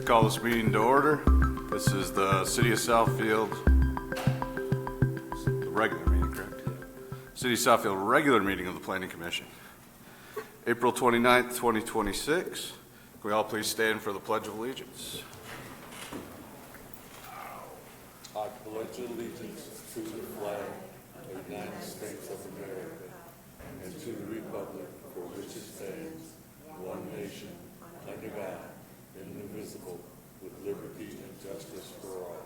Call this meeting to order. This is the City of Southfield regular meeting, correct? City of Southfield regular meeting of the Planning Commission. April 29th, 2026. Can we all please stand for the Pledge of Allegiance? I pledge allegiance to the flag of the United States of America and to the republic for which it stands, one nation, under God, indivisible, with liberty and justice for all.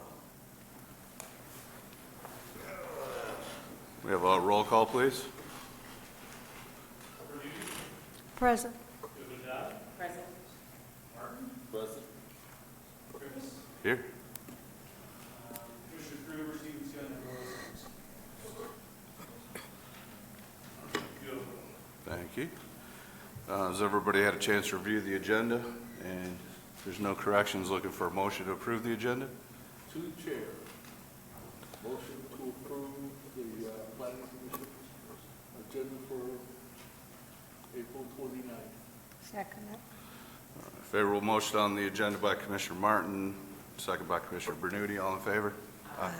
We have a roll call, please. Present. Present. Present. Here. Commissioner Gruber, Stevens, Gunn, and Wilson. Thank you. Has everybody had a chance to review the agenda? And if there's no corrections, looking for a motion to approve the agenda? To the chair, motion to approve the planning commission agenda for April 29th. Second. Favorable motion on the agenda by Commissioner Martin, second by Commissioner Bernuti. All in favor? Aye. All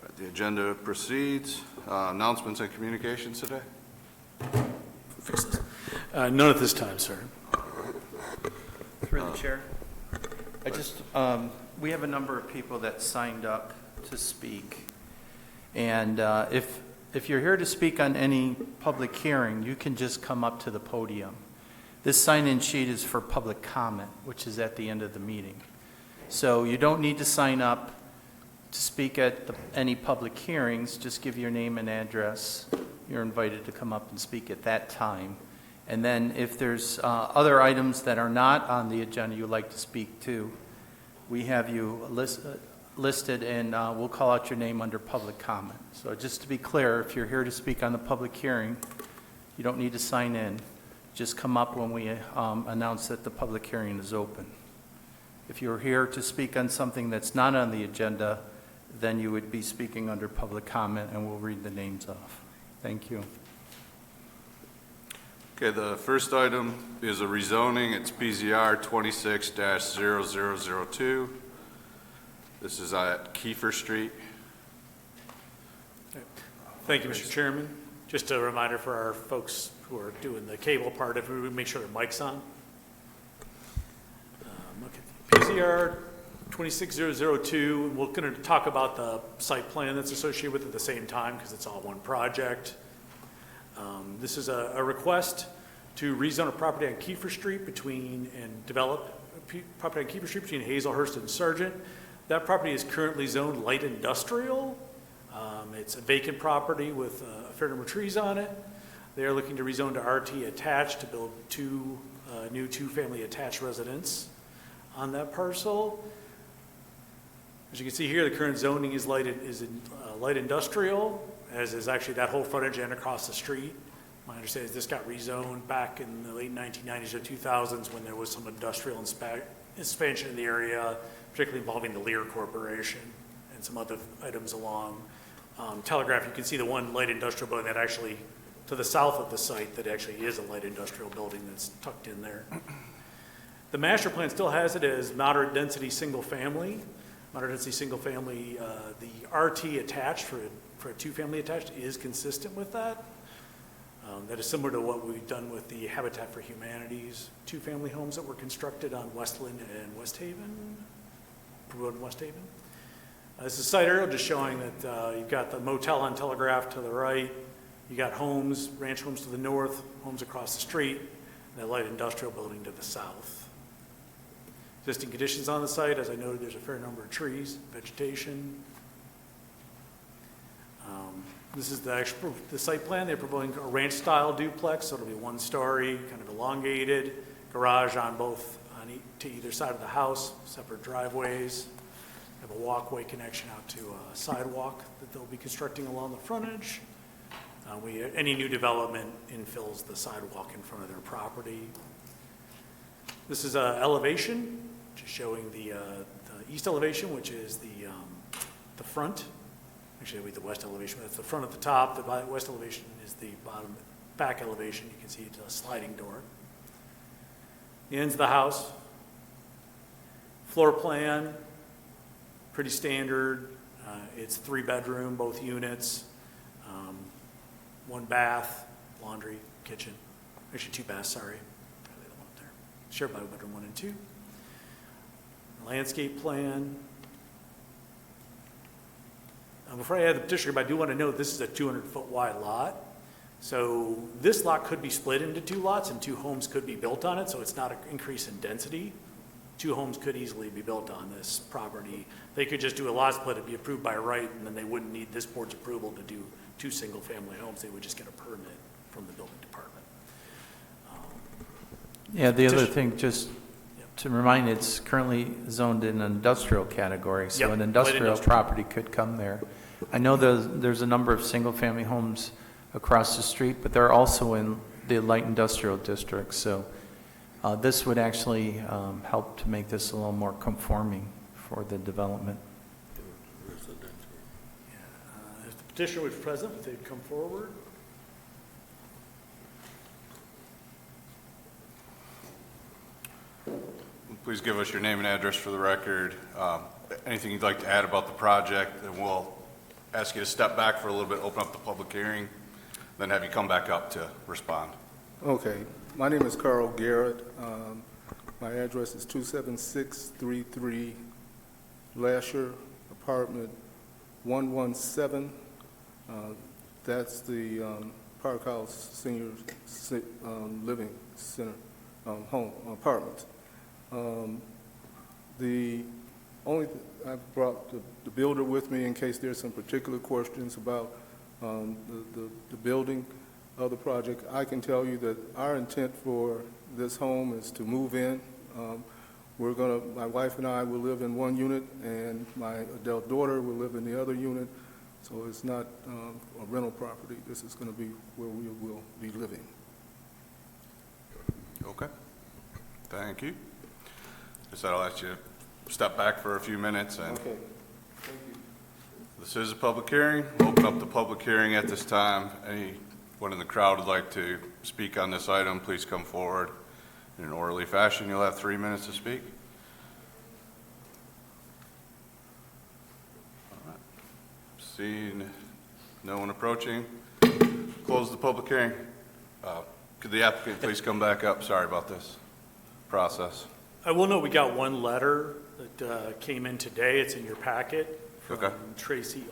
right, the agenda proceeds. Announcements and communications today? Fix this. None at this time, sir. Through the chair. We have a number of people that signed up to speak. And if you're here to speak on any public hearing, you can just come up to the podium. This sign-in sheet is for public comment, which is at the end of the meeting. So you don't need to sign up to speak at any public hearings. Just give your name and address. You're invited to come up and speak at that time. And then if there's other items that are not on the agenda you'd like to speak to, we have you listed, and we'll call out your name under public comment. So just to be clear, if you're here to speak on the public hearing, you don't need to sign in. Just come up when we announce that the public hearing is open. If you're here to speak on something that's not on the agenda, then you would be speaking under public comment, and we'll read the names off. Thank you. Okay, the first item is a rezoning. It's PZR 26-0002. This is at Kiefer Street. Thank you, Mr. Chairman. Just a reminder for our folks who are doing the cable part, if we would make sure their mic's on. PZR 26002, we're going to talk about the site plan that's associated with it at the same time because it's all one project. This is a request to rezone a property on Kiefer Street develop property on Kiefer Street between Hazelhurst and Sargent. That property is currently zoned light industrial. It's a vacant property with a fair number of trees on it. They are looking to rezone to RT attached to build new two-family attached residents on that parcel. As you can see here, the current zoning is light industrial, as is actually that whole frontage and across the street. My understanding is this got rezoned back in the late 1990s or 2000s when there was some industrial expansion in the area, particularly involving the Lear Corporation and some other items along Telegraph. You can see the one light industrial building that actually, to the south of the site, that actually is a light industrial building that's tucked in there. The master plan still has it as moderate density single family. Moderate density single family, the RT attached for a two-family attached is consistent with that. That is similar to what we've done with the Habitat for Humanity's two-family homes that were constructed on Westland and West Haven, Road in West Haven. This is a site aerial just showing that you've got the motel on Telegraph to the right, you got homes, ranch homes to the north, homes across the street, and that light industrial building to the south. Existing conditions on the site, as I noted, there's a fair number of trees, vegetation. This is the site plan. They're proposing a ranch-style duplex, so it'll be one story, kind of elongated, garage to either side of the house, separate driveways. Have a walkway connection out to a sidewalk that they'll be constructing along the frontage. Any new development infills the sidewalk in front of their property. This is an elevation, just showing the east elevation, which is the front. Actually, it'll be the west elevation, but it's the front at the top. The west elevation is the back elevation. You can see it's a sliding door. The ends of the house, Floor plan, pretty standard. It's 3-bedroom, both units, 1 bath, laundry, kitchen. Actually, 2 baths, sorry. Shared by bedroom 1 and 2. Landscape plan. Before I add the petitioner, but I do want to note this is a 200-foot wide lot. So this lot could be split into 2 lots and 2 homes could be built on it, so it's not an increase in density. 2 homes could easily be built on this property. They could just do a lot split, it'd be approved by right, and then they wouldn't need this board's approval to do 2 single-family homes. They would just get a permit from the building department. Yeah, the other Petition- thing, just to remind, it's currently zoned in an industrial category, so Yep, an light industrial industrial. property could come there. I know there's a number of single-family homes across the street, but they're also in the light industrial district, so this would actually help to make this a little more conforming for the development. If the petitioner was present, if they'd come forward. Please give us your name and address for the record. Anything you'd like to add about the project, and we'll ask you to step back for a little bit, open up the public hearing, then have you come back up to respond. Okay, my name is Carl Garrett. My address is 27633 Lasher, apartment 117. That's the Park House Senior Living Center home apartment. The only, I've brought the builder with me in case there's some particular questions about the building of the project. I can tell you that our intent for this home is to move in. My wife and I will live in one unit, and my adult daughter will live in the other unit. So it's not a rental property. This is going to be where we will be living. Okay. Thank you. Just I'll let you step back for a few minutes, and Okay, thank you. this is a public hearing. We'll open up the public hearing at this time. Anyone in the crowd would like to speak on this item, please come forward in an orderly fashion. You'll have 3 minutes to speak. All right. Seeing no one approaching, close the public hearing. Could the applicant please come back up? Sorry about this process. I will note we got 1 letter that came in today. It's in your packet from Okay. Tracy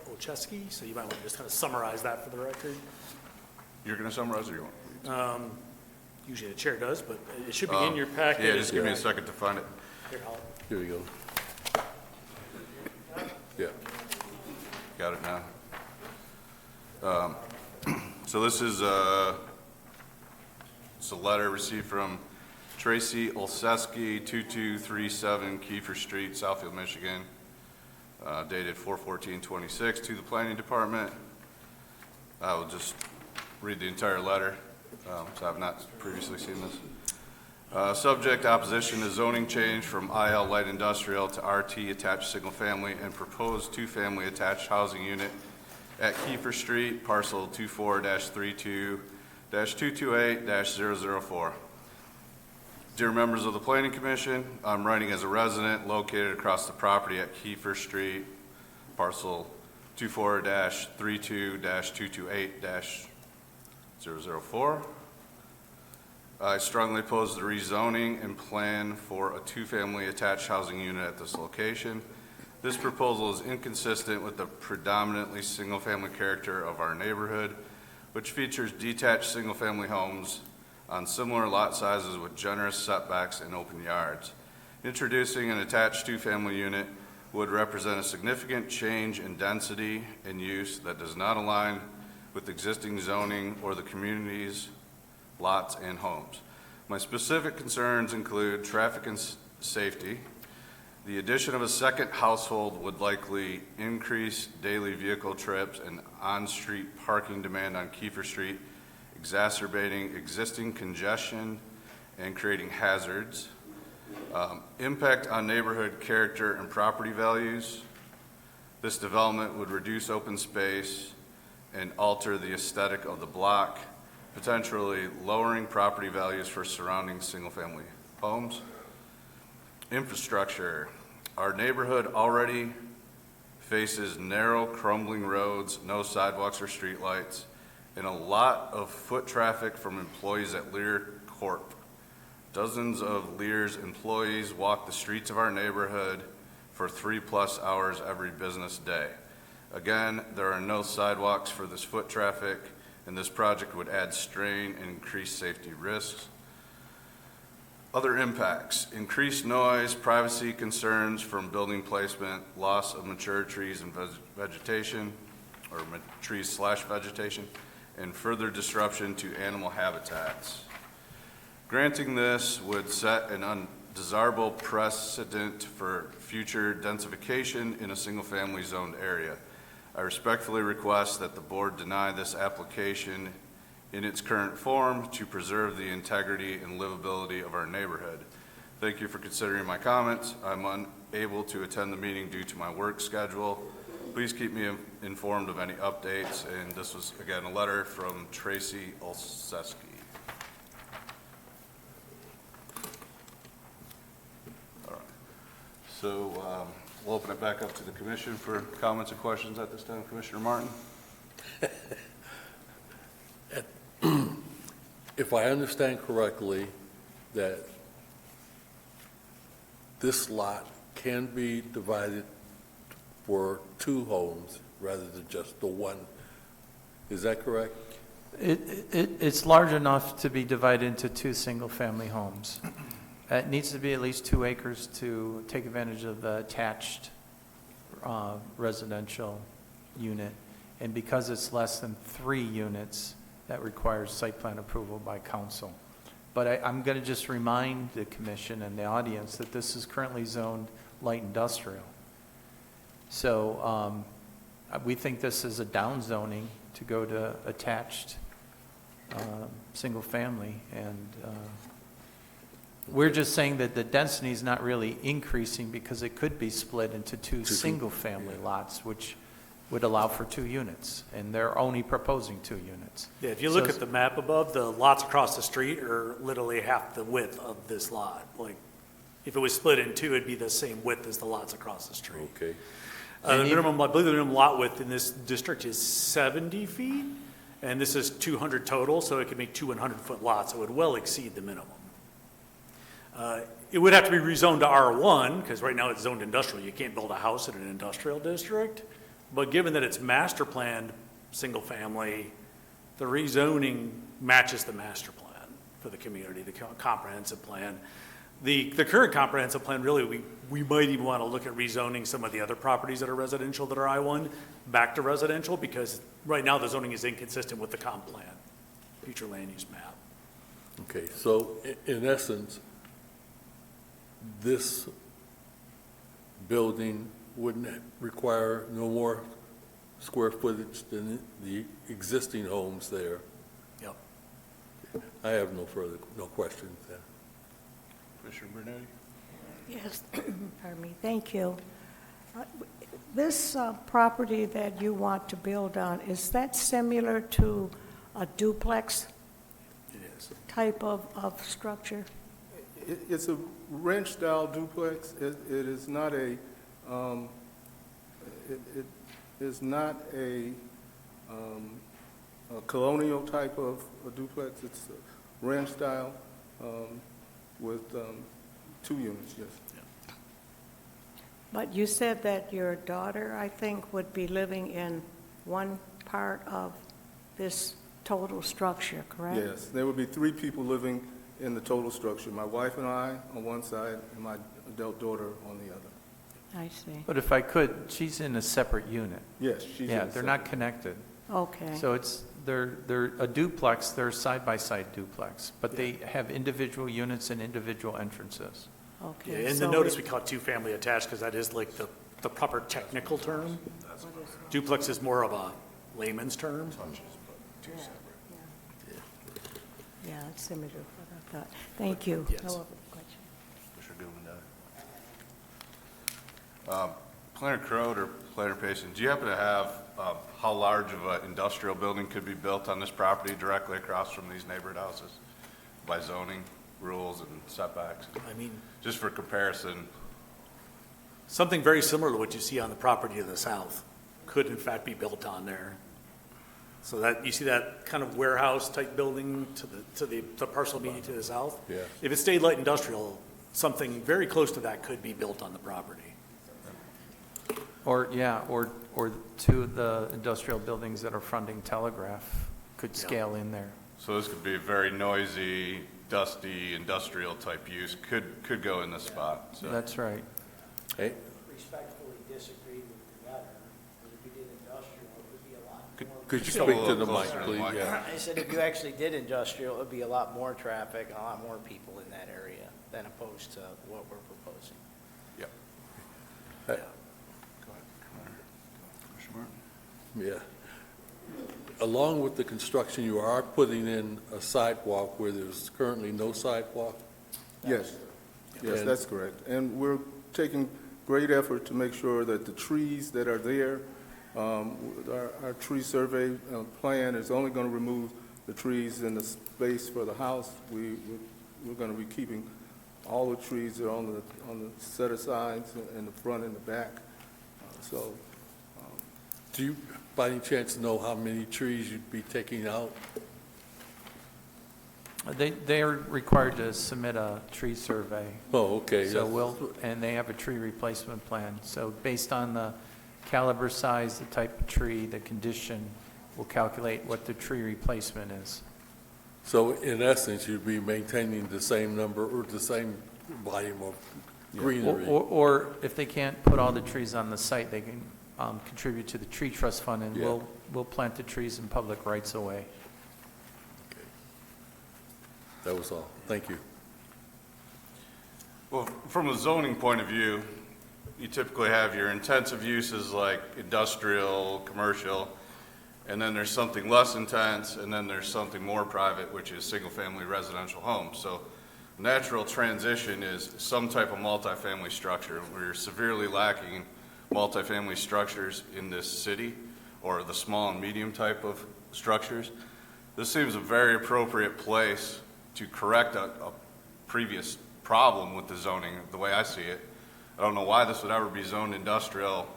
Olszewski, so you might want to just kind of summarize that for the record. You're going to summarize, or you want? Usually the chair does, but it should be in your packet. Yeah, just give me a second to find it. Here, Here we go. Yeah. Got it now. So this is it's a letter received from Tracy Olszewski, 2237 Kiefer Street, Southfield, Michigan, dated 4/14/26 to the Planning Department. I will just read the entire letter, so I've not previously seen this. Subject: opposition to zoning change from IL Light Industrial to RT Attached Single Family and proposed 2-family attached housing unit at Kiefer Street, parcel 24-32-228-004. Dear members of the Planning Commission, I'm writing as a resident located across the property at Kiefer Street, parcel 24-32-228-004. I strongly oppose the rezoning and plan for a 2-family attached housing unit at this location. This proposal is inconsistent with the predominantly single-family character of our neighborhood, which features detached single-family homes on similar lot sizes with generous setbacks and open yards. Introducing an attached 2-family unit would represent a significant change in density and use that does not align with existing zoning or the community's lots and homes. My specific concerns include traffic and safety. The addition of a second household would likely increase daily vehicle trips and on-street parking demand on Kiefer Street, exacerbating existing congestion and creating hazards. Impact on neighborhood character and property values. This development would reduce open space and alter the aesthetic of the block, potentially lowering property values for surrounding single-family homes. Infrastructure. Our neighborhood already faces narrow, crumbling roads, no sidewalks or streetlights, and a lot of foot traffic from employees at Lear Corp. Dozens of Lear's employees walk the streets of our neighborhood for 3+ hours every business day. Again, there are no sidewalks for this foot traffic, and this project would add strain and increase safety risks. Other impacts: increased noise, privacy concerns from building placement, loss of mature trees and vegetation, or trees/vegetation, and further disruption to animal habitats. Granting this would set an undesirable precedent for future densification in a single-family zoned area. I respectfully request that the board deny this application in its current form to preserve the integrity and livability of our neighborhood. Thank you for considering my comments. I'm unable to attend the meeting due to my work schedule. Please keep me informed of any updates. And this was, again, a letter from Tracy Olszewski. All right. So we'll open it back up to the commission for comments and questions at this time. Commissioner Martin? If I understand correctly, that this lot can be divided for 2 homes rather than just the one, is that correct? It's large enough to be divided into 2 single-family homes. It needs to be at least 2 acres to take advantage of the attached residential unit. And because it's less than 3 units, that requires site plan approval by council. But I'm going to just remind the commission and the audience that this is currently zoned light industrial. So we think this is a downzoning to go to attached single family. And we're just saying that the density is not really increasing because it could be split into 2 single family lots, which would allow for 2 units, and they're only proposing 2 units. Yeah, if you look at the map above, the lots across the street are literally half the width of this lot. Like, if it was split in 2, it'd be the same width as the lots across the street. Okay. The minimum, I believe the minimum lot width in this district is 70 feet, and this is 200 total, so it could make 2 100-foot lots. It would well exceed the minimum. It would have to be rezoned to R1, because right now it's zoned industrial. You can't build a house in an industrial district. But given that it's master planned single family, the rezoning matches the master plan for the community, the comprehensive plan. The current comprehensive plan, really, we might even want to look at rezoning some of the other properties that are residential that are I-1 back to residential, because right now the zoning is inconsistent with the comp plan, future land use map. Okay, so in essence, this building wouldn't require no more square footage than the existing homes there. Yep. I have no questions then. Commissioner Bernardi? Yes, pardon me, thank you. This property that you want to build on, is that similar to a duplex It is. type of structure? It's a ranch-style duplex. It is not a, it is not a colonial type of a duplex. It's a ranch-style with 2 units, yes. But you said that your daughter, I think, would be living in one part of this total structure, correct? Yes, there would be 3 people living in the total structure, my wife and I on one side and my adult daughter on the other. I see. But if I could, she's in a separate unit. Yes, she's in Yeah, the they're second. not connected. Okay. So they're a duplex, they're side-by-side duplex, but they have individual units and individual entrances. Okay. Yeah, in the so notice, we call it 2-family attached, because that is like the proper technical term. Duplex is more of a layman's term. Yeah, it's similar to what I thought. Thank you. Yes. No other question. Commissioner Gilman? Planner Crode or Planner Payson, do you happen to have how large of an industrial building could be built on this property directly across from these neighborhood houses by zoning? rules and setbacks, I mean, just for comparison. something very similar to what you see on the property to the south could in fact be built on there. So that, you see that kind of warehouse-type building to the parcel immediately to the south? Yeah. If it stayed light industrial, something very close to that could be built on the property. Or, yeah, or two of the industrial buildings that are fronting Telegraph could scale in there. So this could be a very noisy, dusty, industrial type use, could go in this spot, so. That's right. Hey, Respectfully disagree with the letter, but if you did industrial, it would be a lot more. could you Come a speak to little the mic, closer to the please? mic. Yeah. I said if you actually did industrial, it would be a lot more traffic, a lot more people in that area than opposed to what we're proposing. Yep. Hey, Go ahead. Commissioner Martin? Yeah. Along with the construction, you are putting in a sidewalk where there's currently no sidewalk? Yes, yes, And- that's correct. And we're taking great effort to make sure that the trees that are there, our tree survey plan is only going to remove the trees in the space for the house. We're going to be keeping all the trees that are on the set-asides in the front and the back. So Do you, by any chance, know how many trees you'd be taking out? They are required to submit a tree survey. Oh, okay. So and they have a tree replacement plan. So based on the caliber, size, the type of tree, the condition, we'll calculate what the tree replacement is. So in essence, you'd be maintaining the same number or the same volume of greenery? Or if they can't put all the trees on the site, they can contribute to the tree trust fund, and Yeah. we'll plant the trees in public rights of way. That was all. Thank you. Well, from a zoning point of view, you typically have your intensive uses like industrial, commercial, and then there's something less intense, and then there's something more private, which is single-family residential homes. So natural transition is some type of multifamily structure. We're severely lacking multifamily structures in this city, or the small and medium type of structures. This seems a very appropriate place to correct a previous problem with the zoning, the way I see it. I don't know why this would ever be zoned industrial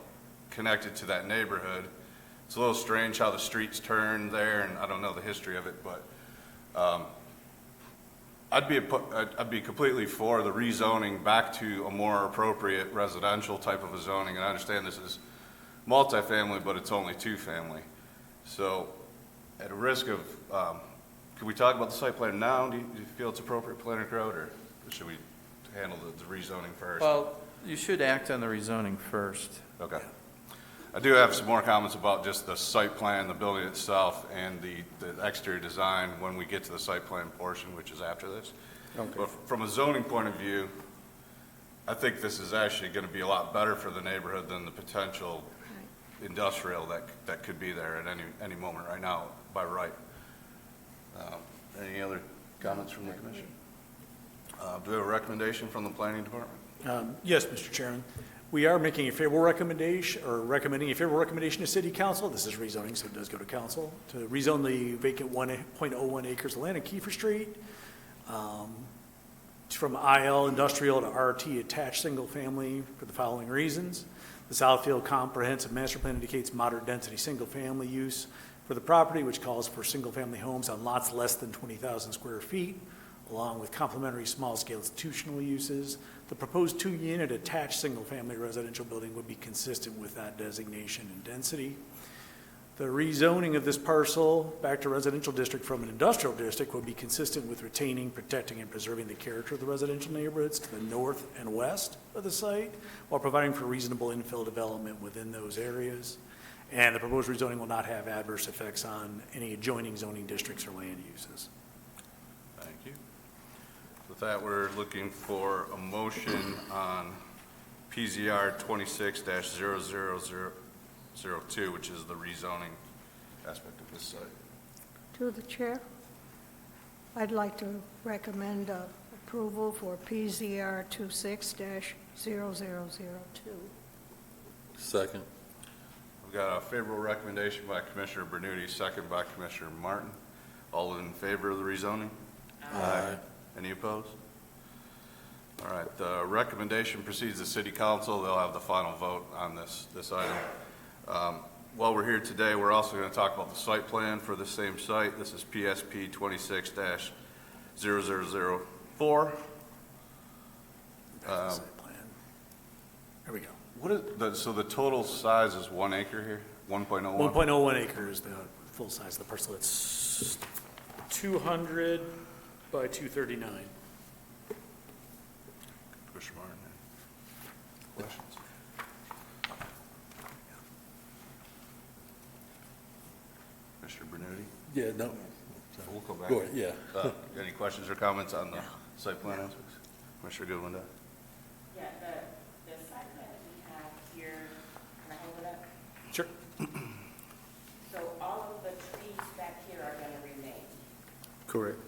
connected to that neighborhood. It's a little strange how the streets turn there, and I don't know the history of it, but I'd be completely for the rezoning back to a more appropriate residential type of a zoning. And I understand this is multifamily, but it's only two-family. So at a risk of, can we talk about the site plan now? Do you feel it's appropriate, Planner Crowd, or should we handle the rezoning first? Well, you should act on the rezoning first. Okay. I do have some more comments about just the site plan, the building itself, and the exterior design when we get to the site plan portion, which is after this. Okay. But from a zoning point of view, I think this is actually going to be a lot better for the neighborhood than the potential industrial that could be there at any moment right now by right. Any other comments from the commission? Do we have a recommendation from the planning department? Yes, Mr. Chairman. We are making a favorable recommendation, or recommending a favorable recommendation to City Council. This is rezoning, so it does go to council, to rezone the vacant 1.01 acres of land on Kiefer Street from IL industrial to RT attached single family for the following reasons. The Southfield Comprehensive Master Plan indicates moderate density single family use for the property, which calls for single family homes on lots less than 20,000 square feet, along with complementary small-scale institutional uses. The proposed two-unit attached single-family residential building would be consistent with that designation and density. The rezoning of this parcel back to residential district from an industrial district would be consistent with retaining, protecting, and preserving the character of the residential neighborhoods to the north and west of the site, while providing for reasonable infill development within those areas. And the proposed rezoning will not have adverse effects on any adjoining zoning districts or land uses. Thank you. With that, we're looking for a motion on PZR 26-00002, which is the rezoning aspect of this site. To the chair, I'd like to recommend approval for PZR 26-0002. Second. We've got a favorable recommendation by Commissioner Bernucci, second by Commissioner Martin. All in favor of the rezoning? Aye. Any opposed? All right, the recommendation proceeds to City Council. They'll have the final vote on this item. While we're here today, we're also going to talk about the site plan for the same site. This is PSP 26-0004. Site plan. There we go. What is, so the total size is 1 acre here? 1.01? 1.01 acres, the full size of the parcel. It's 200 by 239. Commissioner Martin, any questions? Mr. Bernuti? Yeah, no, We'll go back. go ahead, yeah. Any questions or comments on the site plan aspects? Commissioner Goodwin? Yeah, the site plan that we have here, can I hold it up? Sure. So all of the trees back here are gonna remain, Correct.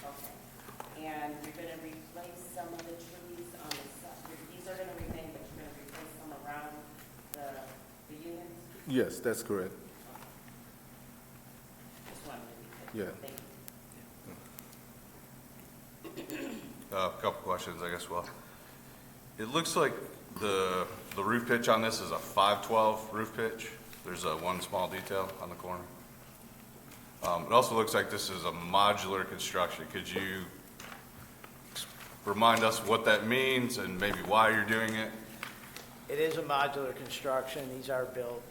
okay? And you're gonna replace some of the trees on the side, these are gonna remain, but you're gonna replace some around the units? Yes, that's correct. Just wanted to be clear. Yeah. Thank you. A couple questions, I guess. Well, it looks like the roof pitch on this is a 512 roof pitch. There's one small detail on the corner. It also looks like this is a modular construction. Could you remind us what that means and maybe why you're doing it? It is a modular construction. These are built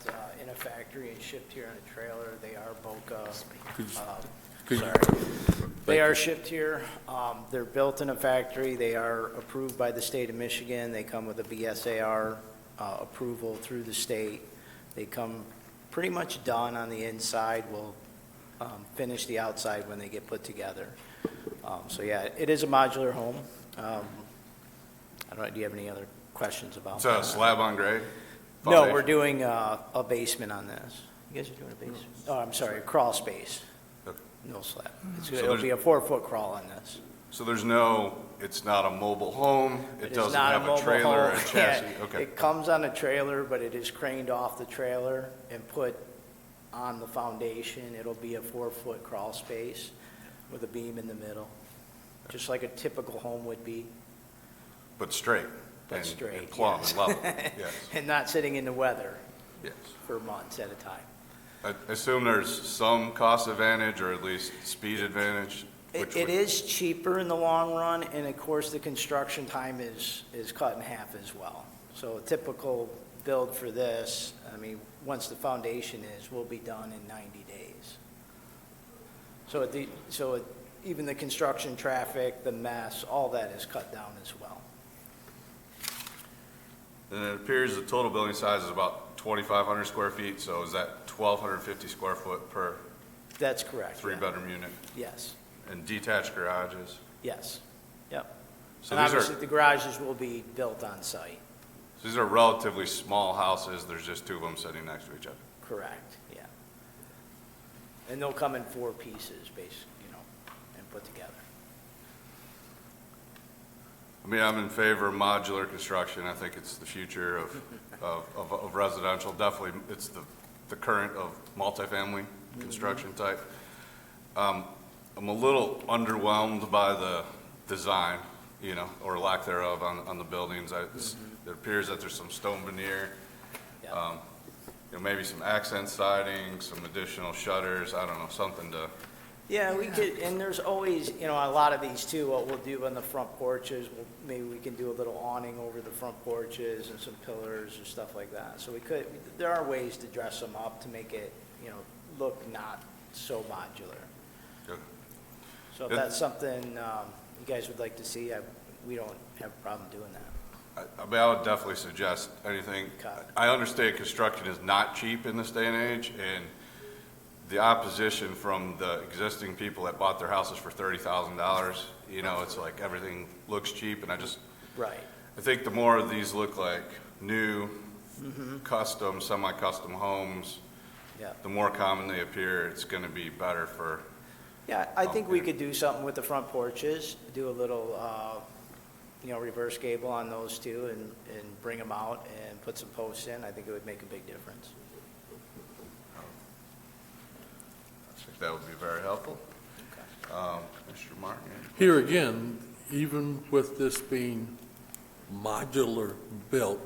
in a factory and shipped here in a trailer. They are Boca. Could you- Sorry. They are shipped here. They're built in a factory. They are approved by the state of Michigan. They come with a BSAR approval through the state. They come pretty much done on the inside. We'll finish the outside when they get put together. So yeah, it is a modular home. I don't know, do you have any other questions about It's a that? slab on grade? No, Foundation? we're doing a basement on this. You guys are doing a basement? Oh, I'm sorry, crawl space. Okay. No slab. So It'll there's- be a 4-foot crawl on this. So there's no, it's not a mobile home? It is doesn't not have a mobile trailer or a home. chassis? Yeah, Okay. It comes on a trailer, but it is craned off the trailer and put on the foundation. It'll be a 4-foot crawl space with a beam in the middle, just like a typical home would be, But straight? but and- straight. And plumb yes. and level? Yes, And not sitting in the weather yes. for months at a time. I assume there's some cost advantage or at least speed advantage? which It would- is cheaper in the long run, and of course, the construction time is cut in half as well. So a typical build for this, I mean, once the foundation is, will be done in 90 days. So even the construction traffic, the mess, all that is cut down as well. And it appears the total building size is about 2,500 square feet, so is that 1,250 square foot per That's correct. yeah. three-bedroom unit? Yes, And detached garages? yes, yep. So And these are, obviously, the garages will be built on site. so these are relatively small houses, there's just two of them sitting next to each other? Correct, yeah. And they'll come in 4 pieces, and put together. I mean, I'm in favor of modular construction. I think it's the future of residential. Definitely, it's the current of multifamily construction type. I'm a little underwhelmed by the design, or lack thereof on the buildings. It appears that there's some stone veneer, Yeah. maybe some accent siding, some additional shutters, I don't know, something to, Yeah, we could, and there's always, a lot of these too, what we'll do on the front porches, maybe we can do a little awning over the front porches and some pillars or stuff like that. So there are ways to dress them up to make it, look not so modular. Good. So if Good. that's something you guys would like to see, we don't have a problem doing that. I mean, I would definitely suggest anything. Okay. I understand construction is not cheap in this day and age, and the opposition from the existing people that bought their houses for $30,000, it's like everything looks cheap, and Right. I think the more of these look like new, custom, semi-custom homes, Yeah. the more common they appear, it's going to be better for, Yeah, I think we Okay. could do something with the front porches, do a little, reverse gable on those too, and bring them out and put some posts in. I think it would make a big difference. I think that would be very helpful. Commissioner Martin? Here again, even with this being modular built,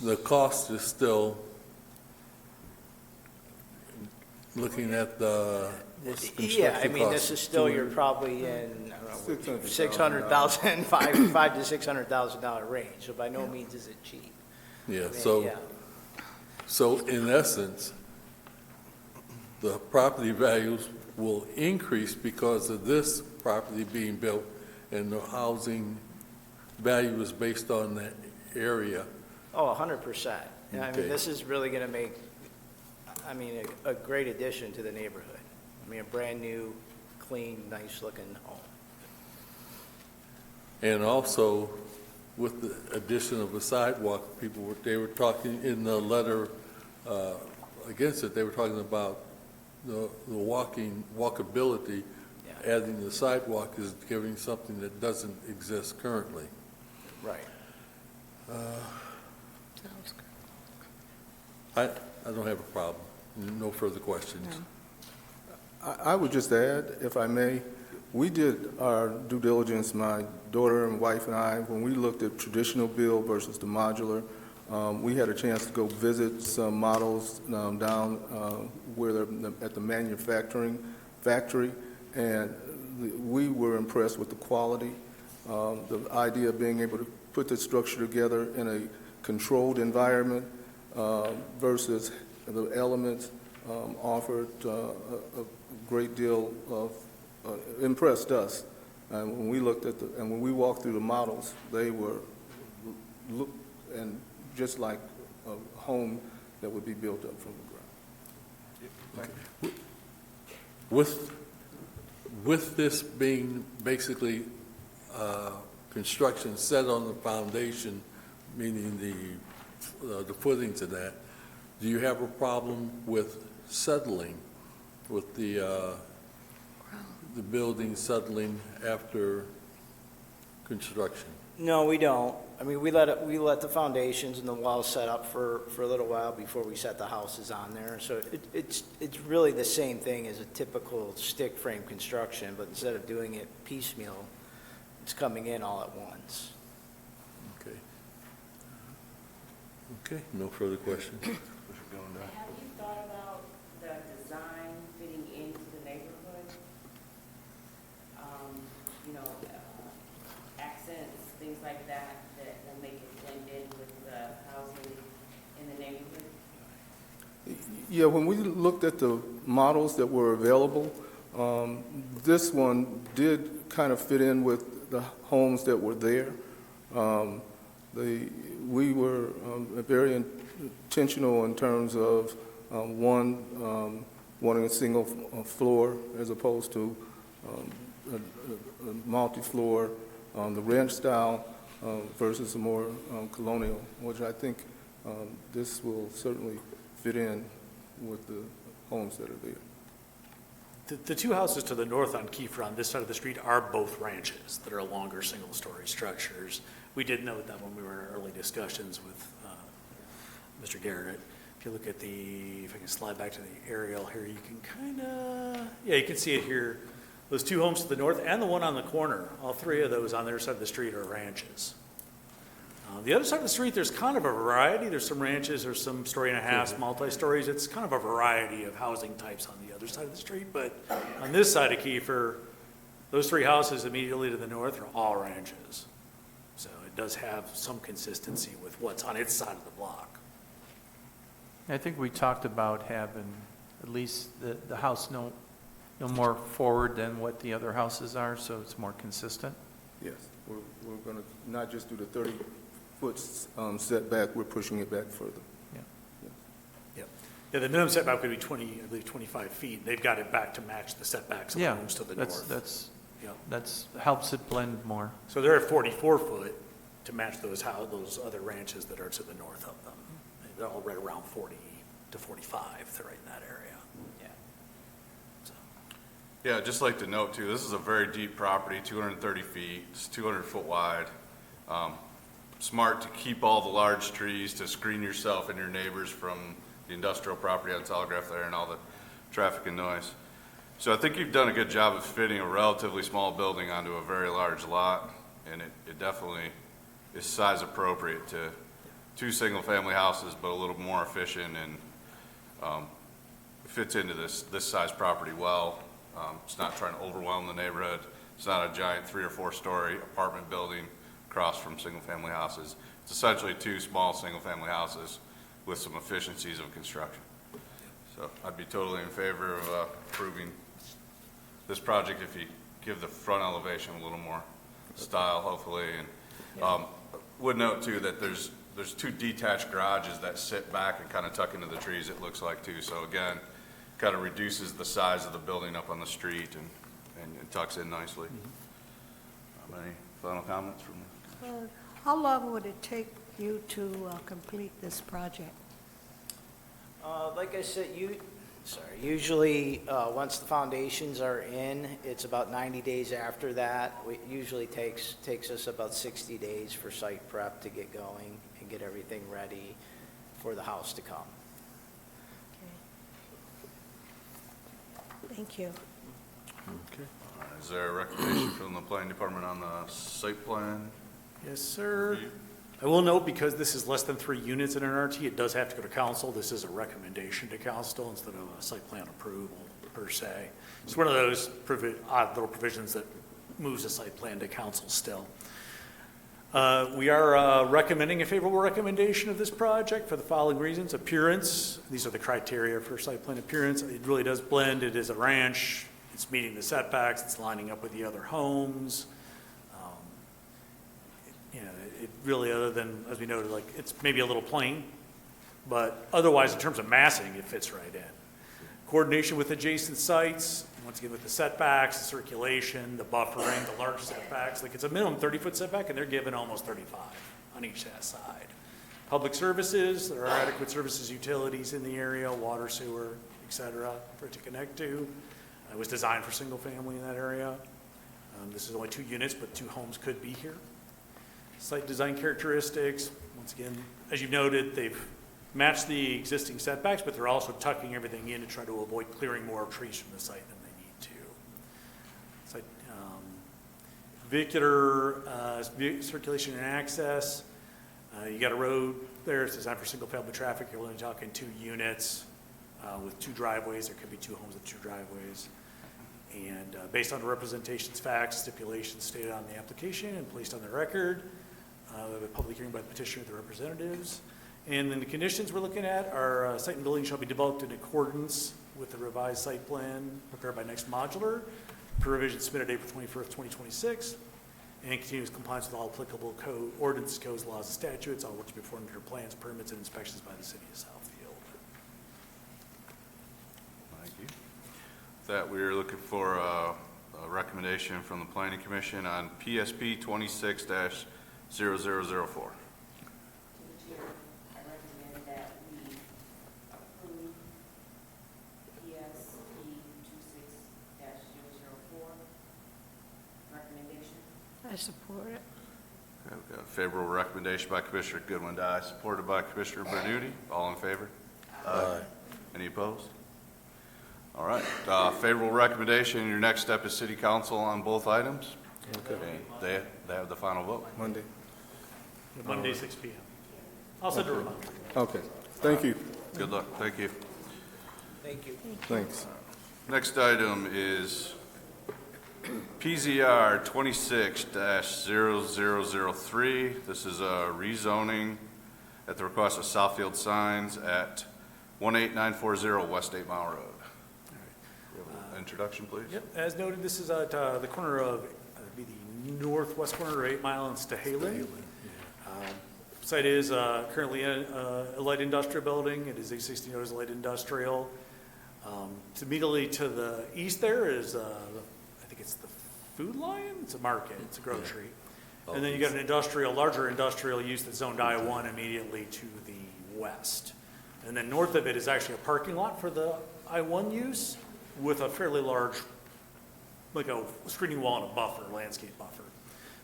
the cost is still, looking at the, what's the Yeah, I construction mean, cost? this is still, you're probably in, I don't know, $600,000. five to $600,000 range, so by no means is it cheap. Yeah, I mean, so, yeah. so in essence, the property values will increase because of this property being built, and the housing value is based on that area. Oh, 100%. Yeah, I Okay. mean, this is really going to make, I mean, a great addition to the neighborhood. I mean, a brand-new, clean, nice-looking home. And also, with the addition of a sidewalk, they were talking in the letter against it, they were talking about the walkability. Yeah. Adding the sidewalk is giving something that doesn't exist currently. Right. I don't have a problem. No further questions. I would just add, if I may, we did our due diligence, my daughter and wife and I, when we looked at traditional build versus the modular. We had a chance to go visit some models down where they're at the manufacturing factory, and we were impressed with the quality. The idea of being able to put the structure together in a controlled environment versus the elements offered a great deal of, impressed us. And when we looked at and when we walked through the models, they were and just like a home that would be built up from the ground. With this being basically construction set on the foundation, meaning the footings of that, do you have a problem with settling, with the building settling after construction? No, we don't. I mean, we let the foundations and the walls set up for a little while before we set the houses on there. So it's really the same thing as a typical stick frame construction, but instead of doing it piecemeal, it's coming in all at once. Okay. Okay, no further questions. Have you thought about the design fitting into the neighborhood? You know, accents, things like that, that will make it blend in with the housing in the neighborhood? Yeah, when we looked at the models that were available, this one did kind of fit in with the homes that were there. We were very intentional in terms of wanting a single floor as opposed to a multi-floor, the ranch style versus a more colonial, which I think this will certainly fit in with the homes that are there. The two houses to the north on Kiefer on this side of the street are both ranches that are longer single-story structures. We did note that when we were in early discussions with Mr. Garrett. If you look at if I can slide back to the aerial here, you can you can see it here. Those two homes to the north and the one on the corner, all three of those on their side of the street are ranches. The other side of the street, there's kind of a variety. There's some ranches, there's some story and a half, multi-stories. It's kind of a variety of housing types on the other side of the street. But on this side of Kiefer, those three houses immediately to the north are all ranches. So it does have some consistency with what's on its side of the block. I think we talked about having at least the house no more forward than what the other houses are, so it's more consistent. Yes, we're going to not just do the 30-foot setback, we're pushing it back further. Yeah, the minimum setback would be 25 feet. They've got it back to match the setbacks of the Yeah, homes to the north. Yeah. That's helps it blend more. So they're at 44 foot to match those other ranches that are to the north of them. They're all right around 40 to 45. They're right in that area. Yeah. So, Yeah, I'd just like to note too, this is a very deep property, 230 feet, it's 200 foot wide. Smart to keep all the large trees to screen yourself and your neighbors from the industrial property on Telegraph there and all the traffic and noise. So I think you've done a good job of fitting a relatively small building onto a very large lot, and it definitely is size appropriate to two single-family houses, but a little more efficient and fits into this size property well. It's not trying to overwhelm the neighborhood. It's not a giant 3 or 4 story apartment building across from single-family houses. It's essentially two small single-family houses with some efficiencies of construction. So I'd be totally in favor of approving this project if you give the front elevation a little more style, hopefully. And would note too that there's 2 detached garages that sit back and kind of tuck into the trees, it looks like too. So again, kind of reduces the size of the building up on the street and tucks in nicely. Any final comments from? How long would it take you to complete this project? Like I said, usually, once the foundations are in, it's about 90 days after that. It usually takes us about 60 days for site prep to get going and get everything ready for the house to come. Okay. Thank you. Okay. All right, is there a recommendation from the planning department on the site plan? Yes, sir. I will note, because this is less than 3 units in an RT, it does have to go to council. This is a recommendation to council instead of a site plan approval per se. It's one of those odd little provisions that moves a site plan to council still. We are recommending a favorable recommendation of this project for the following reasons. Appearance, these are the criteria for site plan appearance. It really does blend. It is a ranch. It's meeting the setbacks. It's lining up with the other homes. It really, other than, as we noted, like, it's maybe a little plain, but otherwise, in terms of massing, it fits right in. Coordination with adjacent sites, once again, with the setbacks, the circulation, the buffering, the large setbacks, like, it's a minimum 30-foot setback, and they're given almost 35 on each side. Public services, there are adequate services, utilities in the area, water, sewer, et cetera, for it to connect to. It was designed for single family in that area. This is only 2 units, but 2 homes could be here. Site design characteristics, once again, as you noted, they've matched the existing setbacks, but they're also tucking everything in to try to avoid clearing more trees from the site than they need to. Site, vehicular circulation and access, you got a road there, it's designed for single family traffic, you're only talking 2 units with 2 driveways, there could be 2 homes with 2 driveways. And based on the representations, facts, stipulations stated on the application and placed on the record, a public hearing by the petitioner and the representatives. And then the conditions we're looking at are site and building shall be developed in accordance with the revised site plan prepared by Next Modular, per revision submitted April 21st, 2026, and continuous compliance with all applicable code, ordinances, codes, laws, and statutes. All work to be performed under plans, permits, and inspections by the city of Southfield. Thank you. With that, we are looking for a recommendation from the Planning Commission on PSP 26-0004. To the chair, I recommend that we approve PSP 26-004 recommendation. I support it. Okay, we've got a favorable recommendation by Commissioner Goodwin Dye, supported by Commissioner Bernuti. All in favor? Aye. Any opposed? All right, favorable recommendation. Your next step is city council on both items. Okay. And they have the final vote. Monday. Monday, 6 p.m. I'll send a reminder. Okay, thank you. Good luck. Thank you. Thank you. Thanks. Next item is PZR 26-0003. This is a rezoning at the request of Southfield Signs at 18940 West 8 Mile Road. Introduction, please. Yep, as noted, this is at the corner of, the northwest corner of 8 Mile and Stahaley. Site is currently a light industrial building. It is existing as a light industrial. Immediately to the east there is, I think it's the Food Lion? It's a market, it's a grocery. And then you got an industrial, larger industrial use that's zoned I-1 immediately to the west. And then north of it is actually a parking lot for the I-1 use with a fairly large, like a screening wall and a buffer, landscape buffer.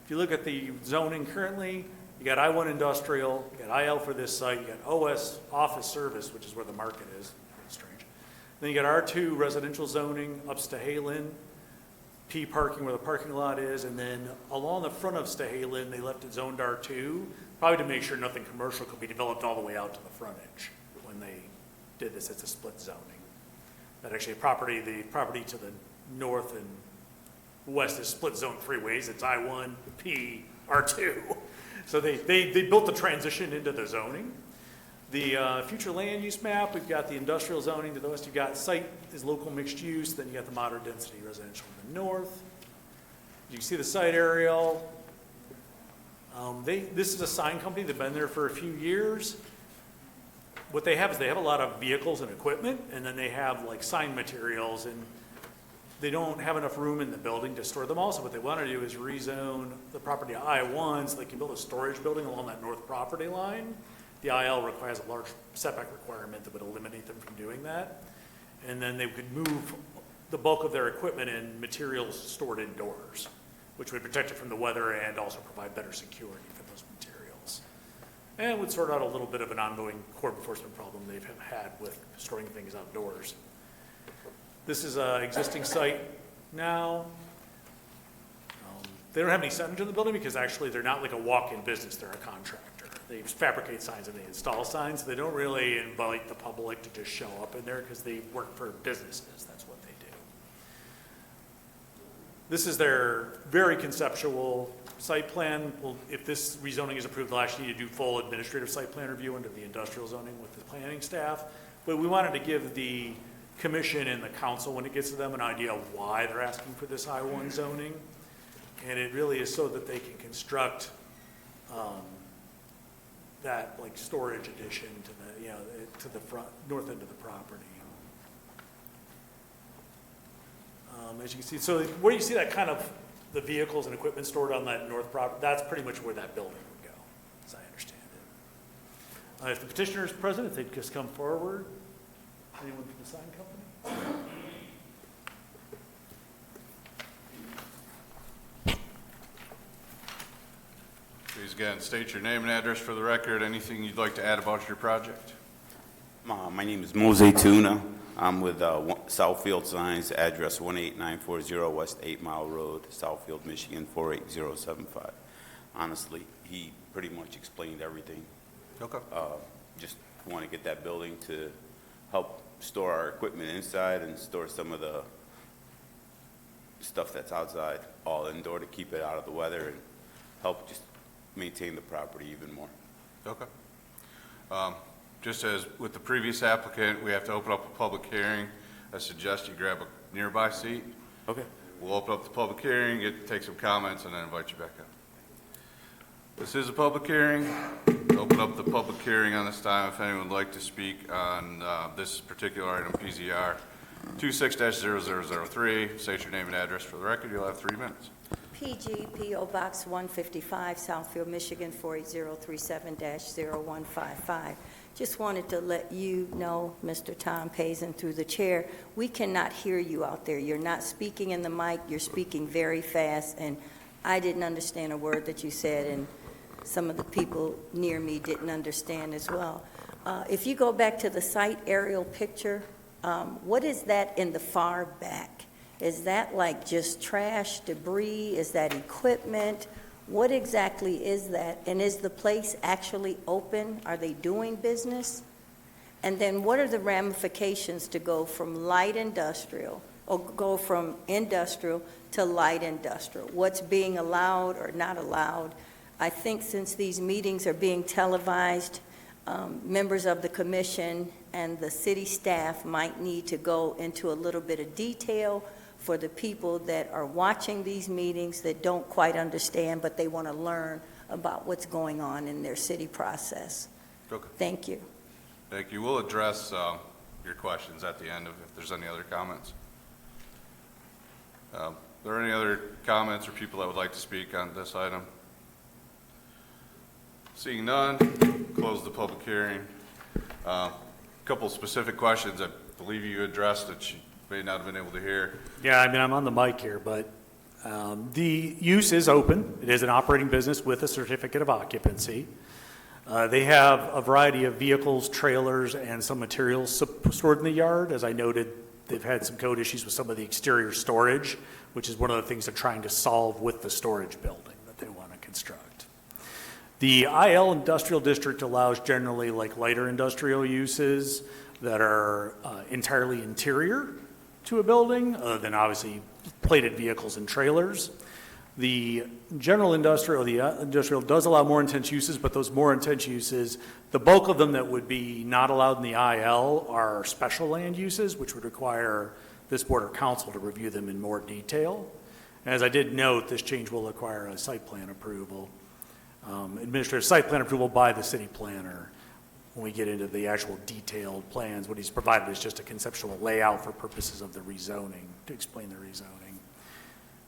If you look at the zoning currently, you got I-1 industrial, you got IL for this site, you got OS office service, which is where the market is, pretty strange. Then you got R2 residential zoning up Stahalin, P parking where the parking lot is, and then along the front of Stahalin, they left it zoned R2, probably to make sure nothing commercial could be developed all the way out to the frontage when they did this. It's a split zoning. That actually the property to the north and west is split zone three ways. It's I1, P, R2. So they built the transition into the zoning. The future land use map, we've got the industrial zoning to the west. You've got site is local mixed use, then you got the moderate density residential in the north. You can see the site aerial. This is a sign company. They've been there for a few years. What they have is they have a lot of vehicles and equipment, and then they have like sign materials, and they don't have enough room in the building to store them all. So what they want to do is rezone the property to I1 so they can build a storage building along that north property line. The IL requires a large setback requirement that would eliminate them from doing that. And then they could move the bulk of their equipment and materials stored indoors, which would protect it from the weather and also provide better security for those materials. And would sort out a little bit of an ongoing court enforcement problem they've had with storing things outdoors. This is an existing site now. They don't have any signage in the building because actually they're not like a walk-in business, they're a contractor. They fabricate signs and they install signs. They don't really invite the public to just show up in there because they work for businesses. That's what they do. This is their very conceptual site plan. Well, if this rezoning is approved, they'll actually need to do full administrative site plan review under the industrial zoning with the planning staff. But we wanted to give the commission and the council, when it gets to them, an idea of why they're asking for this I1 zoning. And it really is so that they can construct that like storage addition to the, to the front, north end of the property. As you can see, so where you see that kind of the vehicles and equipment stored on that north property, that's pretty much where that building would go, as I understand it. If the petitioner is present, if they'd just come forward. Anyone from the sign company? Please again, state your name and address for the record. Anything you'd like to add about your project? My name is Mose Tuna. I'm with Southfield Signs, address 18940 West 8 Mile Road, Southfield, Michigan 48075. Honestly, he pretty much explained everything. Okay. Just want to get that building to help store our equipment inside and store some of the stuff that's outside, all indoor, to keep it out of the weather and help just maintain the property even more. Okay. Just as with the previous applicant, we have to open up a public hearing. I suggest you grab a nearby seat. Okay. We'll open up the public hearing, take some comments, and then invite you back up. This is a public hearing. Open up the public hearing on this time. If anyone would like to speak on this particular item, PZR 26-0003, state your name and address for the record. You'll have 3 minutes. PG, P.O. Box 155, Southfield, Michigan 48037-0155. Just wanted to let you know, Mr. Tom Pazin, through the chair, we cannot hear you out there. You're not speaking in the mic. You're speaking very fast, and I didn't understand a word that you said, and some of the people near me didn't understand as well. If you go back to the site aerial picture, what is that in the far back? Is that like just trash, debris? Is that equipment? What exactly is that? And is the place actually open? Are they doing business? And then what are the ramifications to go from light industrial, or go from industrial to light industrial? What's being allowed or not allowed? I think since these meetings are being televised, members of the commission and the city staff might need to go into a little bit of detail for the people that are watching these meetings that don't quite understand, but they want to learn about what's going on in their city process. Okay. Thank you. Thank you. We'll address your questions at the end if there's any other comments. Are there any other comments or people that would like to speak on this item? Seeing none, close the public hearing. A couple specific questions I believe you addressed that you may not have been able to hear. Yeah, I mean, I'm on the mic here, but the use is open. It is an operating business with a certificate of occupancy. They have a variety of vehicles, trailers, and some materials stored in the yard. As I noted, they've had some code issues with some of the exterior storage, which is one of the things they're trying to solve with the storage building that they want to construct. The IL industrial district allows generally like lighter industrial uses that are entirely interior to a building, other than obviously plated vehicles and trailers. The general industrial, the industrial does allow more intense uses, but those more intense uses, the bulk of them that would be not allowed in the IL are special land uses, which would require this board or council to review them in more detail. And as I did note, this change will require a site plan approval, administrative site plan approval by the city planner. When we get into the actual detailed plans, what he's provided is just a conceptual layout for purposes of the rezoning, to explain the rezoning.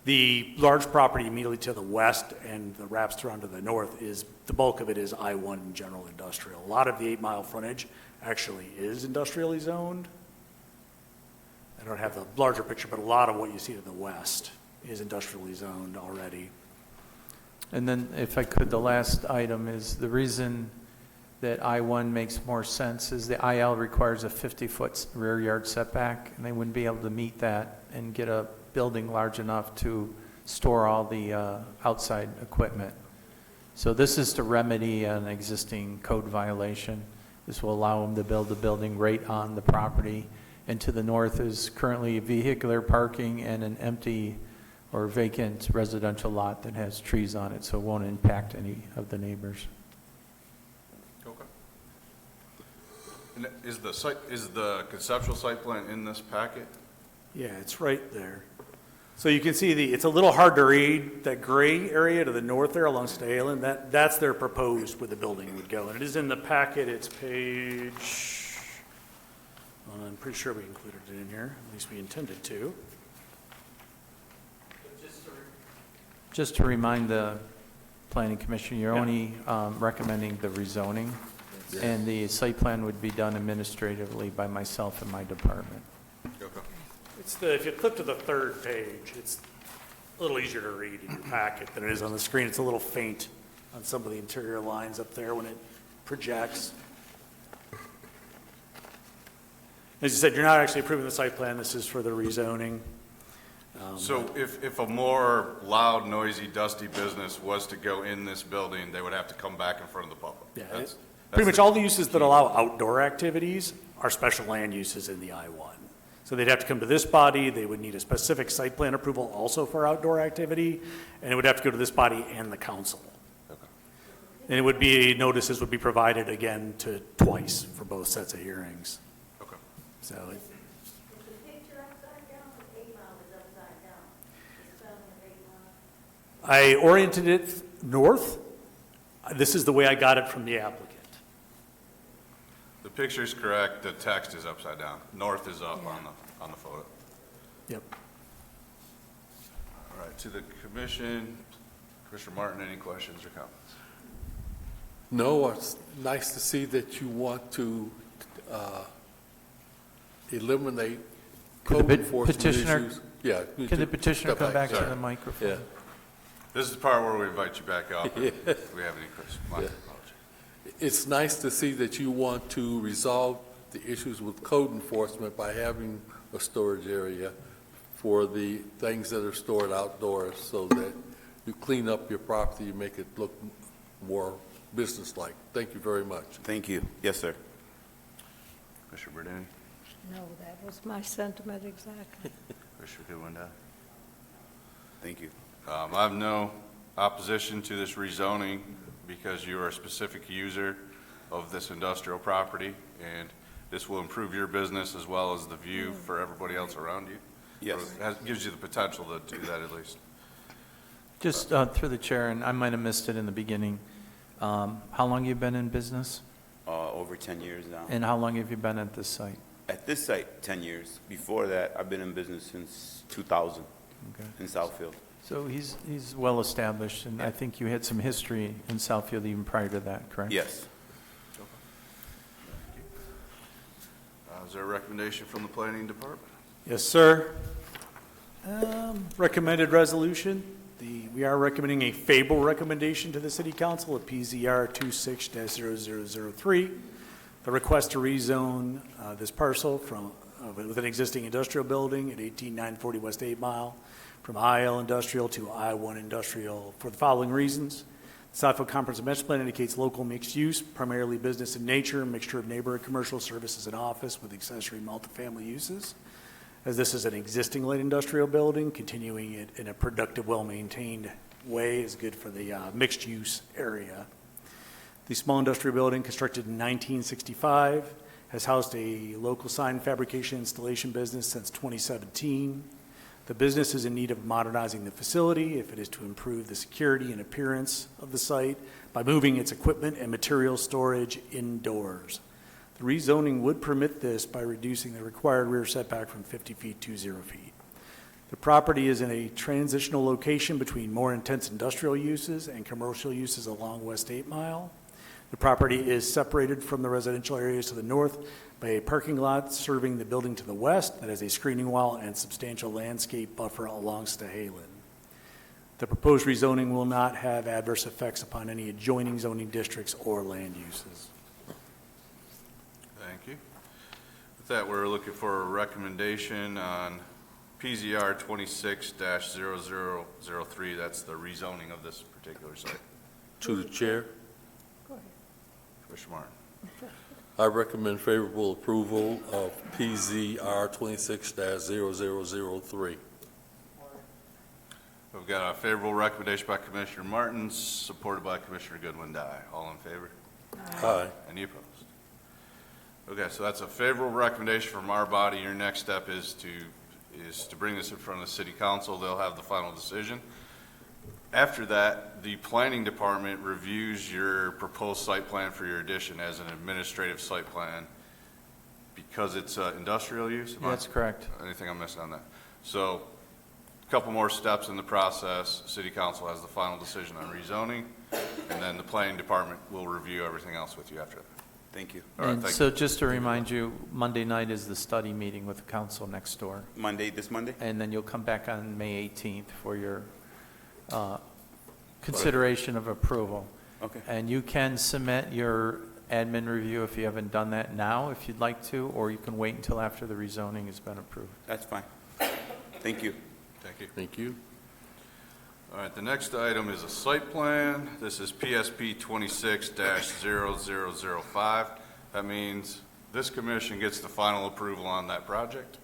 The large property immediately to the west and the wraps through to the north is, the bulk of it is I-1 general industrial. A lot of the 8-mile frontage actually is industrially zoned. I don't have the larger picture, but a lot of what you see to the west is industrially zoned already. And then if I could, the last item is the reason that I-1 makes more sense is the IL requires a 50-foot rear yard setback, and they wouldn't be able to meet that and get a building large enough to store all the outside equipment. So this is to remedy an existing code violation. This will allow them to build the building right on the property. And to the north is currently vehicular parking and an empty or vacant residential lot that has trees on it, so it won't impact any of the neighbors. Okay. And is the conceptual site plan in this packet? Yeah, it's right there. So you can see it's a little hard to read, that gray area to the north there along Stalen, that's their proposed where the building would go. And it is in the packet, it's page, well, I'm pretty sure we included it in here, at least we intended to. Just to remind the planning commission, you're only recommending the rezoning, and the site plan would be done administratively by myself and my department. Okay. If you flip to the third page, it's a little easier to read in your packet than it is on the screen. It's a little faint on some of the interior lines up there when it projects. As you said, you're not actually approving the site plan. This is for the rezoning. So if a more loud, noisy, dusty business was to go in this building, they would have to come back in front of the public? Yeah, That's pretty much the- all the uses that allow outdoor activities are special land uses in the I-1. So they'd have to come to this body, they would need a specific site plan approval also for outdoor activity, and it would have to go to this body and the council. Okay. And it would be, notices would be provided again to twice for both sets of hearings. Okay. So, Is the picture upside down, or 8 Mile is upside down? The spelling of 8 Mile? I oriented it north. This is the way I got it from the applicant. The picture's correct, the text is upside down. North is up on the photo. Yep. All right, to the commission, Commissioner Martin, any questions or comments? No, it's nice to see that you want to eliminate Could the code enforcement petitioner- issues. Yeah. you Can the do- petitioner step come back to sorry. the microphone? Yeah. This is the part where we invite you back up if we have any questions. My Yeah. apologies. It's nice to see that you want to resolve the issues with code enforcement by having a storage area for the things that are stored outdoors so that you clean up your property, you make it look more businesslike. Thank you very much. Thank you. Yes, sir. Commissioner Bernini, No, that was my sentiment exactly. Commissioner Goodwin. Thank you. I have no opposition to this rezoning because you are a specific user of this industrial property, and this will improve your business as well as the view for everybody else around you. Yes. Or it gives you the potential to do that at least. Just through the chair, and I might have missed it in the beginning, how long you been in business? Over 10 years now. And how long have you been at this site? At this site, 10 years. Before that, I've been in business since 2000 Okay. in Southfield. So he's well-established, and I think you had some history in Southfield even prior to that, correct? Yes. Is there a recommendation from the planning department? Yes, sir. Recommended resolution We are recommending a favorable recommendation to the city council of PZR 26-0003. The request to rezone this parcel from, with an existing industrial building at 18940 West 8 Mile from IL Industrial to I-1 Industrial for the following reasons. The Southfield Comprehensive Master Plan indicates local mixed use, primarily business in nature, mixture of neighborhood commercial services and office with accessory multifamily uses. As this is an existing light industrial building, continuing it in a productive, well-maintained way is good for the mixed-use area. The small industrial building, constructed in 1965, has housed a local sign fabrication installation business since 2017. The business is in need of modernizing the facility if it is to improve the security and appearance of the site by moving its equipment and material storage indoors. The rezoning would permit this by reducing the required rear setback from 50 feet to 0 feet. The property is in a transitional location between more intense industrial uses and commercial uses along West 8 Mile. The property is separated from the residential areas to the north by a parking lot serving the building to the west that has a screening wall and substantial landscape buffer along Stahalin. The proposed rezoning will not have adverse effects upon any adjoining zoning districts or land uses. Thank you. With that, we're looking for a recommendation on PZR 26-0003. That's the rezoning of this particular site. To the chair, Commissioner Martin. I recommend favorable approval of PZR 26-0003. We've got a favorable recommendation by Commissioner Martin, supported by Commissioner Goodwin-Dye. All in favor? Aye. Any opposed? Okay, so that's a favorable recommendation from our body. Your next step is to bring this in front of the city council. They'll have the final decision. After that, the planning department reviews your proposed site plan for your addition as an administrative site plan because it's industrial use? That's correct. Anything I'm missing on that? So a couple more steps in the process. City council has the final decision on rezoning, and then the planning department will review everything else with you after that. Thank you. All right, And thank so just to remind you, Monday night is the study meeting with the council next door. This Monday? And then you'll come back on May 18th for your consideration of approval. Okay. And you can submit your admin review if you haven't done that now, if you'd like to, or you can wait until after the rezoning has been approved. That's fine. Thank you. Thank you. Thank you. All right, the next item is a site plan. This is PSP 26-0005. That means this commission gets the final approval on that project.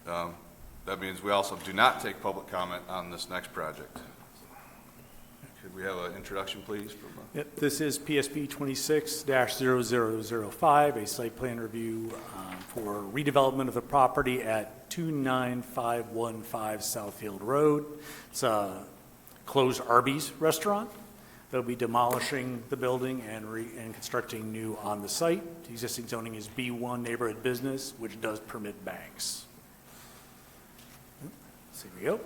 That means we also do not take public comment on this next project. Could we have an introduction, please? Yep, this is PSP 26-0005, a site plan review for redevelopment of the property at 29515 Southfield Road. It's a closed Arby's restaurant. They'll be demolishing the building and constructing new on the site. The existing zoning is B1 neighborhood business, which does permit banks. So here we go.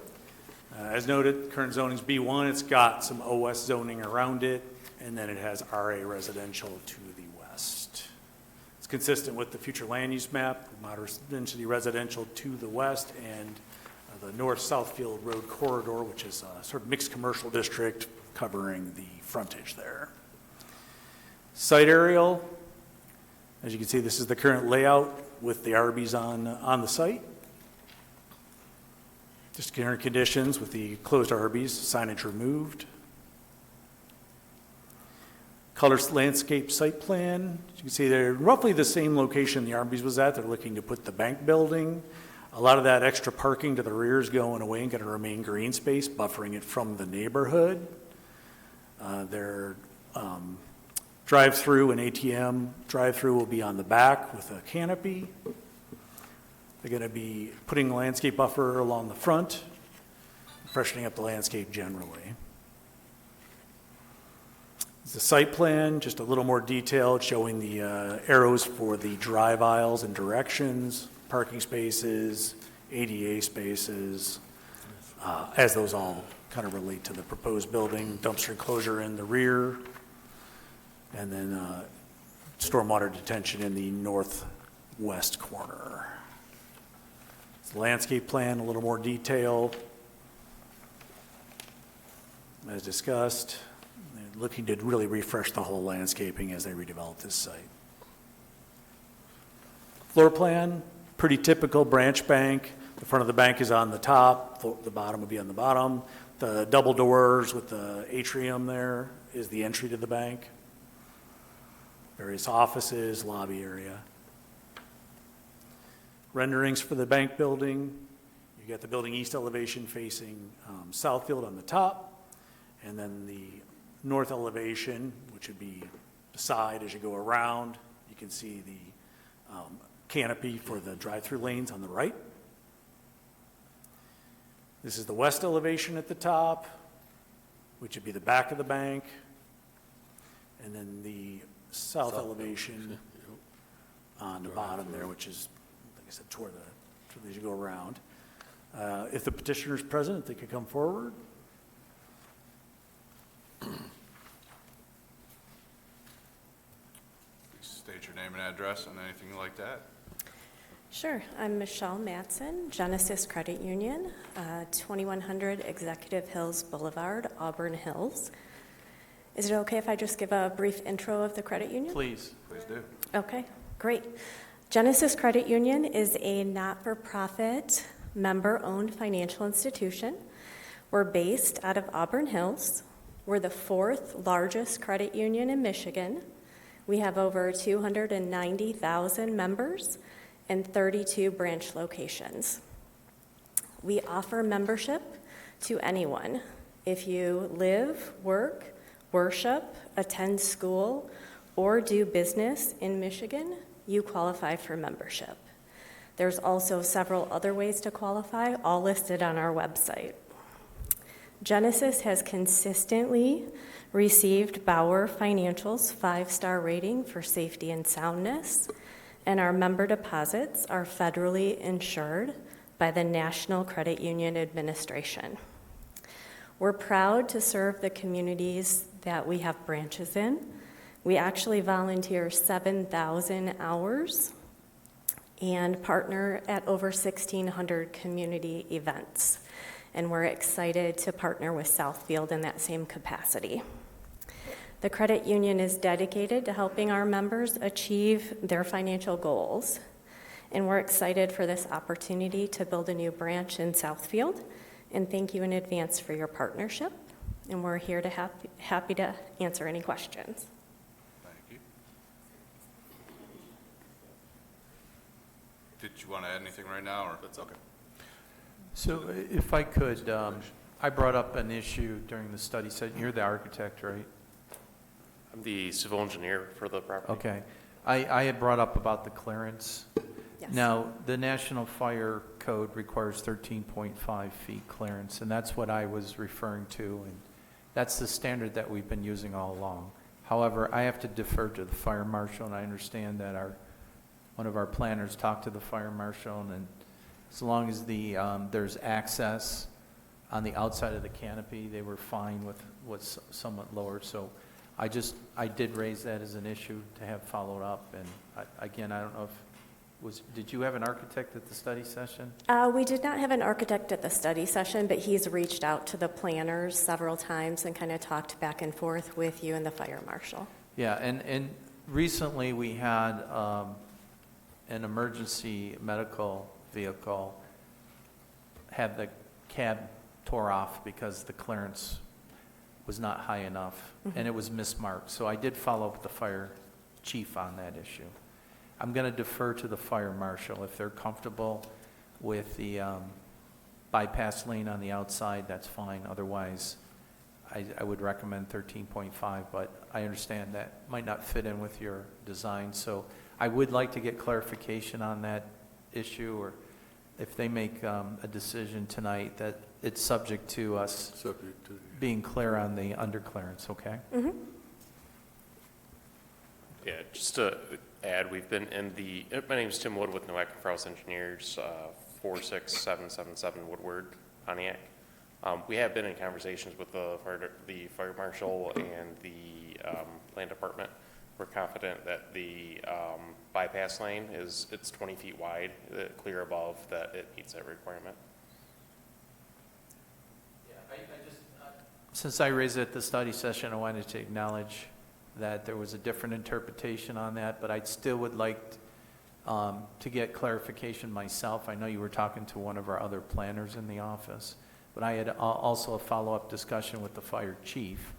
As noted, current zoning is B1. It's got some OS zoning around it, and then it has RA residential to the west. It's consistent with the future land use map, moderate density residential to the west, and the north Southfield Road corridor, which is a sort of mixed commercial district covering the frontage there. Site aerial, as you can see, this is the current layout with the Arby's on the site. Just current conditions with the closed Arby's, signage removed. Color landscape site plan. As you can see, they're roughly the same location the Arby's was at. They're looking to put the bank building. A lot of that extra parking to the rear is going away and going to remain green space, buffering it from the neighborhood. Their drive-through and ATM drive-through will be on the back with a canopy. They're going to be putting a landscape buffer along the front, freshening up the landscape generally. It's a site plan, just a little more detailed, showing the arrows for the drive aisles and directions, parking spaces, ADA spaces, as those all kind of relate to the proposed building, dumpster enclosure in the rear, and then stormwater detention in the northwest corner. Landscape plan, a little more detail. as discussed. They're looking to really refresh the whole landscaping as they redevelop this site. Floor plan, pretty typical branch bank. The front of the bank is on the top, the bottom would be on the bottom. The double doors with the atrium there is the entry to the bank. Various offices, lobby area. Renderings for the bank building. You got the building east elevation facing Southfield on the top, and then the north elevation, which would be the side as you go around. You can see the canopy for the drive-through lanes on the right. This is the west elevation at the top, which would be the back of the bank, and then the south elevation on the bottom there, which is, like I said, toward as you go around. If the petitioner is present, if they could come forward. State your name and address and anything like that. Sure. I'm Michelle Matson, Genesis Credit Union, 2100 Executive Hills Boulevard, Auburn Hills. Is it okay if I just give a brief intro of the credit union? Please. Please do. Okay, great. Genesis Credit Union is a not-for-profit, member-owned financial institution. We're based out of Auburn Hills. We're the fourth largest credit union in Michigan. We have over 290,000 members and 32 branch locations. We offer membership to anyone. If you live, work, worship, attend school, or do business in Michigan, you qualify for membership. There's also several other ways to qualify, all listed on our website. Genesis has consistently received Bauer Financial's 5-star rating for safety and soundness, and our member deposits are federally insured by the National Credit Union Administration. We're proud to serve the communities that we have branches in. We actually volunteer 7,000 hours and partner at over 1,600 community events. And we're excited to partner with Southfield in that same capacity. The credit union is dedicated to helping our members achieve their financial goals. And we're excited for this opportunity to build a new branch in Southfield. And thank you in advance for your partnership. And we're here to happy to answer any questions. Thank you. Did you want to add anything right now, or that's okay? So if I could, I brought up an issue during the study session. You're the architect, right? I'm the civil engineer for the property. Okay. I had brought up about the clearance. Yes. Now, the National Fire Code requires 13.5 feet clearance, and that's what I was referring to, and that's the standard that we've been using all along. However, I have to defer to the fire marshal, and I understand that one of our planners talked to the fire marshal, and as long as there's access on the outside of the canopy, they were fine with what's somewhat lower. So I did raise that as an issue to have followed up. And again, I don't know if, did you have an architect at the study session? We did not have an architect at the study session, but he's reached out to the planners several times and kind of talked back and forth with you and the fire marshal. Yeah, and recently we had an emergency medical vehicle have the cab tore off because the clearance was not high enough, and it was mismarked. So I did follow up with the fire chief on that issue. I'm going to defer to the fire marshal. If they're comfortable with the bypass lane on the outside, that's fine. Otherwise, I would recommend 13.5, but I understand that might not fit in with your design. So I would like to get clarification on that issue, or if they make a decision tonight that it's subject to us being clear on the underclearance, okay? Mm-hmm. Yeah, just to add, we've been in my name is Tim Wood with Nowak & Frost Engineers, 46777 Woodward, Pontiac. We have been in conversations with the fire marshal and the land department. We're confident that the bypass lane it's 20 feet wide, clear above, that it meets that requirement. Yeah, Since I raised it at the study session, I wanted to acknowledge that there was a different interpretation on that, but I still would like to get clarification myself. I know you were talking to one of our other planners in the office, but I had also a follow-up discussion with the fire chief,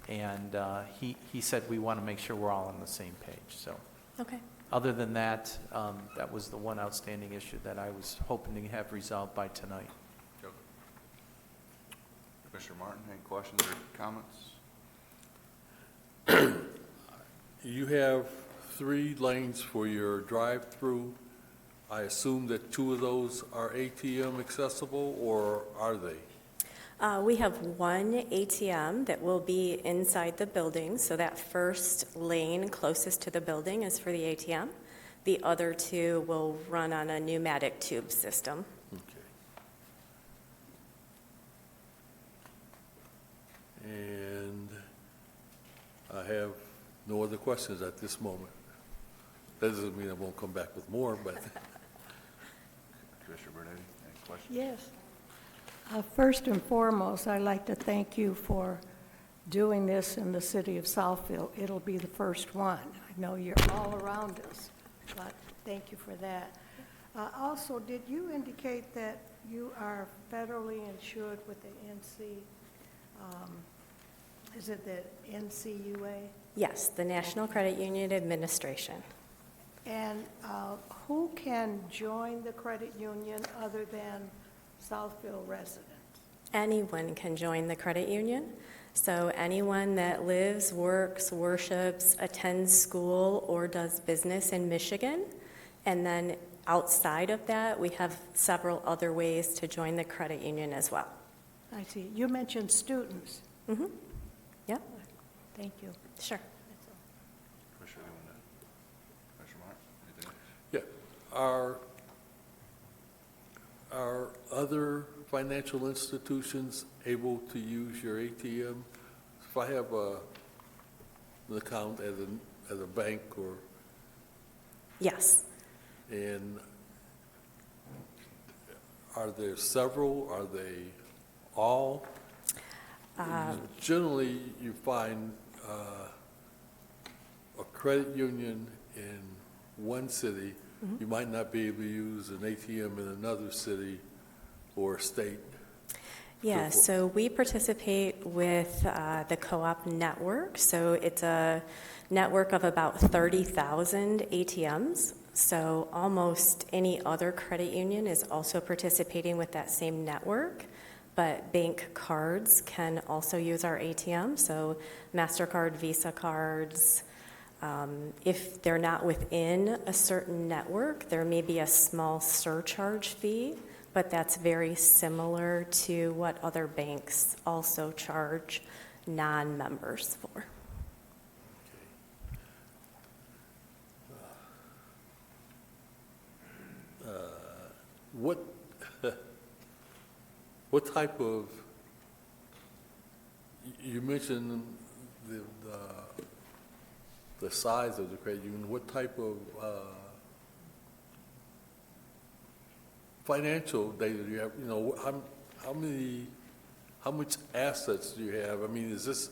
and he said we want to make sure we're all on the same page. So, Okay. other than that, that was the one outstanding issue that I was hoping to have resolved by tonight. Commissioner Martin, any questions or comments? You have 3 lanes for your drive-through. I assume that 2 of those are ATM accessible, or are they? We have one ATM that will be inside the building, so that first lane closest to the building is for the ATM. The other 2 will run on a pneumatic tube system. Okay. And I have no other questions at this moment. That doesn't mean I won't come back with more, but Commissioner Bernardi, any questions? Yes. First and foremost, I'd like to thank you for doing this in the city of Southfield. It'll be the first one. I know you're all around us, but thank you for that. Also, did you indicate that you are federally insured with the NC, is it the NCUA? Yes, the National Credit Union Administration. And who can join the credit union other than Southfield residents? Anyone can join the credit union. So anyone that lives, works, worships, attends school, or does business in Michigan. And then outside of that, we have several other ways to join the credit union as well. I see. You mentioned students. Mm-hmm. Yep, Thank you. sure. That's all. Commissioner Lewin, Commissioner Martin, anything else? yeah. Are other financial institutions able to use your ATM? If I have an account at a bank Yes. and are there several? Are they all? Generally, you find a credit union in one city, you might not be able to use an ATM in another city or state. Yeah, so we participate with the co-op network. So it's a network of about 30,000 ATMs. So almost any other credit union is also participating with that same network. But bank cards can also use our ATM. So MasterCard, Visa cards. If they're not within a certain network, there may be a small surcharge fee, but that's very similar to what other banks also charge non-members for. What type of, you mentioned the size of the credit union, what type of financial data do you have? You know, how much assets do you have? I mean, is this,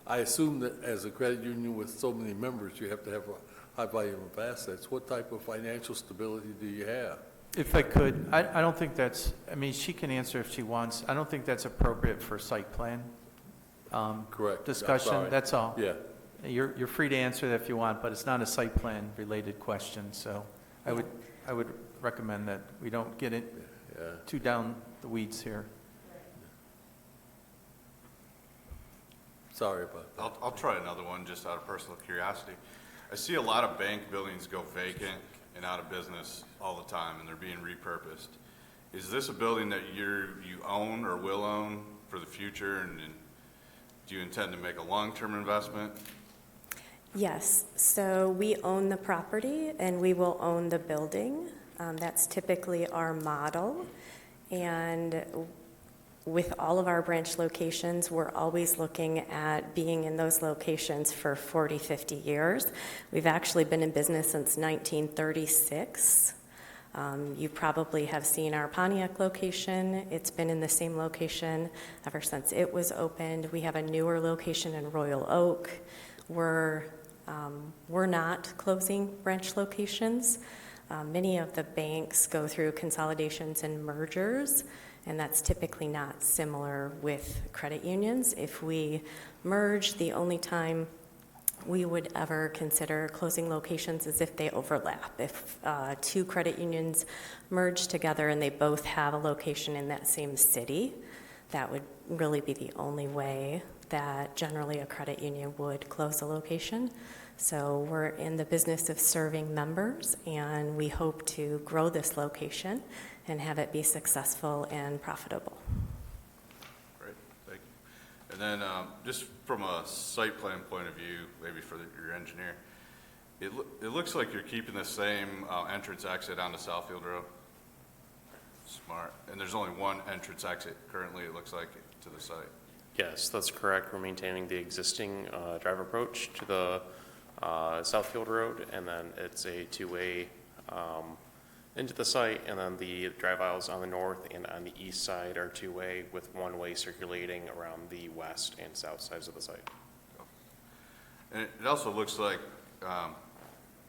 I assume that as a credit union with so many members, you have to have a high volume of assets. What type of financial stability do you have? If I could, I don't think that's, I mean, she can answer if she wants. I don't think that's appropriate for site plan Correct. discussion, Sorry. that's all. Yeah. You're free to answer that if you want, but it's not a site plan related question, so I would recommend that we don't get it Yeah. too down the weeds here. Sorry about that. I'll try another one just out of personal curiosity. I see a lot of bank buildings go vacant and out of business all the time, and they're being repurposed. Is this a building that you own or will own for the future, and do you intend to make a long-term investment? Yes, so we own the property and we will own the building. That's typically our model. And with all of our branch locations, we're always looking at being in those locations for 40, 50 years. We've actually been in business since 1936. You probably have seen our Pontiac location. It's been in the same location ever since it was opened. We have a newer location in Royal Oak. We're not closing branch locations. Many of the banks go through consolidations and mergers, and that's typically not similar with credit unions. If we merge, the only time we would ever consider closing locations is if they overlap. If two credit unions merge together and they both have a location in that same city, that would really be the only way that generally a credit union would close a location. So we're in the business of serving members, and we hope to grow this location and have it be successful and profitable. Great, thank you. And then just from a site plan point of view, maybe for your engineer, it looks like you're keeping the same entrance exit onto Southfield Road. Smart. And there's only one entrance exit currently, it looks like, to the site. Yes, that's correct. We're maintaining the existing drive approach to the Southfield Road, and then it's a two-way into the site, and then the drive aisles on the north and on the east side are two-way with one-way circulating around the west and south sides of the site. And it also looks like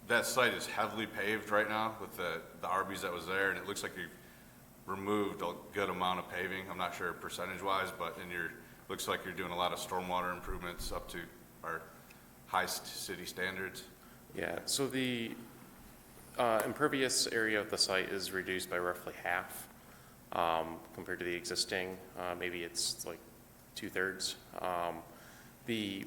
that site is heavily paved right now with the Arby's that was there, and it looks like you've removed a good amount of paving. I'm not sure percentage-wise, but looks like you're doing a lot of stormwater improvements up to our high city standards. Yeah, so the impervious area of the site is reduced by roughly half compared to the existing. Maybe it's like 2/3. The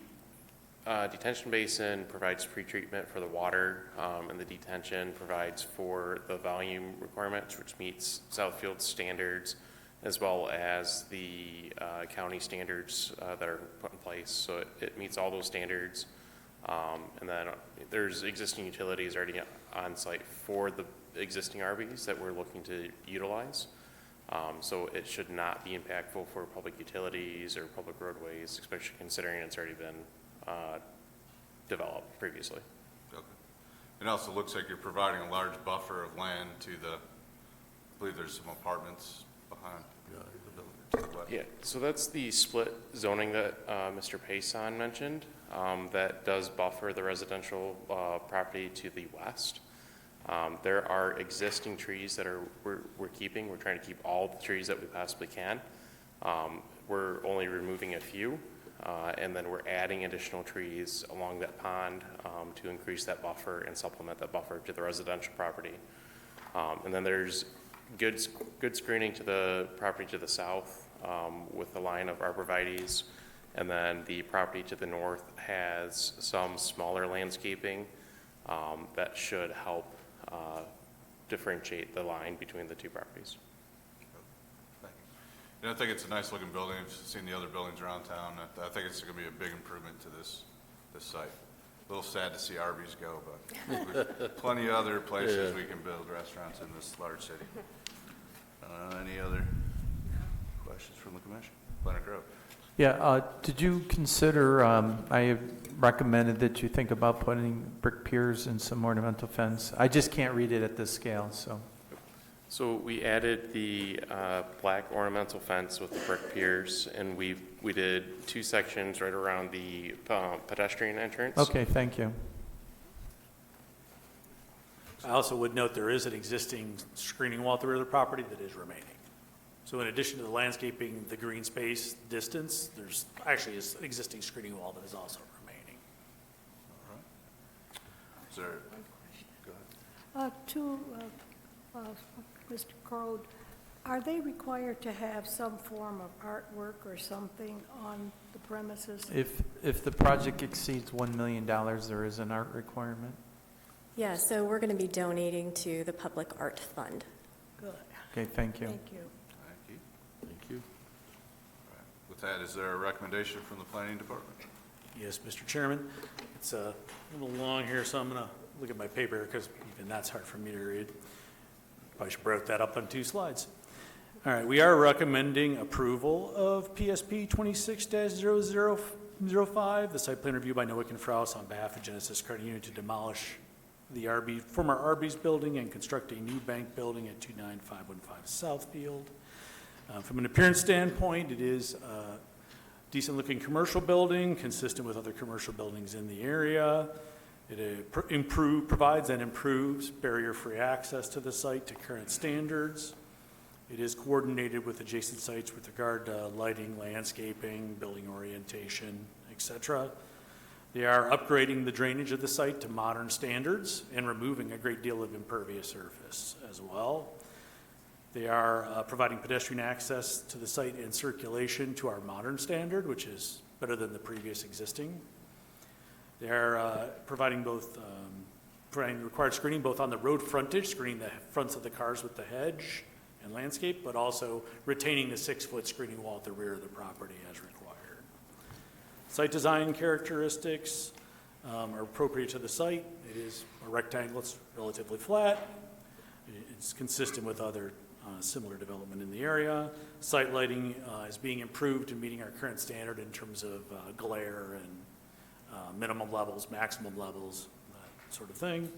detention basin provides pretreatment for the water, and the detention provides for the volume requirements, which meets Southfield standards, as well as the county standards that are put in place. So it meets all those standards. And then there's existing utilities already on site for the existing RVs that we're looking to utilize. So it should not be impactful for public utilities or public roadways, especially considering it's already been developed previously. Okay. It also looks like you're providing a large buffer of land to I believe there's some apartments behind the building to the west. Yeah, so that's the split zoning that Mr. Payson mentioned. That does buffer the residential property to the west. There are existing trees that we're keeping. We're trying to keep all the trees that we possibly can. We're only removing a few, and then we're adding additional trees along that pond to increase that buffer and supplement that buffer to the residential property. And then there's good screening to the property to the south with a line of arborvitaes. And then the property to the north has some smaller landscaping that should help differentiate the line between the two properties. Thank you. I think it's a nice looking building. I've seen the other buildings around town. I think it's going to be a big improvement to this site. A little sad to see Arby's go, but there's plenty of other places we can build restaurants in this large city. Any other questions from the commission? Leonard Grove. Yeah, did you consider, I recommended that you think about putting brick piers and some ornamental fence. I just can't read it at this scale, so. So we added the black ornamental fence with the brick piers, and we did 2 sections right around the pedestrian entrance. Okay, thank you. I also would note there is an existing screening wall through the property that is remaining. So in addition to the landscaping, the green space distance, there's actually an existing screening wall that is also remaining. All right. Is there, go ahead. To Mr. Crode, are they required to have some form of artwork or something on the premises? If the project exceeds $1 million, there is an art requirement. Yeah, so we're going to be donating to the Public Art Fund. Good. Okay, thank you. Thank you. Thank you. Thank you. All right. With that, is there a recommendation from the planning department? Yes, Mr. Chairman. It's a little long here, so I'm going to look at my paper because even that's hard for me to read. Probably should break that up on 2 slides. All right, we are recommending approval of PSP 26-0005, the site plan review by Nowick and Frous on behalf of Genesis Credit Union to demolish former Arby's building and construct a new bank building at 29515 Southfield. From an appearance standpoint, it is a decent-looking commercial building, consistent with other commercial buildings in the area. It provides and improves barrier-free access to the site to current standards. It is coordinated with adjacent sites with regard to lighting, landscaping, building orientation, et cetera. They are upgrading the drainage of the site to modern standards and removing a great deal of impervious surface as well. They are providing pedestrian access to the site and circulation to our modern standard, which is better than the previous existing. They are providing required screening both on the road frontage, screening the fronts of the cars with the hedge and landscape, but also retaining the 6-foot screening wall at the rear of the property as required. Site design characteristics are appropriate to the site. It is a rectangle, it's relatively flat. It's consistent with other similar development in the area. Site lighting is being improved and meeting our current standard in terms of glare and minimum levels, maximum levels, that sort of thing.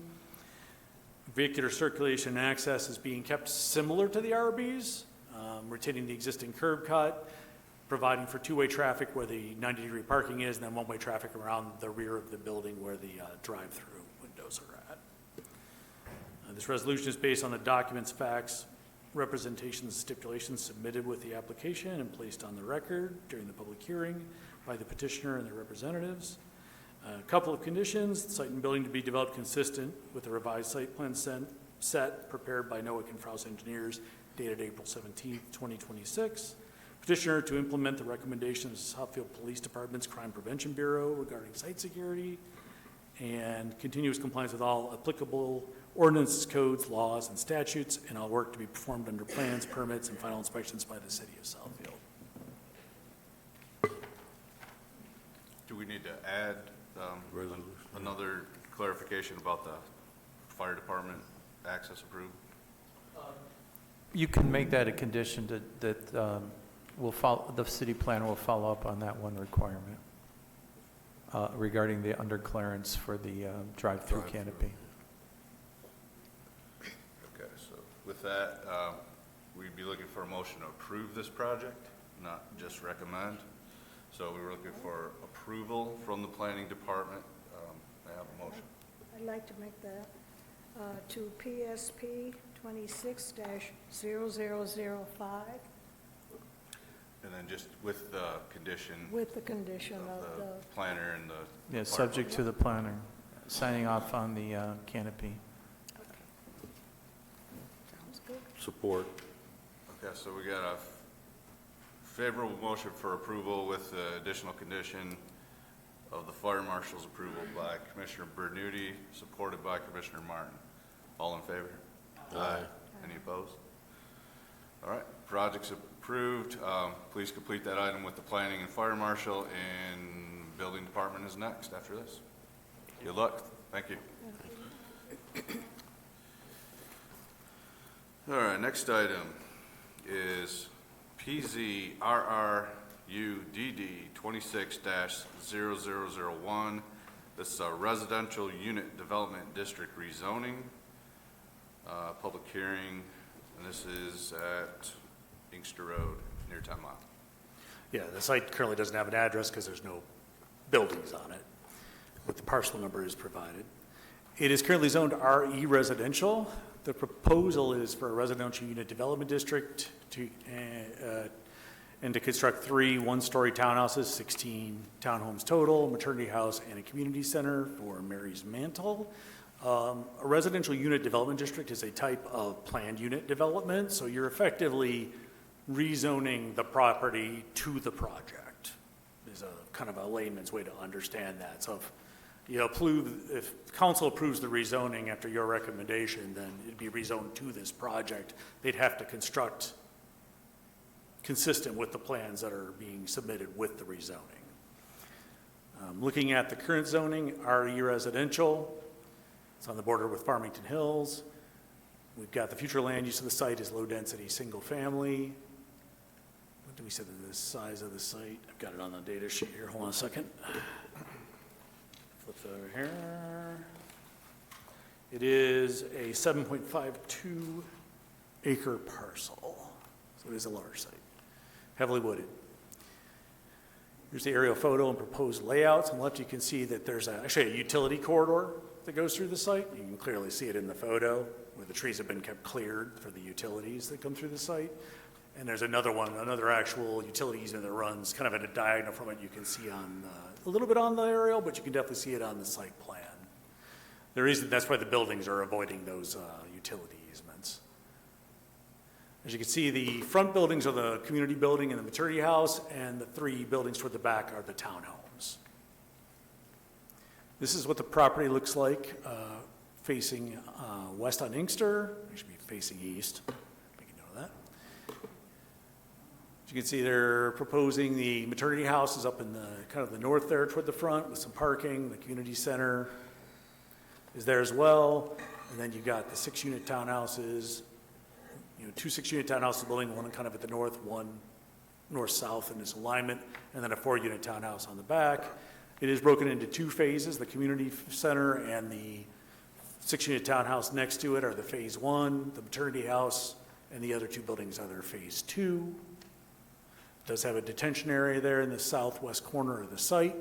Vehicular circulation and access is being kept similar to the RBs, retaining the existing curb cut, providing for two-way traffic where the 90-degree parking is, and then one-way traffic around the rear of the building where the drive-through windows are at. This resolution is based on the documents, facts, representations, stipulations submitted with the application and placed on the record during the public hearing by the petitioner and their representatives. A couple of conditions: the site and building to be developed consistent with the revised site plan set prepared by Noah Confraus Engineers dated April 17, 2026. Petitioner to implement the recommendations of Southfield Police Department's Crime Prevention Bureau regarding site security and continuous compliance with all applicable ordinances, codes, laws, and statutes, and all work to be performed under plans, permits, and final inspections by the city of Southfield. Do we need to add another clarification about the fire department access approval? You can make that a condition that will follow, the city plan will follow up on that one requirement regarding the underclearance for the drive-through canopy. Okay, so with that, we'd be looking for a motion to approve this project, not just recommend. So we were looking for approval from the planning department. May I have a motion? I'd like to make that to PSP 26-0005 And then just with the condition with the condition of the the, planner and the. Yeah, fire subject to the planner signing off on the canopy. sounds good. Support. Okay, so we got a favorable motion for approval with the additional condition of the fire marshal's approval by Commissioner Bernuti, supported by Commissioner Martin. All in favor? Aye. Any opposed? All right, project's approved. Please complete that item with the planning and fire marshal, and building department is next after this. Good luck. Thank you. All right, next item is PZRRUDD 26-0001. This is a residential unit development district rezoning. Public hearing, and this is at Inkster Road, near 10 Mile. Yeah, the site currently doesn't have an address because there's no buildings on it, but the parcel number is provided. It is currently zoned RE residential. The proposal is for a residential unit development district and to construct 3 one-story townhouses, 16 townhomes total, maternity house, and a community center for Mary's Mantle. A residential unit development district is a type of planned unit development, so you're effectively rezoning the property to the project, is a kind of a layman's way to understand that. So if council approves the rezoning after your recommendation, then it'd be rezoned to this project. They'd have to construct consistent with the plans that are being submitted with the rezoning. Looking at the current zoning, RE residential, it's on the border with Farmington Hills. We've got the future land use of the site is low-density, single-family. What do we say the size of the site? I've got it on the data sheet here. Hold on a second. Flip it over here. It is a 7.52 acre parcel, so it is a large site, heavily wooded. Here's the aerial photo and proposed layouts. On the left, you can see that there's actually a utility corridor that goes through the site. You can clearly see it in the photo where the trees have been kept cleared for the utilities that come through the site. And there's another one, another actual utility easement that runs kind of at a diagonal from it. You can see on a little bit on the aerial, but you can definitely see it on the site plan. That's why the buildings are avoiding those utility easements. As you can see, the front buildings are the community building and the maternity house, and the 3 buildings toward the back are the townhomes. This is what the property looks like facing west on Inkster. It should be facing east. Make a note of that. As you can see, they're proposing the maternity house is up in the kind of the north there toward the front with some parking. The community center is there as well. And then you've got the 6-unit townhouses. 2 6-unit townhouses building, one kind of at the north, one north-south in this alignment, and then a 4-unit townhouse on the back. It is broken into 2 phases. The community center and the 6-unit townhouse next to it are the phase 1. The maternity house and the other 2 buildings are their phase 2. It does have a detention area there in the southwest corner of the site,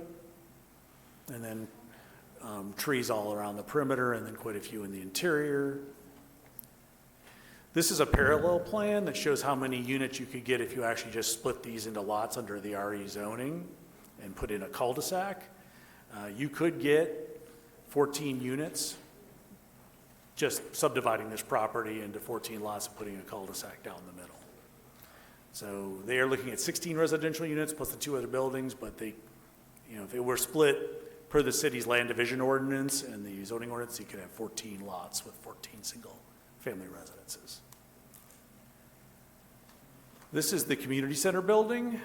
and then trees all around the perimeter, and then quite a few in the interior. This is a parallel plan that shows how many units you could get if you actually just split these into lots under the RE zoning and put in a cul-de-sac. You could get 14 units just subdividing this property into 14 lots and putting a cul-de-sac down the middle. So they are looking at 16 residential units plus the 2 other buildings, but they, if it were split per the city's land division ordinance and the zoning ordinance, you could have 14 lots with 14 single-family residences. This is the community center building.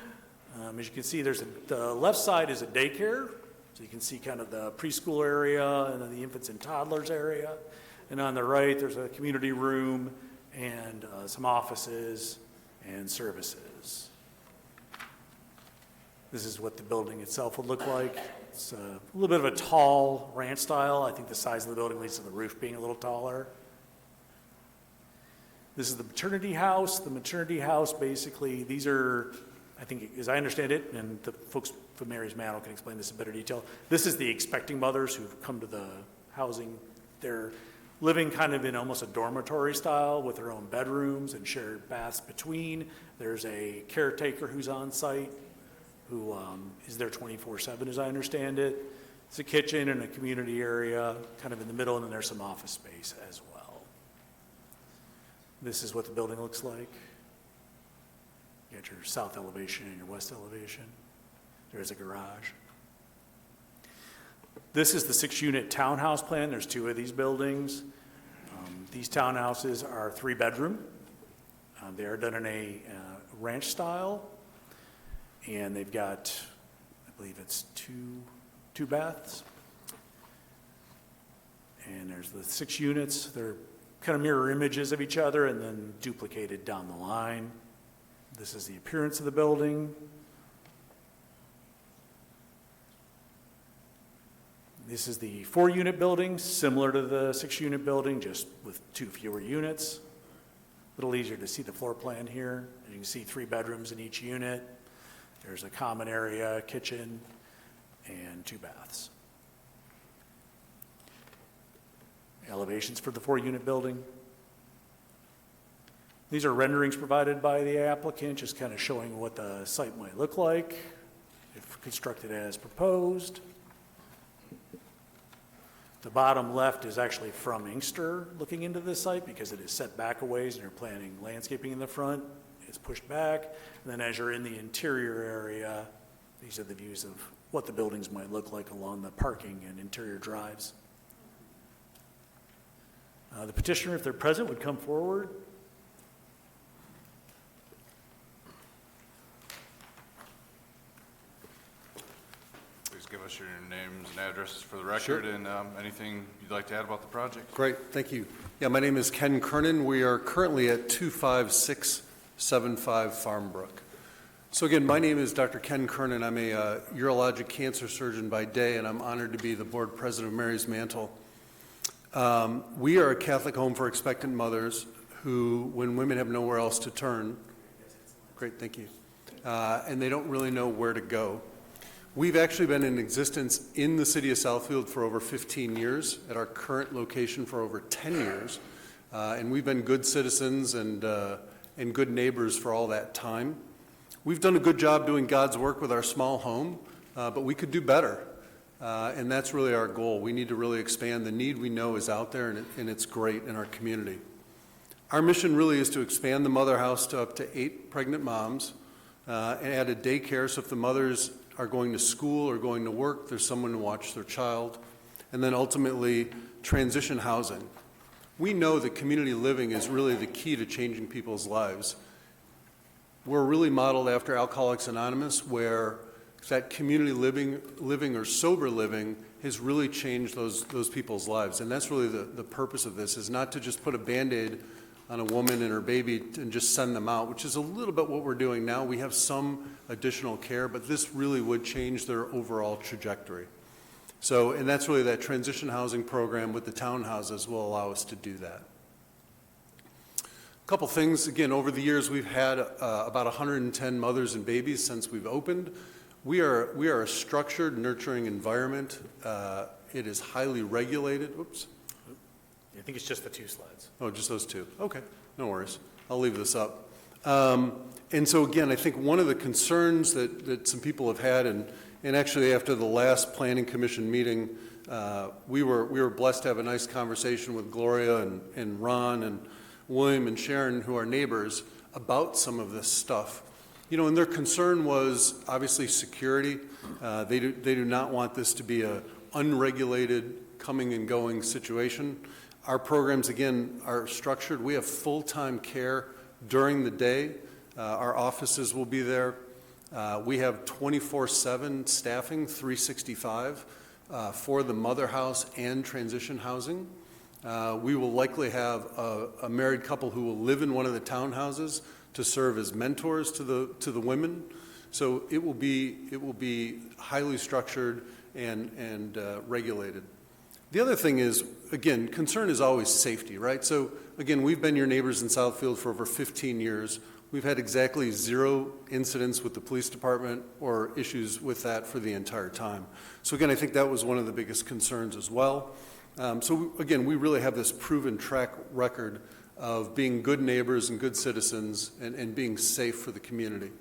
As you can see, the left side is a daycare, so you can see kind of the preschool area and then the infants and toddlers area. And on the right, there's a community room and some offices and services. This is what the building itself would look like. It's a little bit of a tall ranch style. I think the size of the building leads to the roof being a little taller. This is the maternity house. The maternity house, basically, these are, I think, as I understand it, and the folks from Mary's Manor can explain this in better detail, this is the expecting mothers who've come to the housing. They're living kind of in almost a dormitory style with their own bedrooms and shared baths between. There's a caretaker who's on site who is there 24/7, as I understand it. It's a kitchen and a community area kind of in the middle, and then there's some office space as well. This is what the building looks like. You got your south elevation and your west elevation. There's a garage. This is the 6-unit townhouse plan. There's 2 of these buildings. These townhouses are 3-bedroom. They are done in a ranch style. And they've got, I believe it's two baths. And there's the 6 units. They're kind of mirror images of each other and then duplicated down the line. This is the appearance of the building. This is the 4-unit building, similar to the 6-unit building, just with 2 fewer units. A little easier to see the floor plan here. You can see 3 bedrooms in each unit. There's a common area, kitchen, and 2 baths. Elevations for the 4-unit building. These are renderings provided by the applicant, just kind of showing what the site might look like if constructed as proposed. The bottom left is actually from Inkster looking into this site because it is set back a ways and you're planning landscaping in the front. It's pushed back. And then as you're in the interior area, these are the views of what the buildings might look like along the parking and interior drives. The petitioner, if they're present, would come forward. Please give us your names and addresses for the record. Sure. And anything you'd like to add about the project. Great, thank you. Yeah, my name is Ken Kernan. We are currently at 25675 Farmbrook. So again, my name is Dr. Ken Kernan. I'm a urologic cancer surgeon by day, and I'm honored to be the board president of Mary's Mantle. We are a Catholic home for expectant mothers who, when women have nowhere else to turn, great, thank you, and they don't really know where to go. We've actually been in existence in the city of Southfield for over 15 years, at our current location for over 10 years, and we've been good citizens and good neighbors for all that time. We've done a good job doing God's work with our small home, but we could do better, and that's really our goal. We need to really expand. The need we know is out there, and it's great in our community. Our mission really is to expand the mother house to up to 8 pregnant moms, and add a daycare, so if the mothers are going to school or going to work, there's someone to watch their child, and then ultimately transition housing. We know that community living is really the key to changing people's lives. We're really modeled after Alcoholics Anonymous, where that community living or sober living has really changed those people's lives, and that's really the purpose of this, is not to just put a Band-Aid on a woman and her baby and just send them out, which is a little bit what we're doing now. We have some additional care, but this really would change their overall trajectory. So, and that's really that transition housing program with the townhouses will allow us to do that. A couple things, again, over the years we've had about 110 mothers and babies since we've opened. We are a structured, nurturing environment. It is highly regulated. Oops. I think it's just the 2 slides. Oh, just those 2. Okay, no worries. I'll leave this up. And so again, I think one of the concerns that some people have had, and actually after the last Planning Commission meeting, we were blessed to have a nice conversation with Gloria and Ron and William and Sharon, who are neighbors, about some of this stuff. You know, and their concern was obviously security. They do not want this to be an unregulated coming and going situation. Our programs, again, are structured. We have full-time care during the day. Our offices will be there. We have 24/7 staffing, 365, for the mother house and transition housing. We will likely have a married couple who will live in one of the townhouses to serve as mentors to the women. So it will be highly structured and regulated. The other thing is, again, concern is always safety, right? So again, we've been your neighbors in Southfield for over 15 years. We've had exactly 0 incidents with the police department or issues with that for the entire time. So again, I think that was one of the biggest concerns as well. Again, we really have this proven track record of being good neighbors and good citizens and being safe for the community.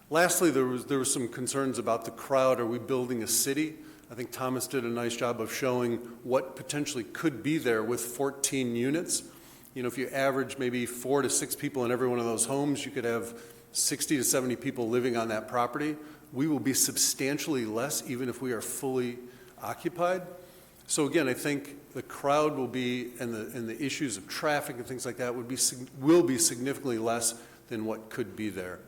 Lastly, there was some concerns about the crowd. Are we building a city? I think Thomas did a nice job of showing what potentially could be there with 14 units. You know, if you average maybe 4 to 6 people in every one of those homes, you could have 60 to 70 people living on that property. We will be substantially less even if we are fully occupied. So again, I think the crowd will be, and the issues of traffic and things like that will be significantly less than what could be there.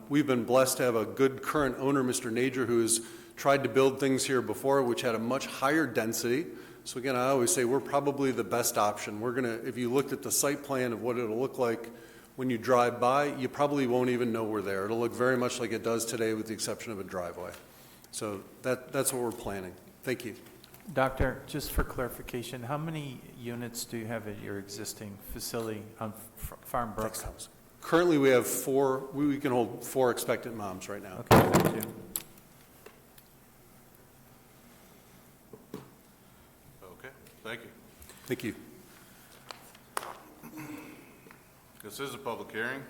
We've been blessed to have a good current owner, Mr. Nager, who has tried to build things here before which had a much higher density. So again, I always say we're probably the best option. If you looked at the site plan of what it'll look like when you drive by, you probably won't even know we're there. It'll look very much like it does today with the exception of a driveway. So that's what we're planning. Thank you. Doctor, just for clarification, how many units do you have at your existing facility on Farm Brook? Currently, we have 4. We can hold 4 expectant moms right now. Okay, thank you. Okay, thank you. Thank you. This is a public hearing.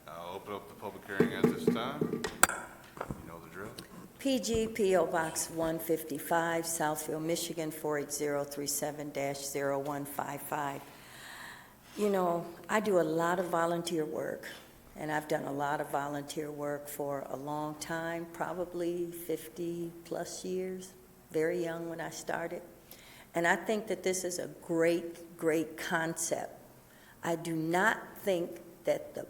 I'll open up the public hearing at this time. You know the drill. PG P.O. Box 155, Southfield, Michigan 48037-0155. You know, I do a lot of volunteer work, and I've done a lot of volunteer work for a long time, probably 50-plus years, very young when I started. And I think that this is a great, great concept. I do not think that the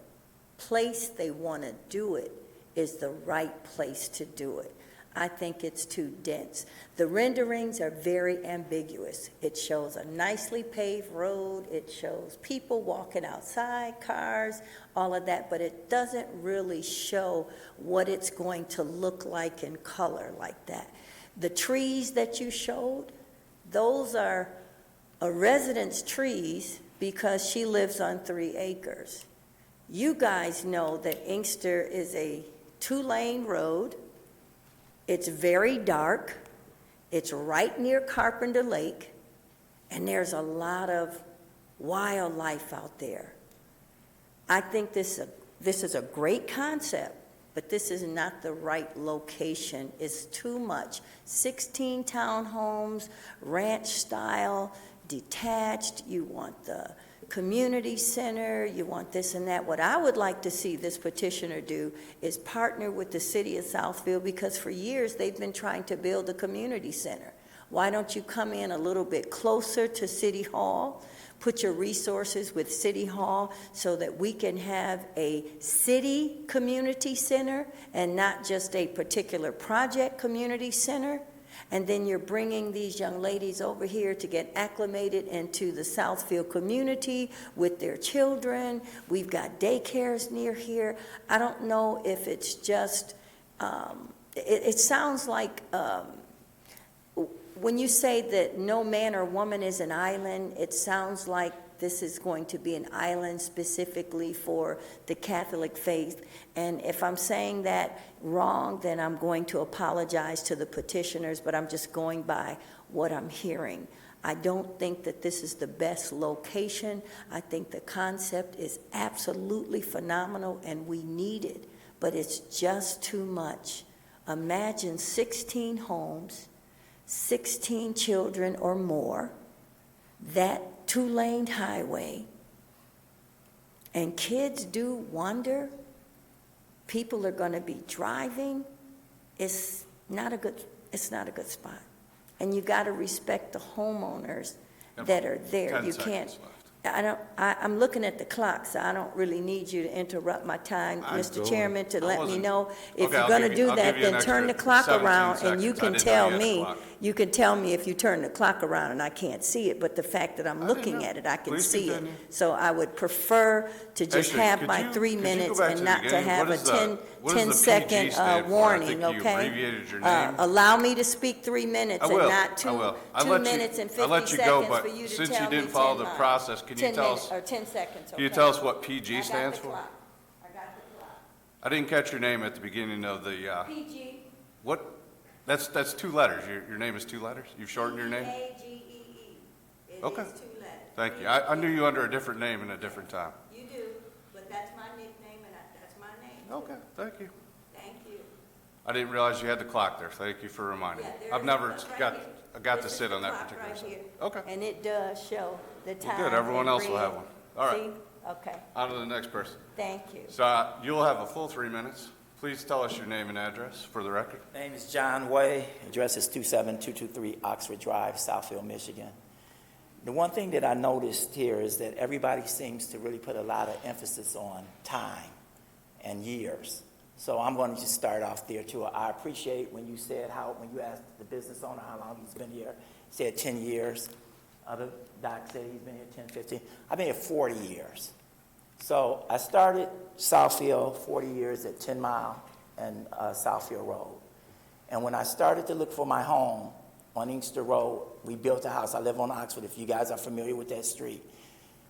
place they want to do it is the right place to do it. I think it's too dense. The renderings are very ambiguous. It shows a nicely paved road, it shows people walking outside, cars, all of that, but it doesn't really show what it's going to look like in color like that. The trees that you showed, those are a resident's trees because she lives on 3 acres. You guys know that Inkster is a 2-lane road. It's very dark. It's right near Carpenter Lake, and there's a lot of wildlife out there. I think this is a great concept, but this is not the right location. It's too much. 16 townhomes, ranch style, detached. You want the community center, you want this and that. What I would like to see this petitioner do is partner with the city of Southfield, because for years they've been trying to build a community center. Why don't you come in a little bit closer to City Hall, put your resources with City Hall so that we can have a city community center and not just a particular project community center? And then you're bringing these young ladies over here to get acclimated into the Southfield community with their children. We've got daycares near here. I don't know if it's just, it sounds like when you say that no man or woman is an island, it sounds like this is going to be an island specifically for the Catholic faith. And if I'm saying that wrong, then I'm going to apologize to the petitioners, but I'm just going by what I'm hearing. I don't think that this is the best location. I think the concept is absolutely phenomenal and we need it, but it's just too much. Imagine 16 homes, 16 children or more, that 2-lane highway, and kids do wonder. People are going to be driving. It's not a good spot. And you got to respect the homeowners that are there. 10 You can't. seconds left. I'm looking at the clock, so I don't really need you to interrupt my time, Mr. Chairman, to let me wasn't- know. If Okay, you're I'll going to give you- do I'll that, give you an then turn the extra clock 17 around, and you seconds. I can didn't know tell you had a me, clock. you can tell me if you turn the clock around and I can't see it, but the fact that I'm I didn't looking know. at it, I can Please see it. continue. So I would prefer to just Actually, have could my you- 3 could you go minutes back to and the not to beginning? have What a is the- what does the 10-second PG stand for? I warning, think you okay? abbreviated your name. Allow me to speak 3 minutes I and will, not I two will. I 2 let you- minutes and I 50 let you go, seconds but for you to since you tell me didn't follow 10 the miles. process, can you 10 tell minutes us- or 10 seconds, Can you okay? tell us what PG I got stands the for? clock. I got the clock. I didn't catch your name at the beginning of the, PG. what? That's 2 letters. Your name is 2 letters? You've shortened your name? P-A-G-E-E. It Okay. is 2 letters. Thank you. I knew you under a different name and a different time. You do, but that's my nickname and that's my name. Okay, thank you. Thank you. I didn't realize you had the clock there. Thank you for reminding me. Yeah, there I've is never a clock right got, here. I got to This is sit the on that clock particular right side. here. Okay, And it does show the well, time. good. Everyone in else will have red. one. All right, See? Okay, on to the next person. thank you. So you'll have a full 3 minutes. Please tell us your name and address for the record. Name is John Way. Address is 27223 Oxford Drive, Southfield, Michigan. The one thing that I noticed here is that everybody seems to really put a lot of emphasis on time and years. So I'm going to just start off there too. I appreciate when you said when you asked the business owner how long he's been here, he said 10 years. Other doc said he's been here 10, 15. I've been here 40 years. So I started Southfield 40 years at 10 Mile and Southfield Road. And when I started to look for my home on Inkster Road, we built a house. I live on Oxford, if you guys are familiar with that street.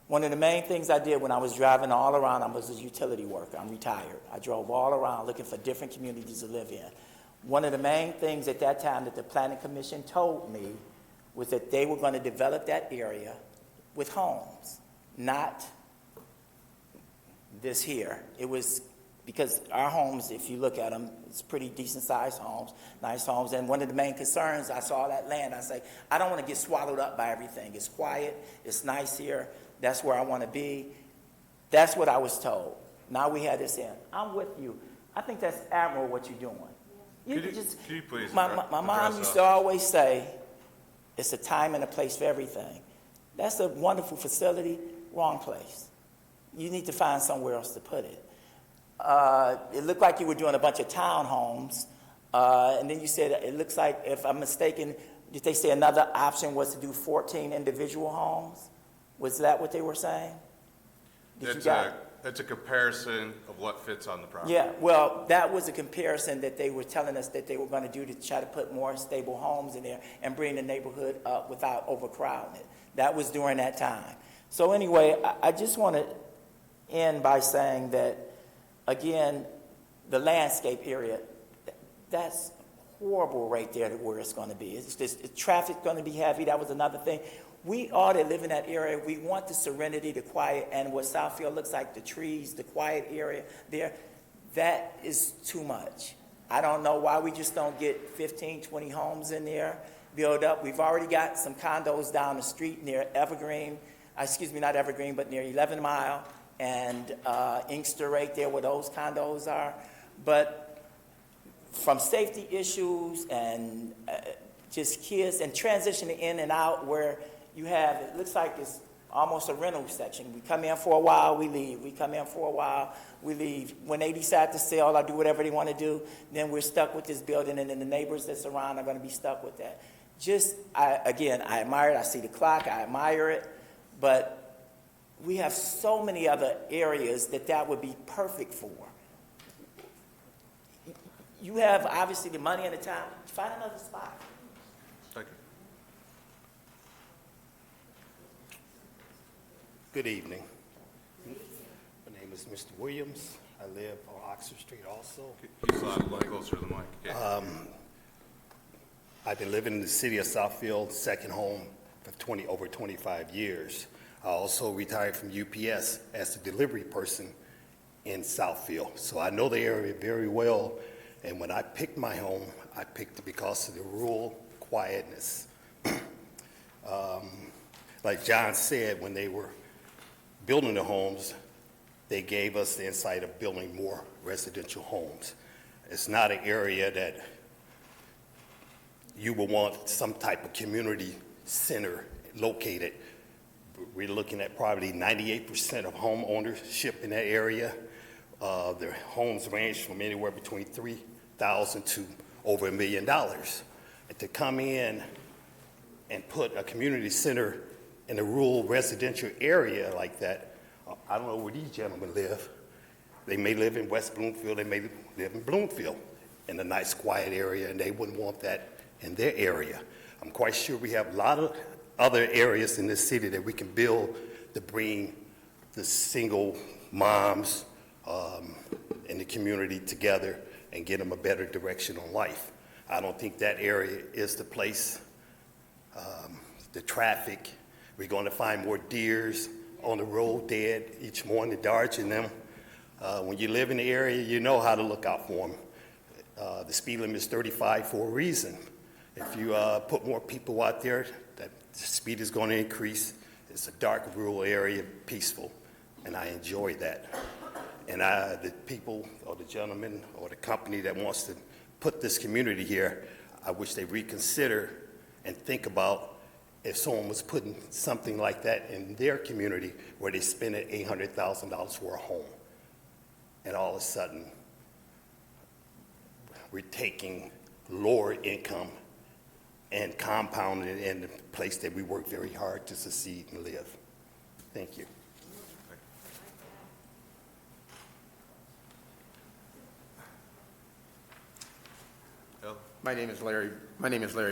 One of the main things I did when I was driving all around, I was a utility worker. I'm retired. I drove all around looking for different communities to live in. One of the main things at that time that the Planning Commission told me was that they were going to develop that area with homes, not this here. It was because our homes, if you look at them, it's pretty decent-sized homes, nice homes. And one of the main concerns, I saw that land, I say, I don't want to get swallowed up by everything. It's quiet, it's nice here, that's where I want to be. That's what I was told. Now we had this in. I'm with you. I think that's admirable what you're doing. Could you please my address mom used us? to always say, it's a time and a place for everything. That's a wonderful facility, wrong place. You need to find somewhere else to put it. It looked like you were doing a bunch of townhomes, and then you said, it looks like, if I'm mistaken, did they say another option was to do 14 individual homes? Was that what they were saying? Did you It's got it? It's a comparison of what fits on the property. Yeah, well, that was a comparison that they were telling us that they were going to do to try to put more stable homes in there and bring the neighborhood up without overcrowding it. That was during that time. So anyway, I just want to end by saying that, again, the landscape area, that's horrible right there where it's going to be. It's just, traffic's going to be heavy. That was another thing. We all that live in that area, we want the serenity, the quiet, and what Southfield looks like, the trees, the quiet area there, that is too much. I don't know why we just don't get 15, 20 homes in there, build up. We've already got some condos down the street near Evergreen, not Evergreen, but near 11 Mile and Inkster right there where those condos are. But from safety issues and just kids and transitioning in and out where you have, it looks like it's almost a rental section. We come in for a while, we leave. We come in for a while, we leave. When they decide to sell or do whatever they want to do, then we're stuck with this building, and then the neighbors that surround are going to be stuck with that. I admire it. I see the clock. I admire it. But we have so many other areas that would be perfect for. You have, obviously, the money and the time. Find another spot. Thank you. Good evening. My name is Mr. Williams. I live on Oxford Street also. You slide a little closer to the mic. Okay. I've been living in the city of Southfield, second home, for over 25 years. I also retired from UPS as a delivery person in Southfield. So I know the area very well. And when I picked my home, I picked it because of the rural quietness. Like John said, when they were building the homes, they gave us the insight of building more residential homes. It's not an area that you will want some type of community center located. We're looking at probably 98% of home ownership in that area. Their homes range from anywhere between $3,000 to over $1 million. And to come in and put a community center in a rural residential area like that, I don't know where these gentlemen live. They may live in West Bloomfield, they may live in Bloomfield in a nice quiet area, and they wouldn't want that in their area. I'm quite sure we have a lot of other areas in this city that we can build to bring the single moms in the community together and get them a better direction on life. I don't think that area is the place. The traffic, we're going to find more deers on the road dead each morning, dodging them. When you live in the area, you know how to look out for them. The speed limit is 35 for a reason. If you put more people out there, that speed is going to increase. It's a dark rural area, peaceful, and I enjoy that. And the people or the gentleman or the company that wants to put this community here, I wish they reconsider and think about if someone was putting something like that in their community where they spend $800,000 for a home. And all of a sudden, we're taking lower income and compounding it in the place that we work very hard to succeed and live. Thank you. My name is Larry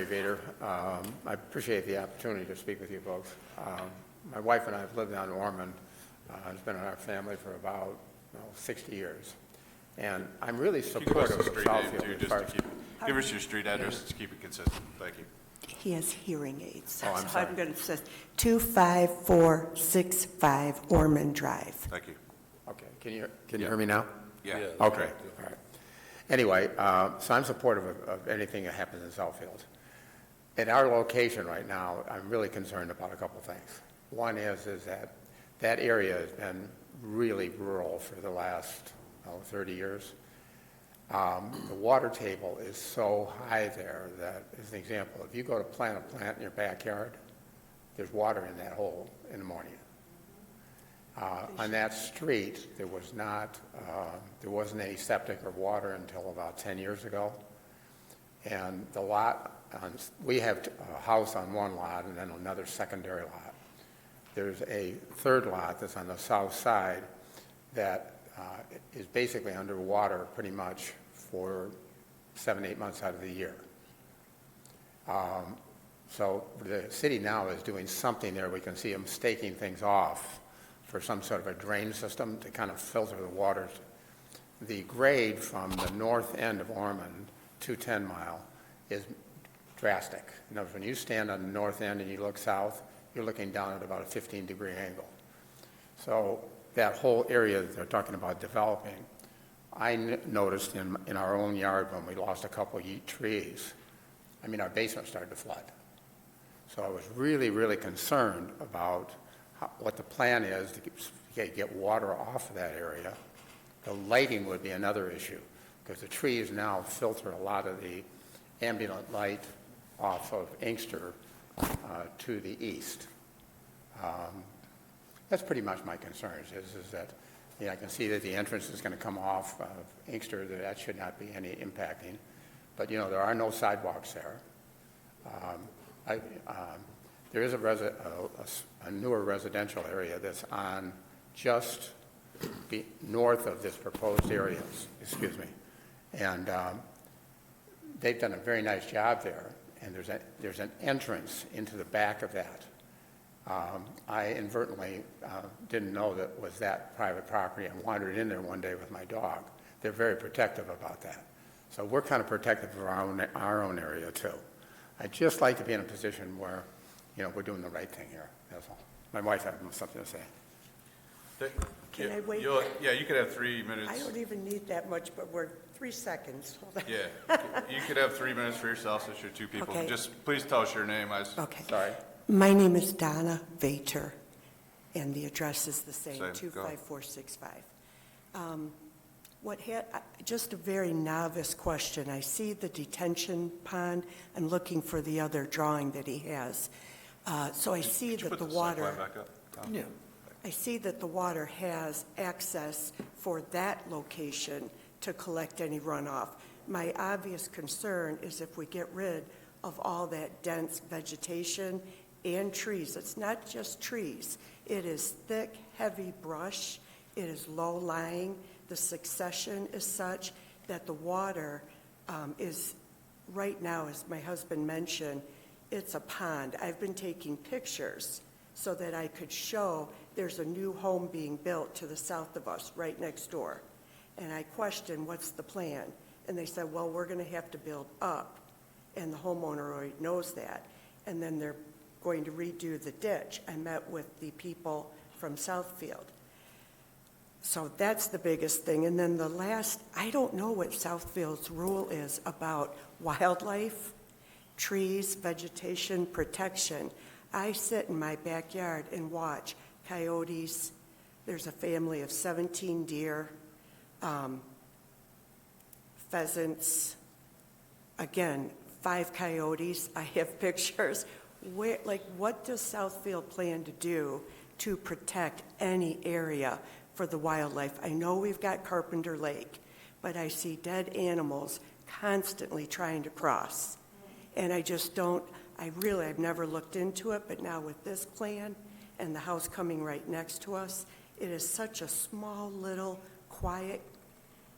Vader. I appreciate the opportunity to speak with you folks. My wife and I have lived down in Ormond. It's been in our family for about 60 years. And I'm really supportive of Southfield. Give us your street address to keep it consistent. Thank you. He has hearing aids. Oh, I'm So sorry. I'm going to say 25465 Ormond Drive. Thank you. Okay, can you hear me now? Yeah. Okay, all right. Anyway, so I'm supportive of anything that happens in Southfield. At our location right now, I'm really concerned about a couple things. One is that area has been really rural for the last 30 years. The water table is so high there that, as an example, if you go to plant a plant in your backyard, there's water in that hole in the morning. On that street, there wasn't any septic or water until about 10 years ago. And the lot, we have a house on one lot and then another secondary lot. There's a third lot that's on the south side that is basically underwater pretty much for 7-8 months out of the year. So the city now is doing something there. We can see them staking things off for some sort of a drain system to kind of filter the waters. The grade from the north end of Ormond to 10 Mile is drastic. In other words, when you stand on the north end and you look south, you're looking down at about a 15-degree angle. So that whole area that they're talking about developing, I noticed in our own yard when we lost a couple of trees, I mean, our basement started to flood. So I was really, really concerned about what the plan is to get water off of that area. The lighting would be another issue, because the trees now filter a lot of the ambient light off of Inkster to the east. That's pretty much my concerns, is that, I can see that the entrance is going to come off of Inkster, that should not be any impacting. But, there are no sidewalks there. There is a newer residential area that's on just north of this proposed area, and they've done a very nice job there, and there's an entrance into the back of that. I inadvertently didn't know that was that private property and wandered in there one day with my dog. They're very protective about that. So we're kind of protective of our own area too. I'd just like to be in a position where, we're doing the right thing here, that's all. My wife had something to say. Can I wait? Yeah, you could have 3 minutes. I don't even need that much, but we're 3 seconds. Hold on. Yeah, you could have 3 minutes for yourself since you're two people. Okay. Just please tell us your name. Okay. Sorry. My name is Donna Vater, and the address is the same, Same, go. 25465. Just a very novice question. I see the detention pond. I'm looking for the other drawing that he has. So I see Could you that put the slide water, back up, Tom? Yeah. I see that the water has access for that location to collect any runoff. My obvious concern is if we get rid of all that dense vegetation and trees. It's not just trees. It is thick, heavy brush. It is low-lying. The succession is such that the water is, right now, as my husband mentioned, it's a pond. I've been taking pictures so that I could show there's a new home being built to the south of us, right next door. And I questioned, what's the plan? And they said, well, we're going to have to build up. And the homeowner already knows that. And then they're going to redo the ditch. I met with the people from Southfield. So that's the biggest thing. And then the last, I don't know what Southfield's rule is about wildlife, trees, vegetation, protection. I sit in my backyard and watch coyotes. There's a family of 17 deer, pheasants, again, 5 coyotes. I have pictures. What does Southfield plan to do to protect any area for the wildlife? I know we've got Carpenter Lake, but I see dead animals constantly trying to cross. And I just don't, I've never looked into it, but now with this plan and the house coming right next to us, it is such a small, little, quiet,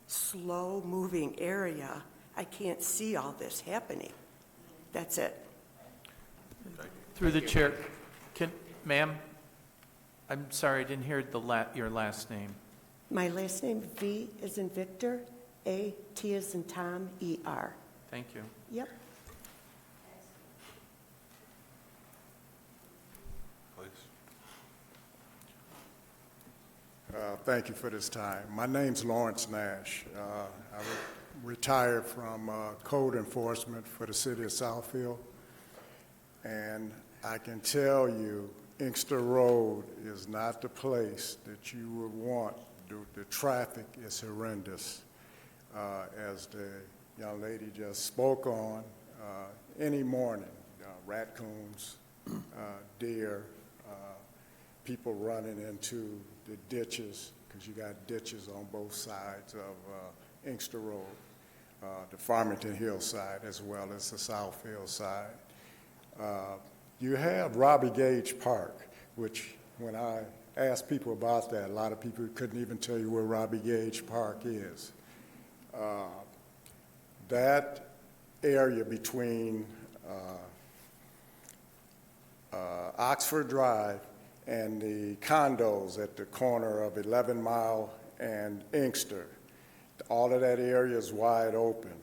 slow-moving area. I can't see all this happening. That's it. Through the chair, ma'am, I'm sorry, I didn't hear your last name. My last name, V as in Victor, A, T as in Tom, E-R. Thank you. Yep. Please. Thank you for this time. My name's Lawrence Nash. I retired from code enforcement for the city of Southfield, and I can tell you Inkster Road is not the place that you would want. The traffic is horrendous. As the young lady just spoke on, any morning, raccoons, deer, people running into the ditches, because you got ditches on both sides of Inkster Road, the Farmington Hill side as well as the Southfield side. You have Robbie Gage Park, which when I asked people about that. A lot of people couldn't even tell you where Robbie Gage Park is. That area between Oxford Drive and the condos at the corner of 11 Mile and Inkster, all of that area is wide open.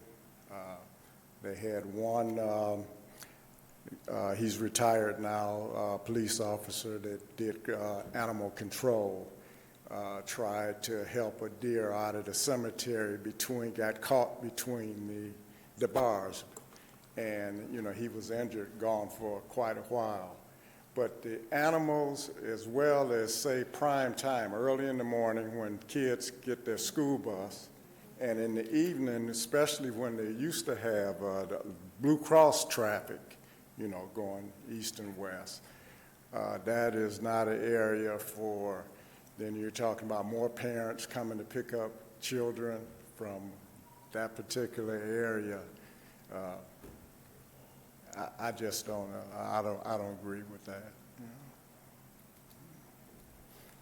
They had one, he's retired now, police officer that did animal control, tried to help a deer out of the cemetery got caught between the bars. And, you know, he was injured, gone for quite a while. But the animals, as well as, say, prime time, early in the morning when kids get their school bus, and in the evening, especially when they used to have the Blue Cross traffic, you know, going east and west, that is not an area for, then you're talking about more parents coming to pick up children from that particular area. I just don't, I don't agree with that. You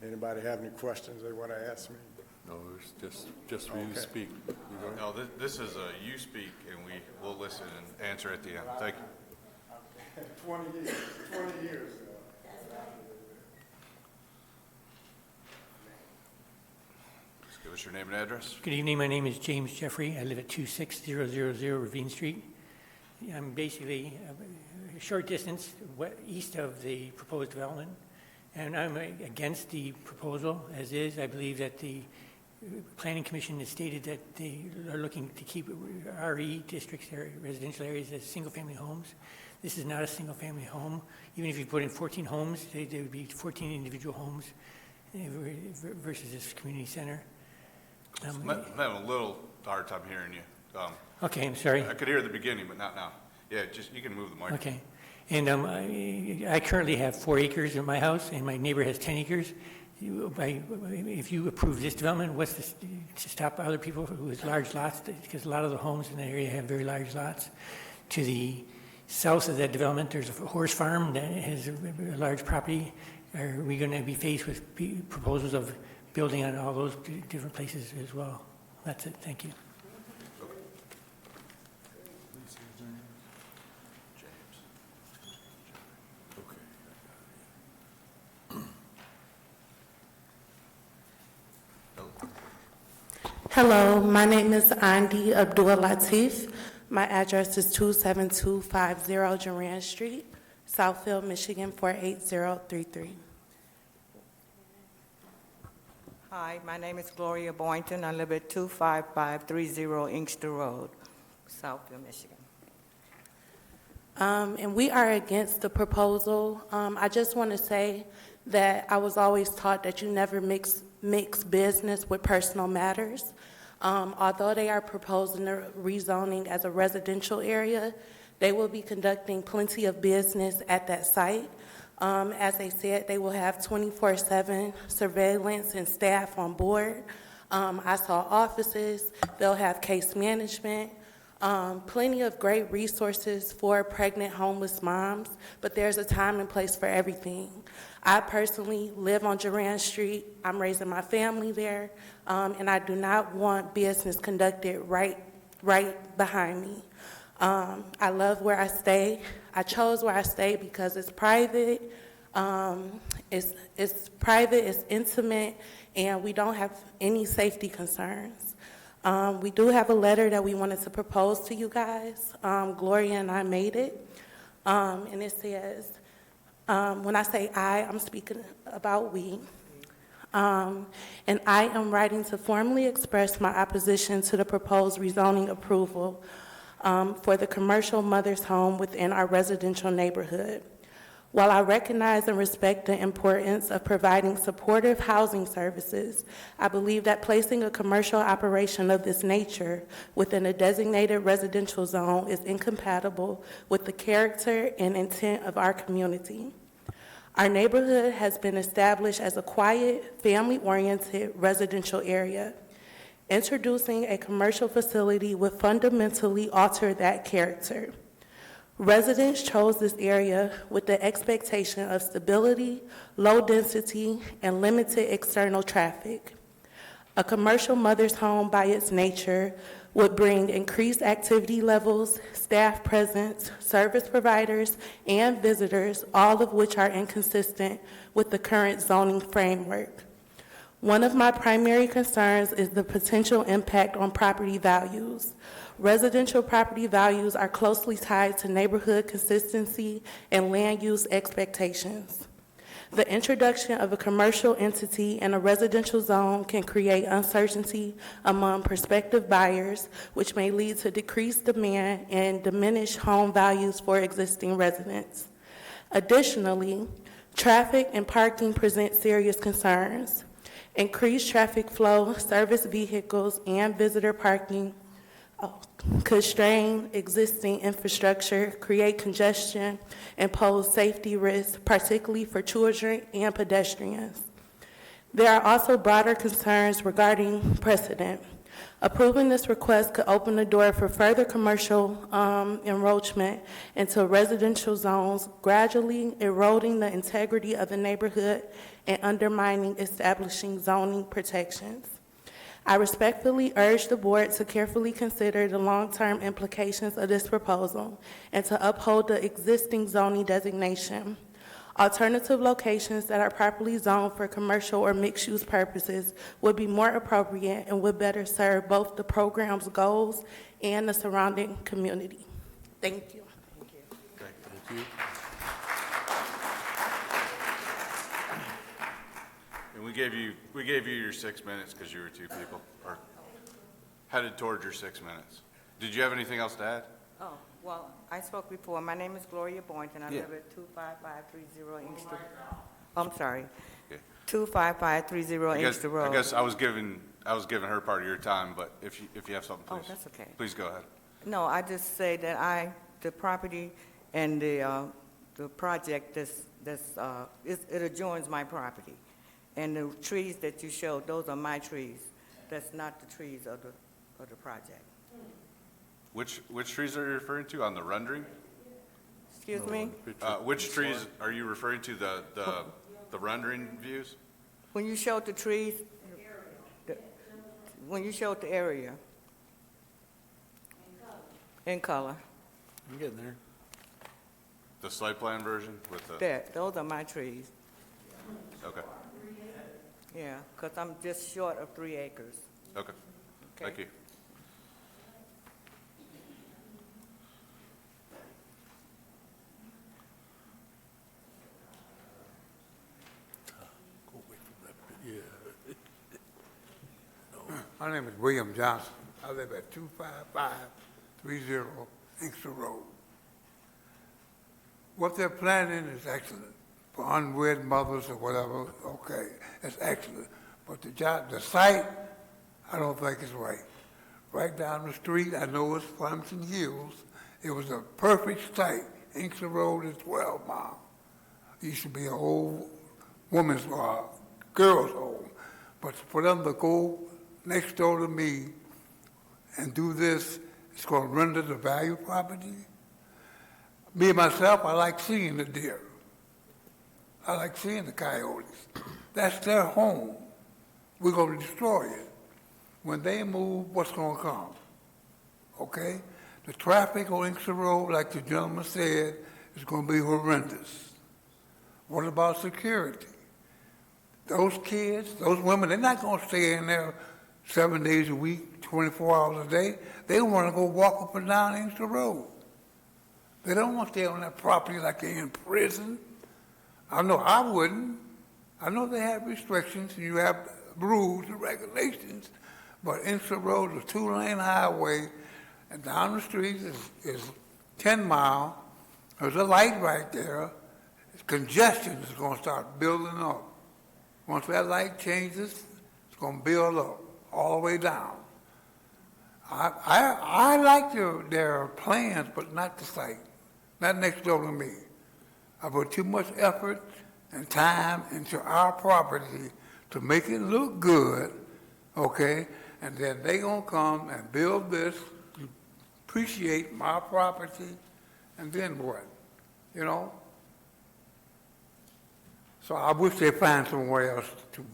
know. Anybody have any questions they want to ask me? No, it's just for you to speak. No, this is a you speak, and we'll listen and answer at the end. Thank you. 20 years. Just give us your name and address. Good evening. My name is James Jeffrey. I live at 26000 Ravine Street. I'm basically a short distance east of the proposed development, and I'm against the proposal as is. I believe that the Planning Commission has stated that they are looking to keep RE districts, residential areas, as single-family homes. This is not a single-family home. Even if you put in 14 homes, there would be 14 individual homes versus this community center. I'm having a little hard time hearing you. Okay, I'm sorry. I could hear the beginning, but not now. Yeah, just you can move the mic. Okay. And I currently have 4 acres in my house, and my neighbor has 10 acres. If you approve this development, what's this, to stop other people with large lots? Because a lot of the homes in that area have very large lots. To the south of that development, there's a horse farm that has a large property. Are we going to be faced with proposals of building on all those different places as well? That's it. Thank you. Hello, my name is Andi Abdul Latif. My address is 27250 Duran Street, Southfield, Michigan 48033. Hi, my name is Gloria Boynton. I live at 25530 Inkster Road, Southfield, Michigan. And we are against the proposal. I just want to say that I was always taught that you never mix business with personal matters. Although they are proposing the rezoning as a residential area, they will be conducting plenty of business at that site. As they said, they will have 24/7 surveillance and staff on board. I saw offices. They'll have case management. Plenty of great resources for pregnant homeless moms, but there's a time and place for everything. I personally live on Duran Street. I'm raising my family there, and I do not want business conducted right behind me. I love where I stay. I chose where I stay because it's private. It's private, it's intimate, and we don't have any safety concerns. We do have a letter that we wanted to propose to you guys. Gloria and I made it, and it says, when I say I'm speaking about we. And I am writing to formally express my opposition to the proposed rezoning approval for the commercial mother's home within our residential neighborhood. While I recognize and respect the importance of providing supportive housing services, I believe that placing a commercial operation of this nature within a designated residential zone is incompatible with the character and intent of our community. Our neighborhood has been established as a quiet, family-oriented residential area. Introducing a commercial facility would fundamentally alter that character. Residents chose this area with the expectation of stability, low density, and limited external traffic. A commercial mother's home by its nature would bring increased activity levels, staff presence, service providers, and visitors, all of which are inconsistent with the current zoning framework. One of my primary concerns is the potential impact on property values. Residential property values are closely tied to neighborhood consistency and land use expectations. The introduction of a commercial entity in a residential zone can create uncertainty among prospective buyers, which may lead to decreased demand and diminished home values for existing residents. Additionally, traffic and parking present serious concerns. Increased traffic flow, service vehicles, and visitor parking could strain existing infrastructure, create congestion, and pose safety risks, particularly for children and pedestrians. There are also broader concerns regarding precedent. Approving this request could open the door for further commercial encroachment into residential zones, gradually eroding the integrity of the neighborhood and undermining establishing zoning protections. I respectfully urge the board to carefully consider the long-term implications of this proposal and to uphold the existing zoning designation. Alternative locations that are properly zoned for commercial or mixed-use purposes would be more appropriate and would better serve both the program's goals and the surrounding community. Thank you. Thank you. And we gave you your 6 minutes because you were two people, or headed towards your 6 minutes. Did you have anything else to add? Oh, well, I spoke before. My name is Gloria Boynton. I Yeah. live at 25530 Inkster. I'm sorry. Okay. 25530 Inkster Road. I guess I was giving her part of your time, but if you have something, Oh, please. that's okay. Please go ahead. No, I just say that the property and the project it adjoins my property. And the trees that you showed, those are my trees. That's not the trees of the project. Which trees are you referring to on the rendering? Excuse me? Which trees are you referring to, the rendering views? When you showed the trees, when you showed the area. In color. I'm getting there. The site plan version with the? Those are my trees. Okay, Yeah, because I'm just short of 3 acres. okay. Thank you. My name is William Johnson. I live at 25530 Inkster Road. What they're planning is excellent. For unwed mothers or whatever, okay, it's excellent. But the site, I don't think is right. Right down the street, I know it's Clemson Hills. It was a perfect site. Inkster Road is 12 miles. It used to be an old woman's girls' home. But for them to go next door to me and do this, it's going to render the value of property. Me, myself, I like seeing the deer. I like seeing the coyotes. That's their home. We're going to destroy it. When they move, what's going to come? Okay? The traffic on Inkster Road, like the gentleman said, is going to be horrendous. What about security? Those kids, those women, they're not going to stay in there 7 days a week, 24 hours a day. They want to go walk up and down Inkster Road. They don't want to stay on that property like they're in prison. I know I wouldn't. I know they have restrictions and you have rules and regulations, but Inkster Road is a 2-lane highway, and down the street is 10 miles. There's a light right there. Congestion is going to start building up. Once that light changes, it's going to build up all the way down. I like their plans, but not the site, not next door to me. I put too much effort and time into our property to make it look good, okay? And then they gonna come and build this, appreciate my property, And then what? You know? So I wish they find somewhere else to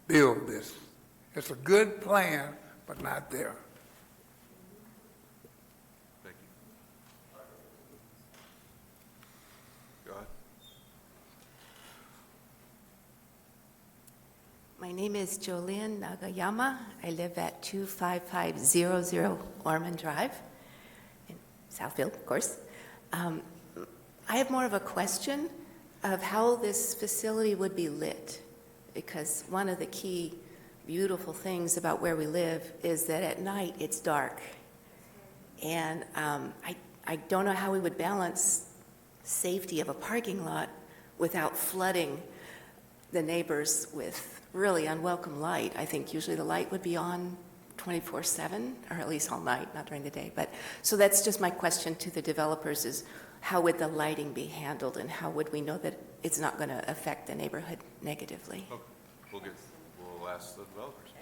build this. It's a good plan, but not there. Thank you. Go ahead. My name is Jolene Nagayama. I live at 25500 Ormond Drive in Southfield, of course. I have more of a question of how this facility would be lit, because one of the key beautiful things about where we live is that at night it's dark. And I don't know how we would balance safety of a parking lot without flooding the neighbors with really unwelcome light. I think usually the light would be on 24/7, or at least all night, not during the day. But so that's just my question to the developers is how would the lighting be handled, and how would we know that it's not going to affect the neighborhood negatively? Okay. We'll ask the developers.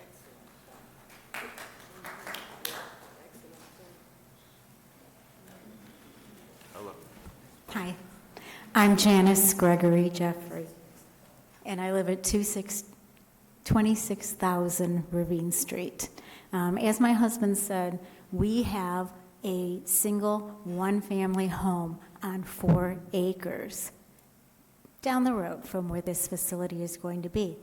Hello. Hi, I'm Janice Gregory Jeffrey, and I live at 26,000 Ravine Street. As my husband said, we have a single one-family home on 4 acres down the road from where this facility is going to be.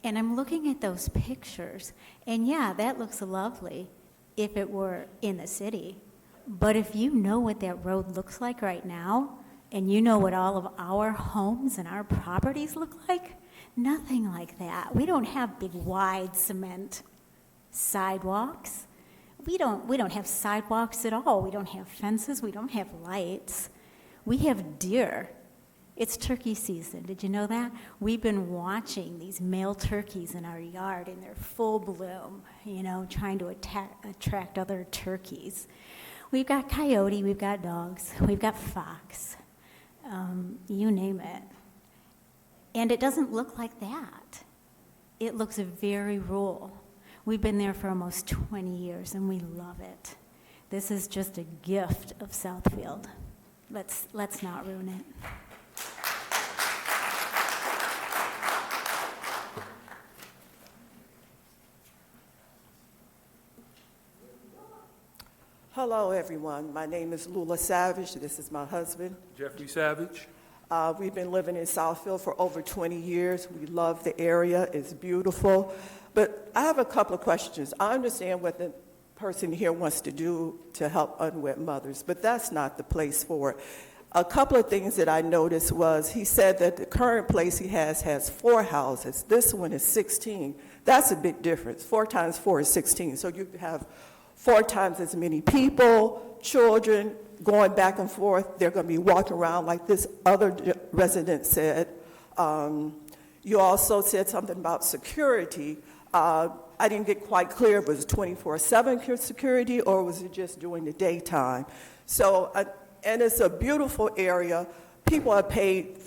And I'm looking at those pictures, and yeah, that looks lovely if it were in the city. But if you know what that road looks like right now, and you know what all of our homes and our properties look like, nothing like that. We don't have big, wide cement sidewalks. We don't have sidewalks at all. We don't have fences. We don't have lights. We have deer. It's turkey season. Did you know that? We've been watching these male turkeys in our yard in their full bloom, you know, trying to attract other turkeys. We've got coyote, we've got dogs, we've got fox, you name it. And it doesn't look like that. It looks very rural. We've been there for almost 20 years, and we love it. This is just a gift of Southfield. Let's not ruin it. Hello, everyone. My name is Lula Savage. This is my husband. Jeffrey Savage. We've been living in Southfield for over 20 years. We love the area. It's beautiful. But I have a couple of questions. I understand what the person here wants to do to help unwed mothers, but that's not the place for it. A couple of things that I noticed was he said that the current place he has 4 houses. This one is 16. That's a big difference. 4 times 4 is 16. So you have 4 times as many people, children, going back and forth. They're going to be walking around like this other resident said. You also said something about security. I didn't get quite clear. Was it 24/7 security, or was it just during the daytime? So, and it's a beautiful area. People have paid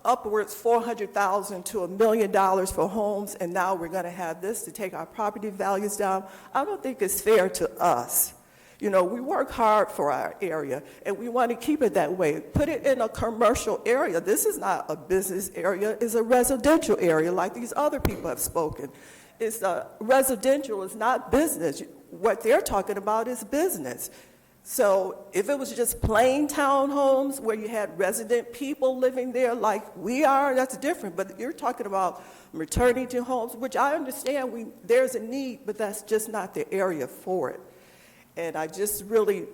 upwards $400,000 to $1 million for homes, and now we're going to have this to take our property values down. I don't think it's fair to us. You know, we work hard for our area, and we want to keep it that way. Put it in a commercial area. This is not a business area. It's a residential area, like these other people have spoken. It's residential. It's not business. What they're talking about is business. So if it was just plain townhomes where you had resident people living there like we are, that's different. But you're talking about maternity homes, which I understand there's a need, but that's just not the area for it. And I just really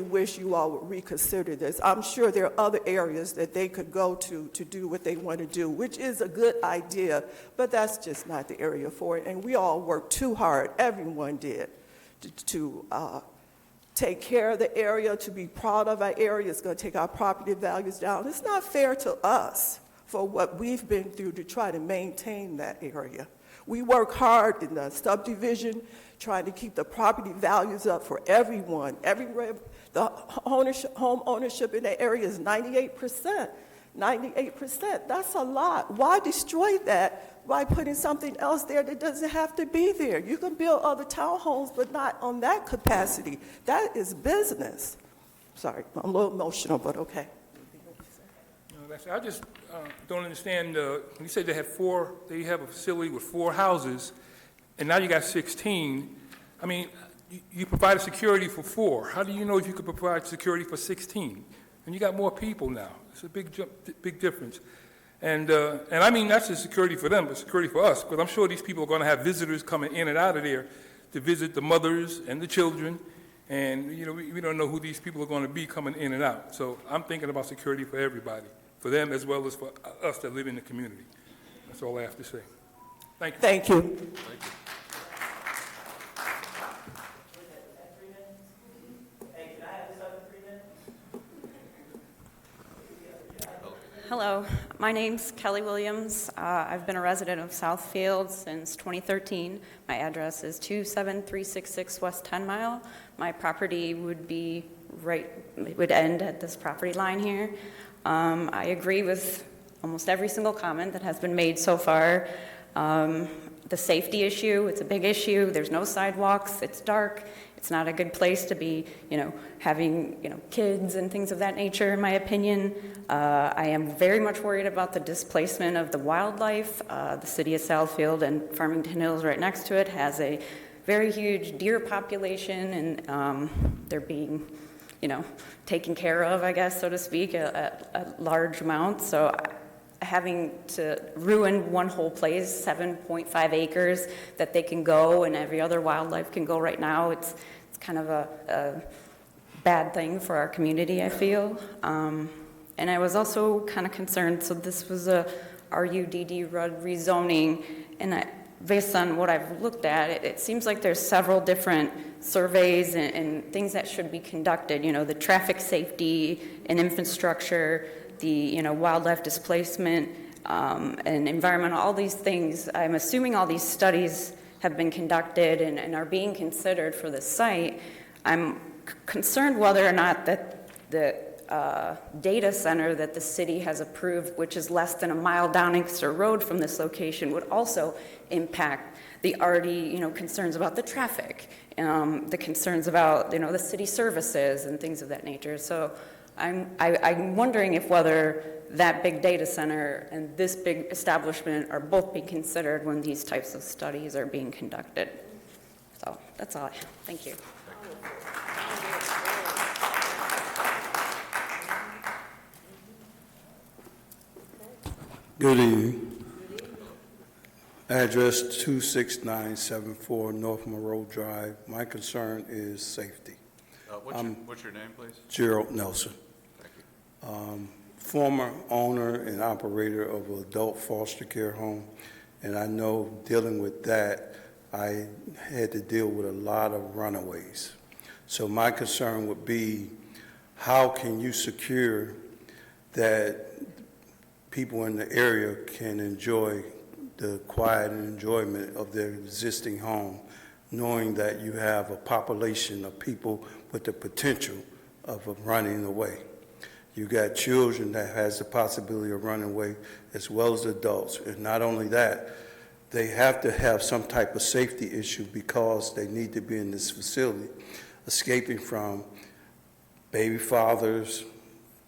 wish you all would reconsider this. I'm sure there are other areas that they could go to do what they want to do, which is a good idea, but that's just not the area for it. And we all worked too hard, everyone did, to take care of the area, to be proud of our area. It's going to take our property values down. It's not fair to us for what we've been through to try to maintain that area. We work hard in the subdivision, trying to keep the property values up for everyone. Everywhere, the home ownership in that area is 98%. 98%, that's a lot. Why destroy that by putting something else there that doesn't have to be there? You can build other townhomes, but not on that capacity. That is business. Sorry, I'm a little emotional, but okay. I just don't understand, when you say they have a facility with 4 houses, and now you got 16. I mean, you provided security for 4. How do you know if you could provide security for 16? And you got more people now. It's a big difference. And I mean, not just security for them, but security for us, because I'm sure these people are going to have visitors coming in and out of there to visit the mothers and the children. And, you know, we don't know who these people are going to be coming in and out. So I'm thinking about security for everybody, for them as well as for us that live in the community. That's all I have to say. Thank you. Thank you. Thank you. Hello, my name's Kelly Williams. I've been a resident of Southfield since 2013. My address is 27366 West 10 Mile. My property would end at this property line here. I agree with almost every single comment that has been made so far. The safety issue, it's a big issue. There's no sidewalks, it's dark. It's not a good place to be, having, kids and things of that nature, in my opinion. I am very much worried about the displacement of the wildlife. The city of Southfield and Farmington Hills right next to it has a very huge deer population, and they're being, taken care of, I guess, so to speak, at large amounts. So having to ruin one whole place, 7.5 acres that they can go and every other wildlife can go right now, it's kind of a bad thing for our community, I feel. And I was also kind of concerned, so this was a RUDD rezoning, and based on what I've looked at, it seems like there's several different surveys and things that should be conducted, the traffic safety and infrastructure, the wildlife displacement and environmental, all these things. I'm assuming all these studies have been conducted and are being considered for the site. I'm concerned whether or not that the data center that the city has approved, which is less than a mile down Inkster Road from this location, would also impact the already, concerns about the traffic, the concerns about, the city services and things of that nature. So I'm wondering if whether that big data center and this big establishment are both being considered when these types of studies are being conducted. So that's all I have. Thank you. Good evening. Address 26974 North Monroe Drive. My concern is safety. What's your name, please? Gerald Nelson. Thank you. Former owner and operator of an adult foster care home, and I know dealing with that, I had to deal with a lot of runaways. So my concern would be, how can you secure that people in the area can enjoy the quiet and enjoyment of their existing home, knowing that you have a population of people with the potential of running away. You got children that has the possibility of running away, as well as adults. And not only that, they have to have some type of safety issue because they need to be in this facility, escaping from baby fathers,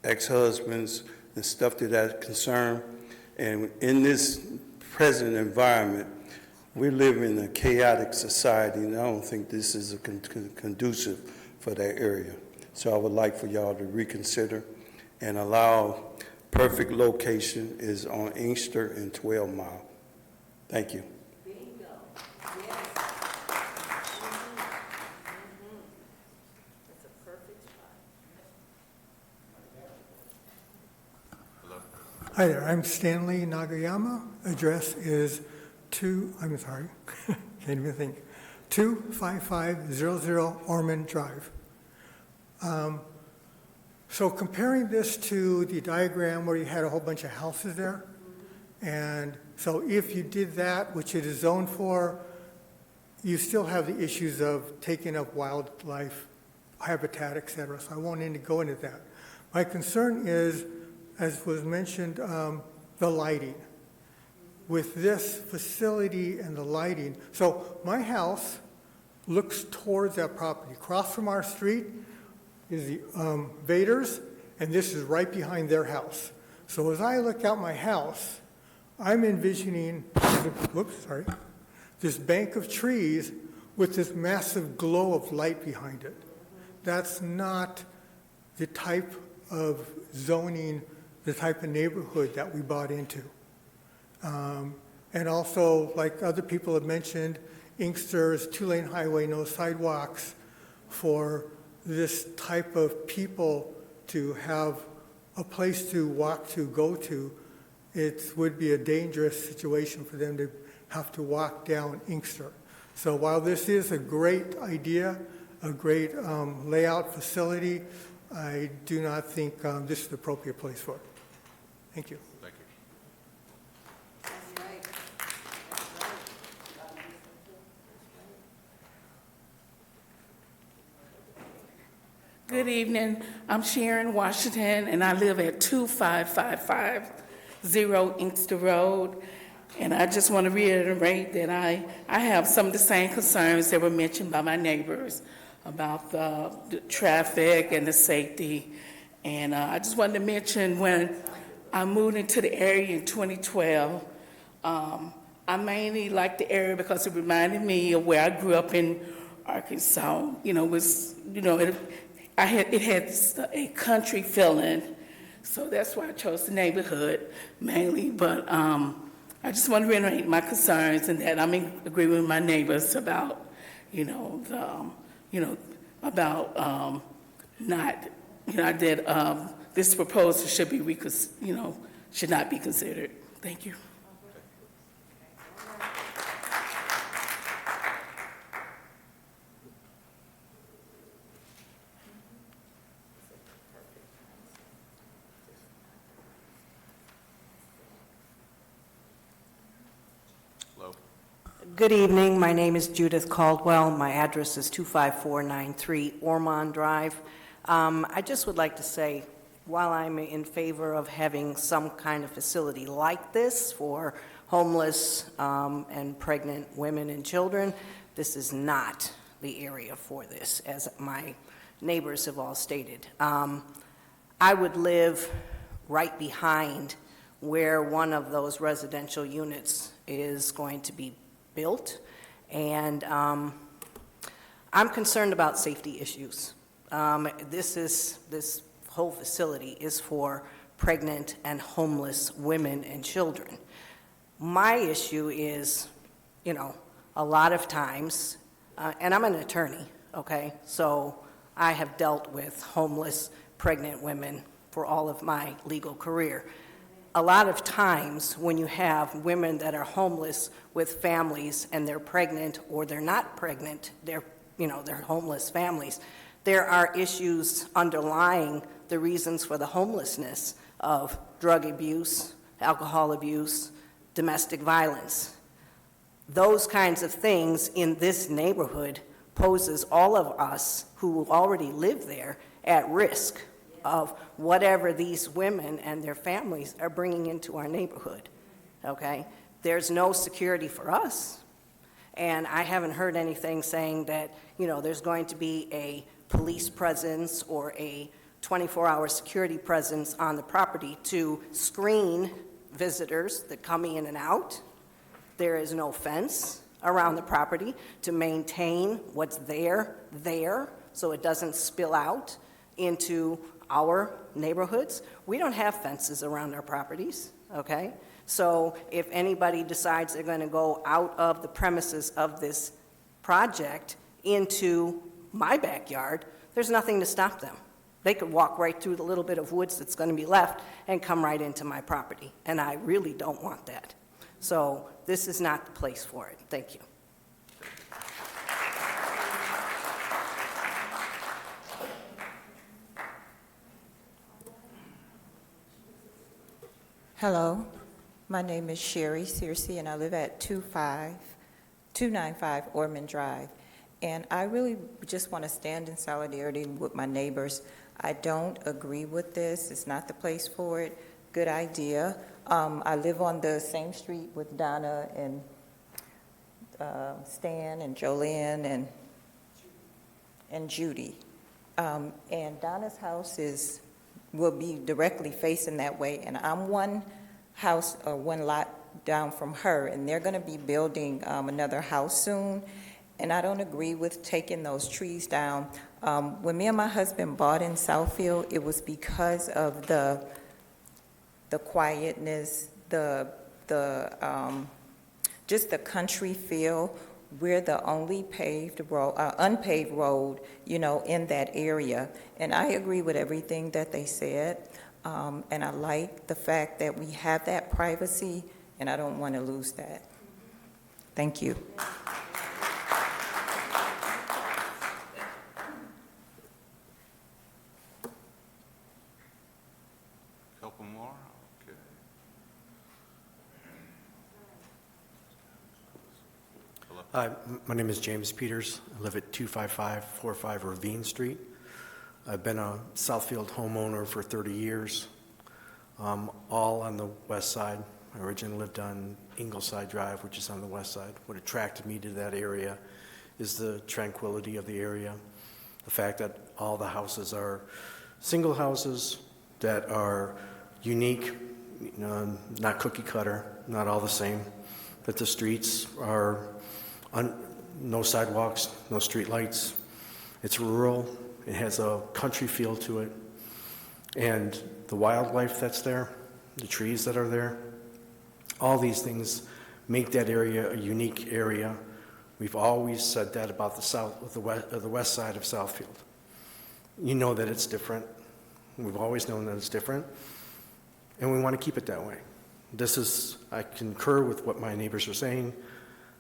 ex-husbands, and stuff to that concern. And in this present environment, we live in a chaotic society, and I don't think this is conducive for that area. So I would like for y'all to reconsider and allow perfect location is on Inkster and 12 Mile. Thank you. Hi there, I'm Stanley Nagayama. Address is 25500 Ormond Drive. So comparing this to the diagram where you had a whole bunch of houses there, and so if you did that, which it is zoned for, you still have the issues of taking up wildlife, habitat, et cetera, so I won't need to go into that. My concern is, as was mentioned, the lighting. With this facility and the lighting, so my house looks towards that property. Across from our street, is the Vaders, and this is right behind their house. So as I look out my house, I'm envisioning, this bank of trees with this massive glow of light behind it. That's not the type of zoning, the type of neighborhood that we bought into. And also, like other people have mentioned, Inkster's two-lane highway, no sidewalks. For this type of people to have a place to walk to, go to, it would be a dangerous situation for them to have to walk down Inkster. So while this is a great idea, a great layout facility, I do not think this is the appropriate place for it. Thank you. Thank you. Good evening. I'm Sharon Washington, and I live at 25550 Inkster Road. And I just want to reiterate that I have some of the same concerns that were mentioned by my neighbors about the traffic and the safety. And I just wanted to mention when I moved into the area in 2012, I mainly liked the area because it reminded me of where I grew up in Arkansas. It had a country feeling, so that's why I chose the neighborhood mainly. But I just want to reiterate my concerns and that I'm in agreement with my neighbors about, that this proposal should be should not be considered. Thank you. Good evening. My name is Judith Caldwell. My address is 25493 Ormond Drive. I just would like to say, while I'm in favor of having some kind of facility like this for homeless and pregnant women and children, this is not the area for this, as my neighbors have all stated. I would live right behind where one of those residential units is going to be built, and I'm concerned about safety issues. This whole facility is for pregnant and homeless women and children. My issue is, a lot of times, and I'm an attorney, okay, so I have dealt with homeless pregnant women for all of my legal career. A lot of times when you have women that are homeless with families and they're pregnant or they're not pregnant, they're homeless families, there are issues underlying the reasons for the homelessness of drug abuse, alcohol abuse, domestic violence. Those kinds of things in this neighborhood poses all of us who already live there at risk of whatever these women and their families are bringing into our neighborhood, okay? There's no security for us, and I haven't heard anything saying that, there's going to be a police presence or a 24-hour security presence on the property to screen visitors that come in and out. There is no fence around the property to maintain what's there, so it doesn't spill out into our neighborhoods. We don't have fences around our properties, okay? So if anybody decides they're going to go out of the premises of this project into my backyard, there's nothing to stop them. They could walk right through the little bit of woods that's going to be left and come right into my property, and I really don't want that. So this is not the place for it. Thank you. Hello, my name is Sherry Searcy, and I live at 295 Ormond Drive. And I really just want to stand in solidarity with my neighbors. I don't agree with this. It's not the place for it. Good idea. I live on the same street with Donna and Stan and Jolene and Judy. And Donna's house will be directly facing that way, and I'm one house or one lot down from her, and they're going to be building another house soon, and I don't agree with taking those trees down. When me and my husband bought in Southfield, it was because of the quietness, just the country feel. We're the only unpaved road, in that area. And I agree with everything that they said. And I like the fact that we have that privacy, and I don't want to lose that. Thank you. Couple more, okay. Hi, my name is James Peters. I live at 25545 Ravine Street. I've been a Southfield homeowner for 30 years, all on the west side. I originally lived on Ingleside Drive, which is on the west side. What attracted me to that area is the tranquility of the area, the fact that all the houses are single houses that are unique, not cookie cutter, not all the same, that the streets are no sidewalks, no street lights. It's rural. It has a country feel to it. And the wildlife that's there, the trees that are there, all these things make that area a unique area. We've always said that about the west side of Southfield. You know that it's different. We've always known that it's different, and we want to keep it that way. I concur with what my neighbors are saying,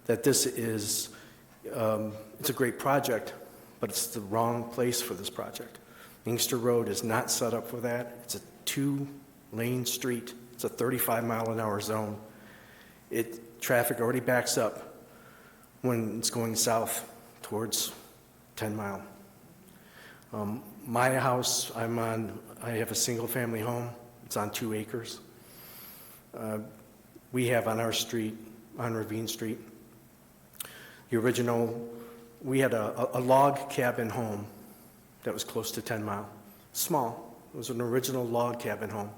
that this is, it's a great project, but it's the wrong place for this project. Inkster Road is not set up for that. It's a 2-lane street. It's a 35-mile-an-hour zone. Traffic already backs up when it's going south towards 10 Mile. My house, I have a single-family home. It's on 2 acres. We have on our street, on Ravine Street, we had a log cabin home that was close to 10 Mile. Small. It was an original log cabin home.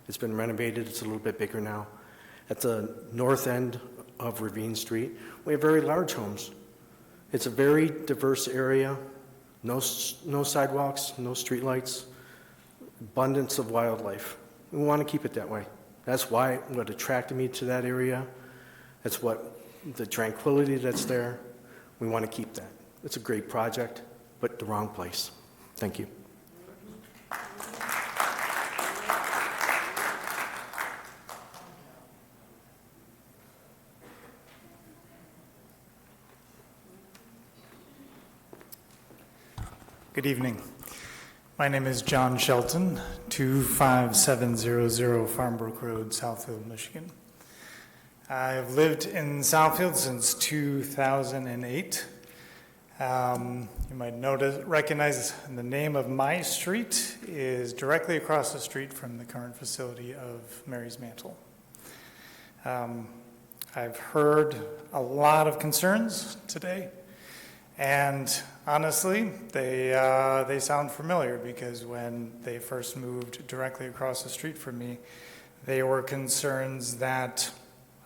It's been renovated. It's a little bit bigger now. At the north end of Ravine Street, we have very large homes. It's a very diverse area. No sidewalks, no streetlights, abundance of wildlife. We want to keep it that way. That's what attracted me to that area. That's the tranquility that's there. We want to keep that. It's a great project, but the wrong place. Thank you. Good evening. My name is John Shelton, 25700 Farmbrook Road, Southfield, Michigan. I've lived in Southfield since 2008. You might recognize the name of my street is directly across the street from the current facility of Mary's Mantle. I've heard a lot of concerns today, and honestly, they sound familiar because when they first moved directly across the street from me, they were concerns that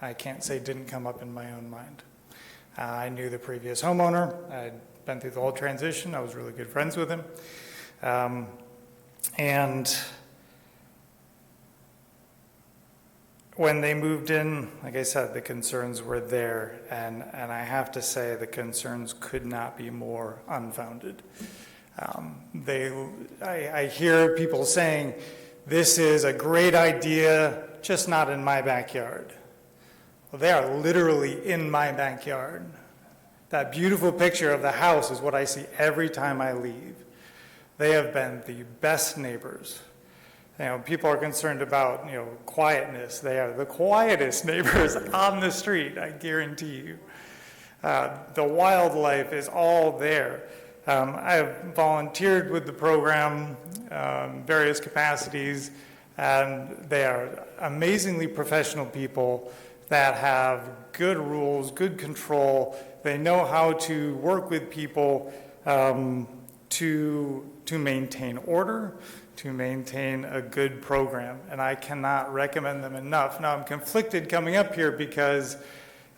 I can't say didn't come up in my own mind. I knew the previous homeowner. I'd been through the whole transition. I was really good friends with him. And when they moved in, like I said, the concerns were there. And I have to say the concerns could not be more unfounded. I hear people saying, this is a great idea, just not in my backyard. Well, they are literally in my backyard. That beautiful picture of the house is what I see every time I leave. They have been the best neighbors. People are concerned about, quietness. They are the quietest neighbors on the street, I guarantee you. The wildlife is all there. I have volunteered with the program, various capacities, and they are amazingly professional people that have good rules, good control. They know how to work with people to maintain order, to maintain a good program, and I cannot recommend them enough. Now, I'm conflicted coming up here because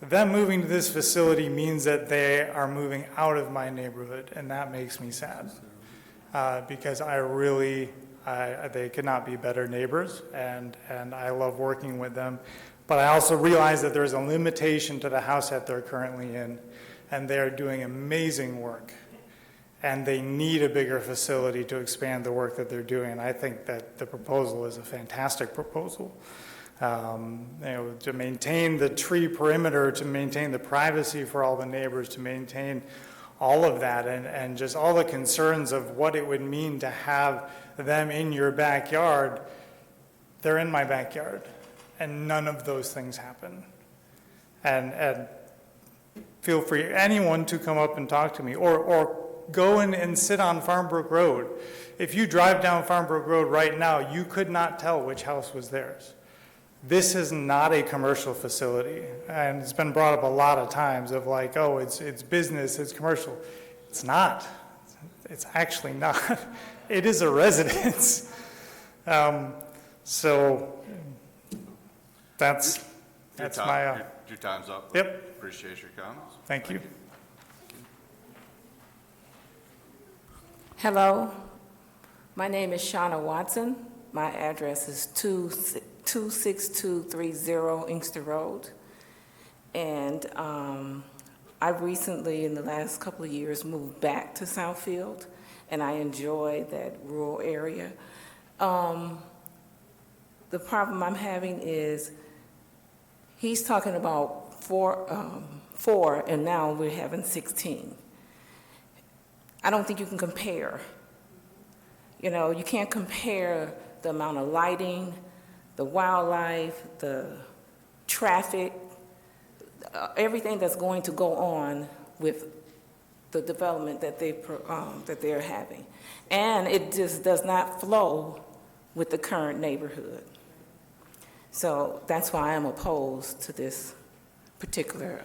them moving to this facility means that they are moving out of my neighborhood, and that makes me sad. Because they could not be better neighbors, and I love working with them. But I also realize that there's a limitation to the house that they're currently in, and they're doing amazing work. And they need a bigger facility to expand the work that they're doing. And I think that the proposal is a fantastic proposal. To maintain the tree perimeter, to maintain the privacy for all the neighbors, to maintain all of that, and just all the concerns of what it would mean to have them in your backyard. They're in my backyard, and none of those things happen. And feel free, anyone, to come up and talk to me, or go and sit on Farmbrook Road. If you drive down Farmbrook Road right now, you could not tell which house was theirs. This is not a commercial facility, and it's been brought up a lot of times of like, oh, it's business, it's commercial. It's not. It's actually not. It is a residence. So that's my. Your time's up. Yep. Appreciate your comments. Thank you. Hello, my name is Shauna Watson. My address is 26230 Inkster Road. And I recently, in the last couple of years, moved back to Southfield, and I enjoy that rural area. The problem I'm having is he's talking about four, and now we're having 16. I don't think you can compare. You know, you can't compare the amount of lighting, the wildlife, the traffic, everything that's going to go on with the development that they're having. And it just does not flow with the current neighborhood. So that's why I'm opposed to this particular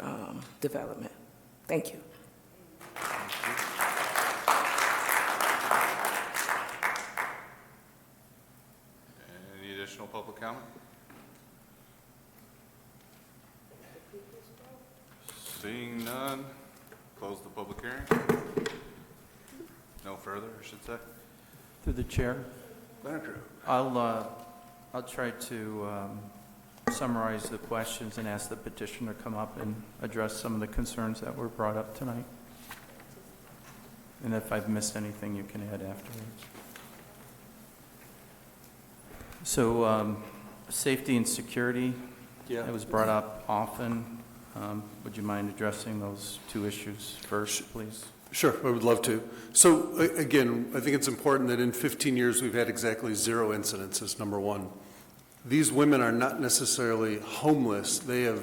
development. Thank you. Any additional public comment? Seeing none, close the public hearing. No further, I should say. Through the chair, Senator. I'll try to summarize the questions and ask the petitioner to come up and address some of the concerns that were brought up tonight. And if I've missed anything, you can add afterwards. So, safety and security, it was brought up often. Would you mind addressing those two issues first, please? Sure, I would love to. So again, I think it's important that in 15 years we've had exactly 0 incidences, number one. These women are not necessarily homeless. They're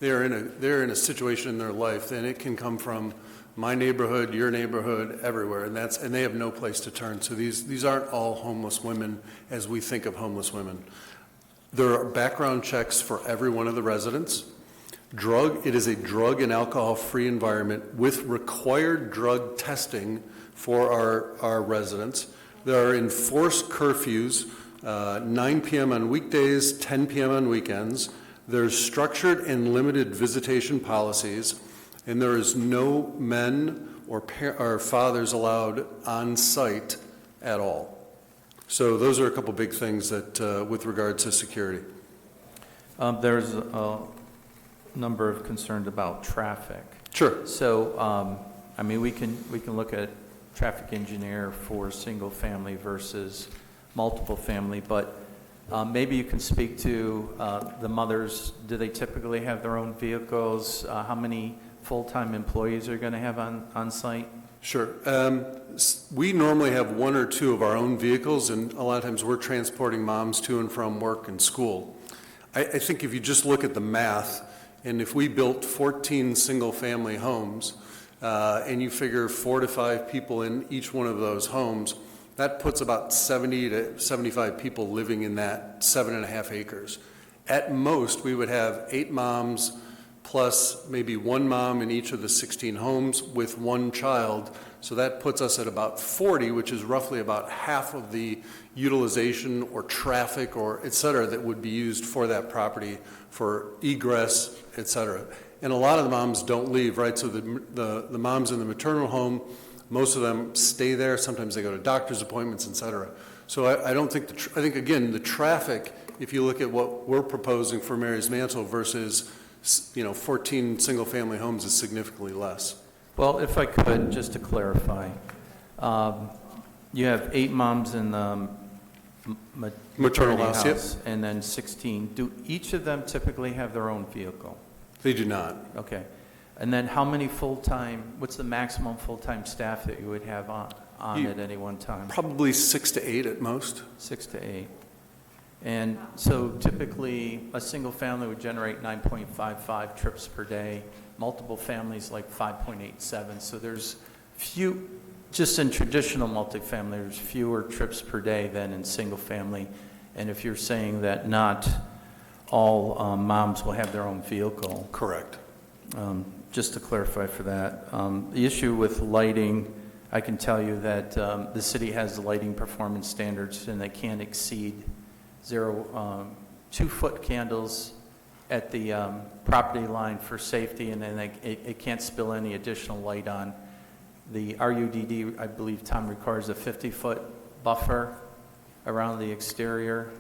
in a situation in their life, and it can come from my neighborhood, your neighborhood, everywhere, and they have no place to turn. So these aren't all homeless women as we think of homeless women. There are background checks for every one of the residents. It is a drug and alcohol-free environment with required drug testing for our residents. There are enforced curfews, 9 p.m. on weekdays, 10 p.m. on weekends. There's structured and limited visitation policies, and there is no men or fathers allowed on site at all. So those are a couple big things that, with regard to security. There's a number of concerns about traffic. Sure. So, I mean, we can look at traffic engineer for single family versus multiple family, but maybe you can speak to the mothers. Do they typically have their own vehicles? How many full-time employees are going to have on site? Sure. We normally have 1 or 2 of our own vehicles, and a lot of times we're transporting moms to and from work and school. I think if you just look at the math, and if we built 14 single-family homes, and you figure 4 to 5 people in each one of those homes, that puts about 70 to 75 people living in that 7.5 acres. At most, we would have 8 moms, plus maybe one mom in each of the 16 homes with one child. So that puts us at about 40, which is roughly about half of the utilization or traffic or et cetera that would be used for that property for egress, et cetera. And a lot of the moms don't leave, right? So the moms in the maternal home, most of them stay there. Sometimes they go to doctor's appointments, et cetera. So I don't think, I think again, the traffic, if you look at what we're proposing for Mary's Mantle versus, 14 single-family homes is significantly less. Well, if I could, just to clarify, you have 8 moms in the Maternal house, yep. and then 16. Do each of them typically have their own vehicle? They do not. Okay. And then how many what's the maximum full-time staff that you would have on at any one time? Probably 6 to 8 at most. 6 to 8. And so typically, a single family would generate 9.55 trips per day. Multiple families like 5.87. So there's just in traditional multifamily, there's fewer trips per day than in single family. And if you're saying that not all moms will have their own vehicle. Correct. Just to clarify for that. The issue with lighting, I can tell you that the city has the lighting performance standards and they can't exceed 2-foot candles at the property line for safety, and then it can't spill any additional light on. The RUDD, I believe, Tom, requires a 50-foot buffer around the exterior.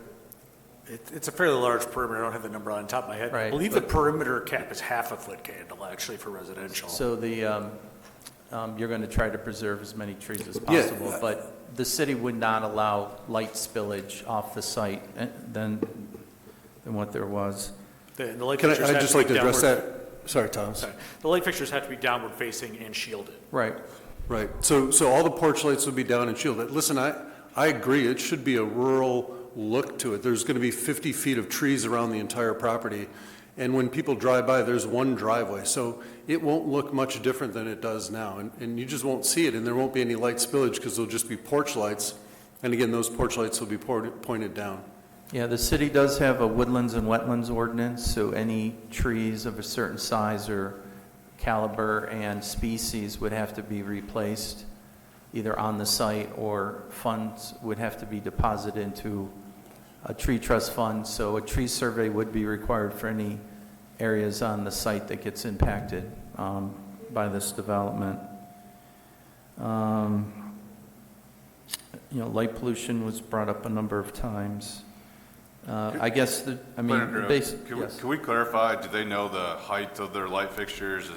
It's a fairly large perimeter. I don't have the number on the top of my head. Right, I believe the perimeter cap is half a foot candle, actually, for residential. So you're going to try to preserve as many trees as possible, Yeah. but the city would not allow light spillage off the site than what there was. The light Can fixtures I have just to like be to address downward- that? Sorry, Thomas. Sorry. The light fixtures have to be downward facing and shielded. Right. Right. So all the porch lights would be down and shielded. Listen, I agree. It should be a rural look to it. There's going to be 50 feet of trees around the entire property. And when people drive by, there's one driveway. So it won't look much different than it does now. And you just won't see it. And there won't be any light spillage because there'll just be porch lights. And again, those porch lights will be pointed down. Yeah, the city does have a woodlands and wetlands ordinance, so any trees of a certain size or caliber and species would have to be replaced either on the site, or funds would have to be deposited into a tree trust fund. So a tree survey would be required for any areas on the site that gets impacted by this development. Light pollution was brought up a number of times. I guess Can we clarify, do they know the height of their light fixtures?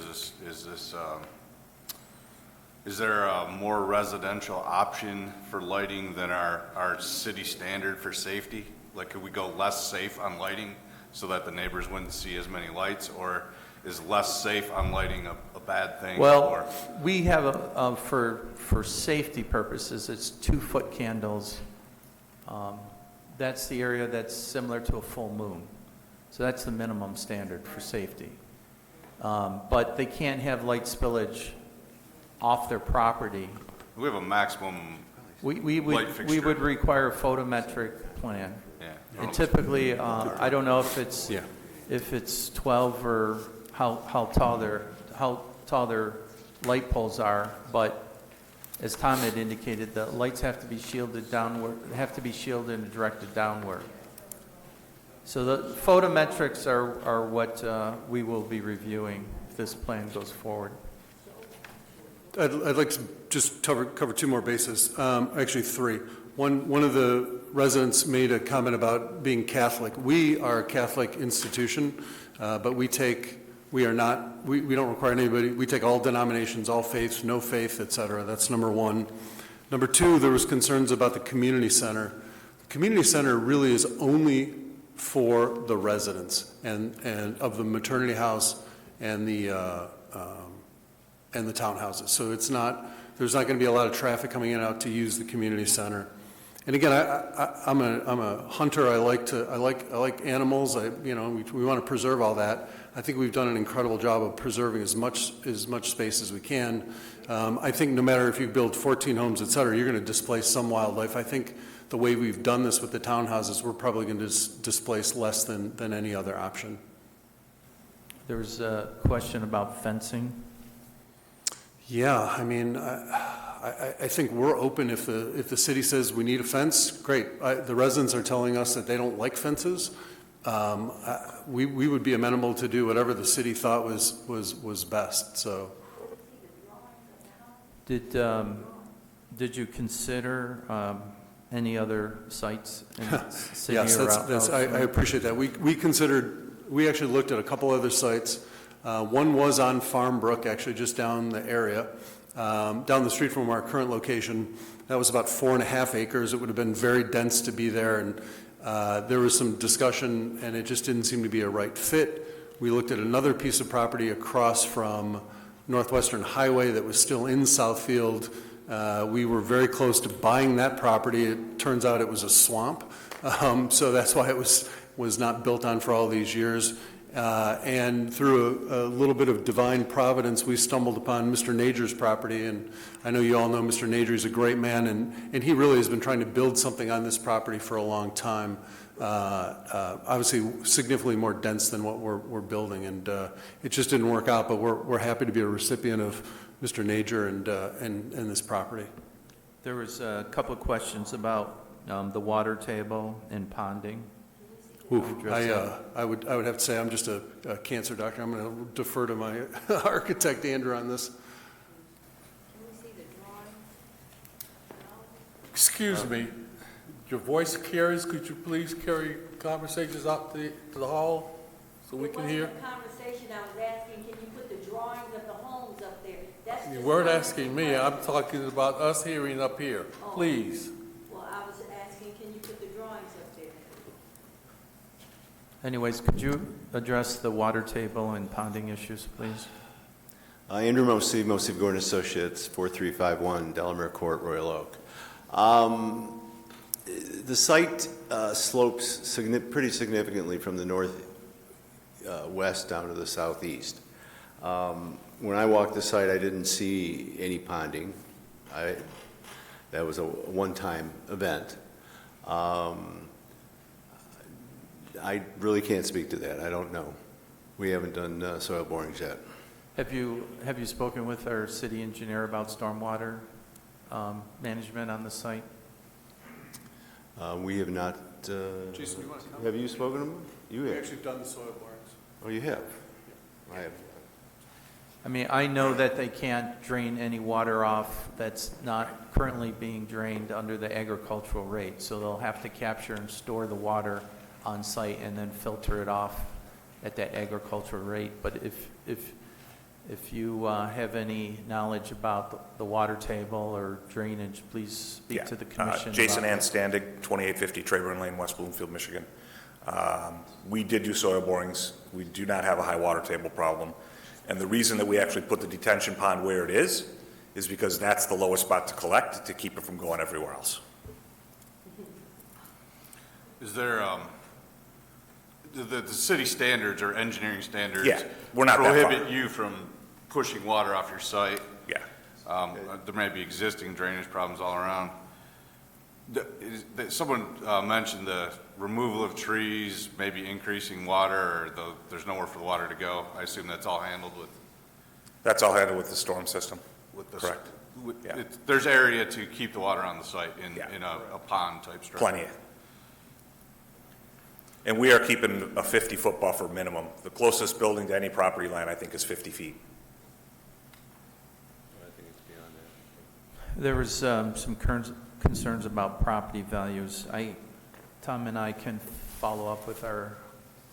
Is there a more residential option for lighting than our city standard for safety? Like, could we go less safe on lighting so that the neighbors wouldn't see as many lights, or is less safe on lighting a bad thing? Well, we have for safety purposes, it's 2-foot candles. That's the area that's similar to a full moon. So that's the minimum standard for safety. But they can't have light spillage off their property. We have a maximum light fixture. We would require a photometric plan. Yeah. And typically, I don't know if it's 12 or how tall their light poles are, but as Tom had indicated, the lights have to be shielded downward, and directed downward. So the photometrics are what we will be reviewing if this plan goes forward. I'd like to just cover 2 more bases, actually 3. One of the residents made a comment about being Catholic. We are a Catholic institution, but we don't require anybody, we take all denominations, all faiths, no faith, et cetera. That's number 1. Number 2, there was concerns about the community center. The community center really is only for the residents and of the maternity house and the townhouses. So there's not going to be a lot of traffic coming in and out to use the community center. And again, I'm a hunter. I like animals. We want to preserve all that. I think we've done an incredible job of preserving as much space as we can. I think no matter if you build 14 homes, et cetera, you're going to displace some wildlife. I think the way we've done this with the townhouses, we're probably going to displace less than any other option. There was a question about fencing. Yeah, I mean, I think we're open if the city says we need a fence, great. The residents are telling us that they don't like fences. We would be amenable to do whatever the city thought was best, so. Did you consider any other sites in the city? Yes, I appreciate that. We actually looked at a couple other sites. One was on Farm Brook, actually just down the area, down the street from our current location. That was about 4.5 acres. It would have been very dense to be there, and there was some discussion, and it just didn't seem to be a right fit. We looked at another piece of property across from Northwestern Highway that was still in Southfield. We were very close to buying that property. It turns out it was a swamp, so that's why it was not built on for all these years. And through a little bit of divine providence, we stumbled upon Mr. Nager's property, and I know you all know Mr. Nager. He's a great man, and he really has been trying to build something on this property for a long time. Obviously, significantly more dense than what we're building, and it just didn't work out. But we're happy to be a recipient of Mr. Nager and this property. There was a couple of questions about the water table and ponding. Oof, I would have to say I'm just a cancer doctor. I'm going to defer to my architect Andrew on this. Excuse me, your voice carries. Could you please carry conversations up to the hall so we can hear? It wasn't a conversation. I was asking, can you put the drawings of the homes up there? That's You just weren't my asking me. I'm question. talking about us hearing up here. Oh. Please. Well, I was asking, can you put the drawings up there? Anyways, could you address the water table and ponding issues, please? Andrew Mosey, Gordon Associates, 4351 Delamere Court, Royal Oak. The site slopes pretty significantly from the northwest down to the southeast. When I walked the site, I didn't see any ponding. That was a one-time event. I really can't speak to that. I don't know. We haven't done soil borings yet. Have you spoken with our city engineer about stormwater management on the site? We have not. Jason, you want to comment? Have you spoken to him? You have. We've actually done the soil borings. Oh, you have? I have. I mean, I know that they can't drain any water off that's not currently being drained under the agricultural rate, so they'll have to capture and store the water on site and then filter it off at that agricultural rate. But if you have any knowledge about the water table or drainage, please speak to the commission. Jason Anstandig, 2850 Trayburn Lane, West Bloomfield, Michigan. We did do soil borings. We do not have a high water table problem. And the reason that we actually put the detention pond where it is because that's the lowest spot to collect to keep it from going everywhere else. Is there, the city standards or engineering standards we're not that prohibit far. you from pushing water off your site? Yeah. There may be existing drainage problems all around. Someone mentioned the removal of trees, maybe increasing water, or there's nowhere for the water to go. I assume that's all handled with... That's all handled with the storm system. Correct. There's area to keep the water on the site in a pond type structure. Plenty. And we are keeping a 50-foot buffer minimum. The closest building to any property line, I think, is 50 feet. There was some concerns about property values. Tom and I can follow up with our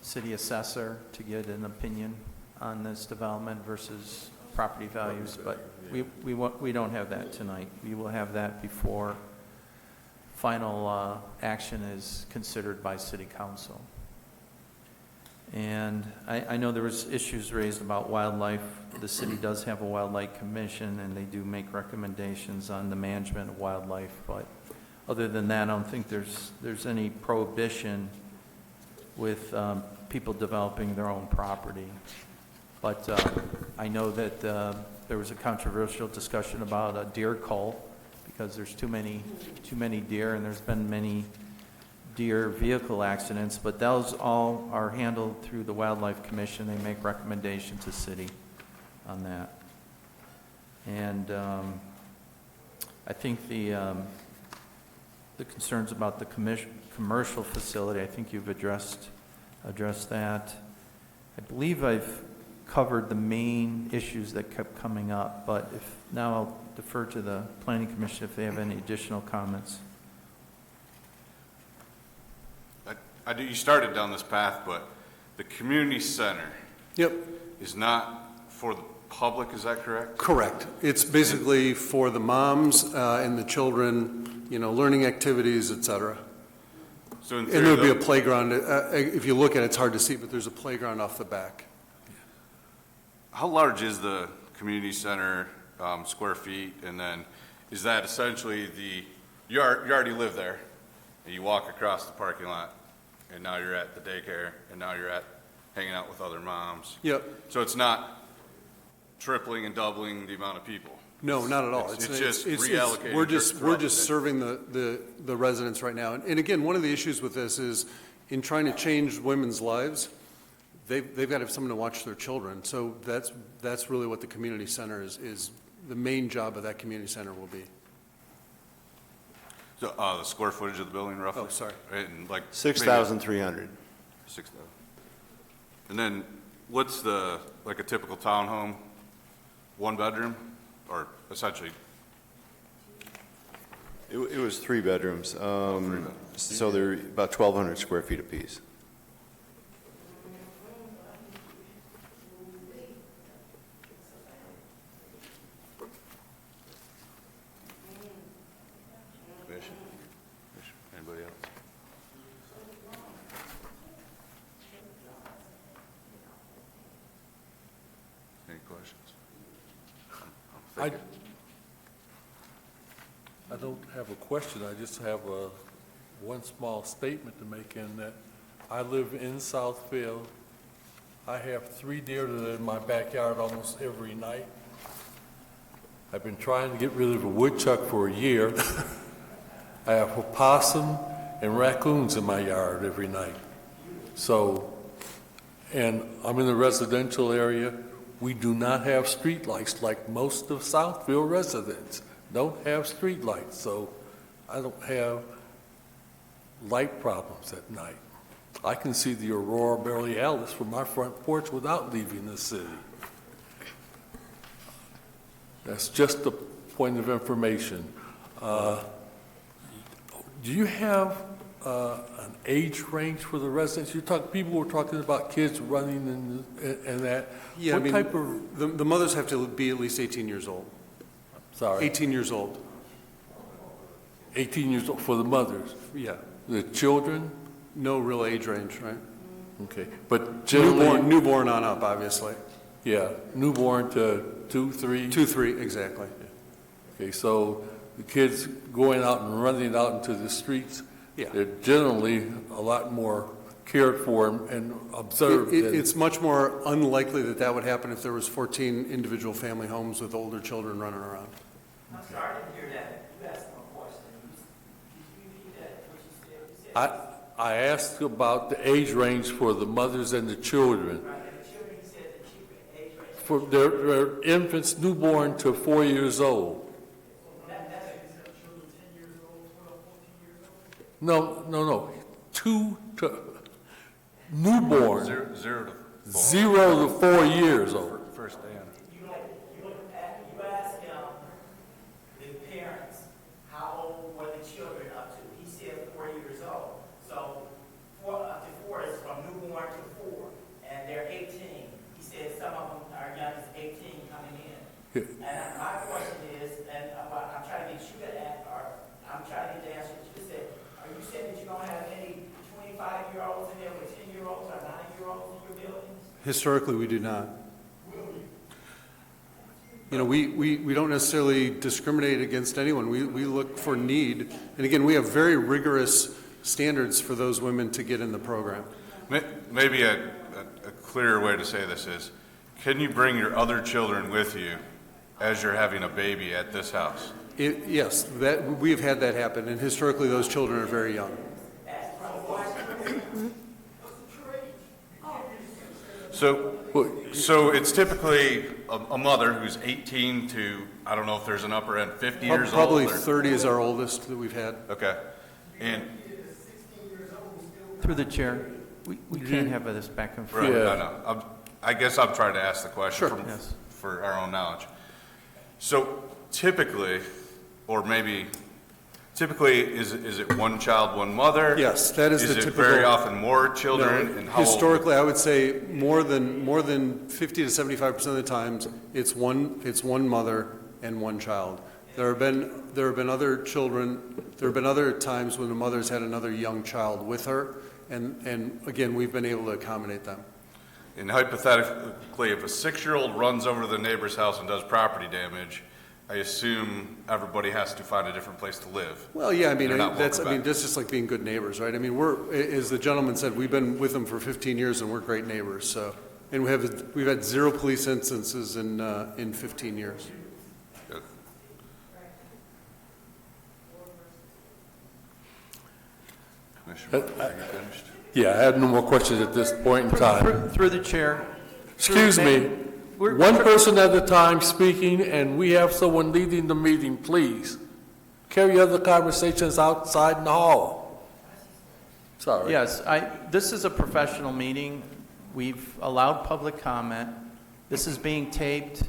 city assessor to get an opinion on this development versus property values, but we don't have that tonight. We will have that before final action is considered by city council. And I know there was issues raised about wildlife. The city does have a wildlife commission, and they do make recommendations on the management of wildlife. But other than that, I don't think there's any prohibition with people developing their own property. But I know that there was a controversial discussion about a deer cull because there's too many deer, and there's been many deer vehicle accidents, but those all are handled through the Wildlife Commission. They make recommendations to city on that. And I think the concerns about the commercial facility, I think you've addressed that. I believe I've covered the main issues that kept coming up, but now I'll defer to the Planning Commission if they have any additional comments. You started down this path, but the community center. Yep. Is not for the public, is that correct? Correct. It's basically for the moms and the children, learning activities, et cetera. So in And theory, there would be a playground. If you look at it, it's hard to see, but there's a playground off the back. how large is the community center, square feet? And then is that essentially you already live there, and you walk across the parking lot, and now you're at the daycare, and now you're hanging out with other moms? Yep. So it's not tripling and doubling the amount of people? No, not at all. It's just reallocating. We're just serving the residents right now. And again, one of the issues with this is in trying to change women's lives, they've got to have someone to watch their children. So that's really what the community center is the main job of that community center will be. So, the square footage of the building roughly? Oh, sorry. Right, and like 6,300. 6,000. And then what's like a typical townhome? One bedroom, or essentially? It was 3 bedrooms. So they're about 1,200 square feet apiece. Anybody else? Any questions? I don't have a question, I just have one small statement to make in that I live in Southfield. I have 3 deer that are in my backyard almost every night. I've been trying to get rid of a woodchuck for a year. I have opossum and raccoons in my yard every night. So, and I'm in a residential area. We do not have street lights like most of Southfield residents don't have street lights, so I don't have light problems at night. I can see the aurora borealis from my front porch without leaving the city. That's just a point of information. Do you have an age range for the residents? People were talking about kids running and that. Yeah, what type of? The mothers have to be at least 18 years old. Sorry. 18 years old. 18 years old for the mothers? Yeah. The children? No real age range, right? Okay, but generally... Newborn on up, obviously. Yeah, newborn to 2, 3? 2, 3, exactly. Okay, so the kids going out and running out into the streets, yeah, they're generally a lot more cared for and observed. It's much more unlikely that would happen if there was 14 individual family homes with older children running around. I'm sorry, I didn't hear that. You asked my question. Did you repeat that, what you said? I asked about the age range for the mothers and the children. Right, and the children, you said the age range. For their infants newborn to 4 years old. That's children 10 years old, 12, 14 years old? No. 2 to newborn. 0 to 4 years old. First day on. You asked the parents, how old were the children up to? He said 4 years old. So up to 4 is from newborn to 4, and they're 18. He said some of them are young as 18 coming in. Yeah. And my question is, and I'm trying to get you to ask, or I'm trying to get the answer that you said. Are you saying that you don't have any 25-year-olds in there with 10-year-olds or 9-year-olds in your buildings? Historically, we do not. You know, we don't necessarily discriminate against anyone. We look for need. And again, we have very rigorous standards for those women to get in the program. Maybe a clearer way to say this is, can you bring your other children with you as you're having a baby at this house? Yes, we've had that happen, and historically those children are very young. From So it's typically a mother who's 18 to, I don't know if there's an upper end, 50 years old? Probably or- 30 is our oldest that we've had. Okay. And, Through the chair, we can't have this back and forth. right, I know. I guess I'm trying to ask the question from, Yes. for our own knowledge. So typically, or maybe, typically, is it one child, one mother? Yes, that is the Is typical. it very often more children? No, And how old? historically, I would say more than 50 to 75% of the times, it's one mother and one child. There have been other children, there have been other times when the mother's had another young child with her, and again, we've been able to accommodate them. And hypothetically, if a 6-year-old runs over to the neighbor's house and does property damage, I assume everybody has to find a different place to live. Well, yeah, I mean, They're not that's welcome back. just like being good neighbors, right? I mean, as the gentleman said, we've been with them for 15 years and we're great neighbors, so. And we've had 0 police instances in 15 years. Good. Commissioner, are you finished? Yeah, I have no more questions at this point in time. Through the chair. Excuse me, one person at a time speaking, and we have someone leading the meeting, please. Carry other conversations outside in the hall. Sorry. Yes, this is a professional meeting. We've allowed public comment. This is being taped.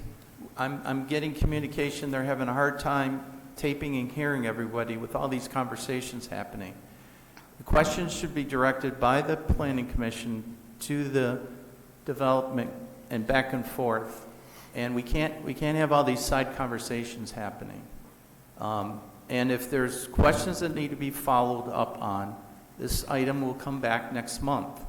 I'm getting communication. They're having a hard time taping and hearing everybody with all these conversations happening. The questions should be directed by the Planning Commission to the development and back and forth. And we can't have all these side conversations happening. And if there's questions that need to be followed up on, this item will come back next month.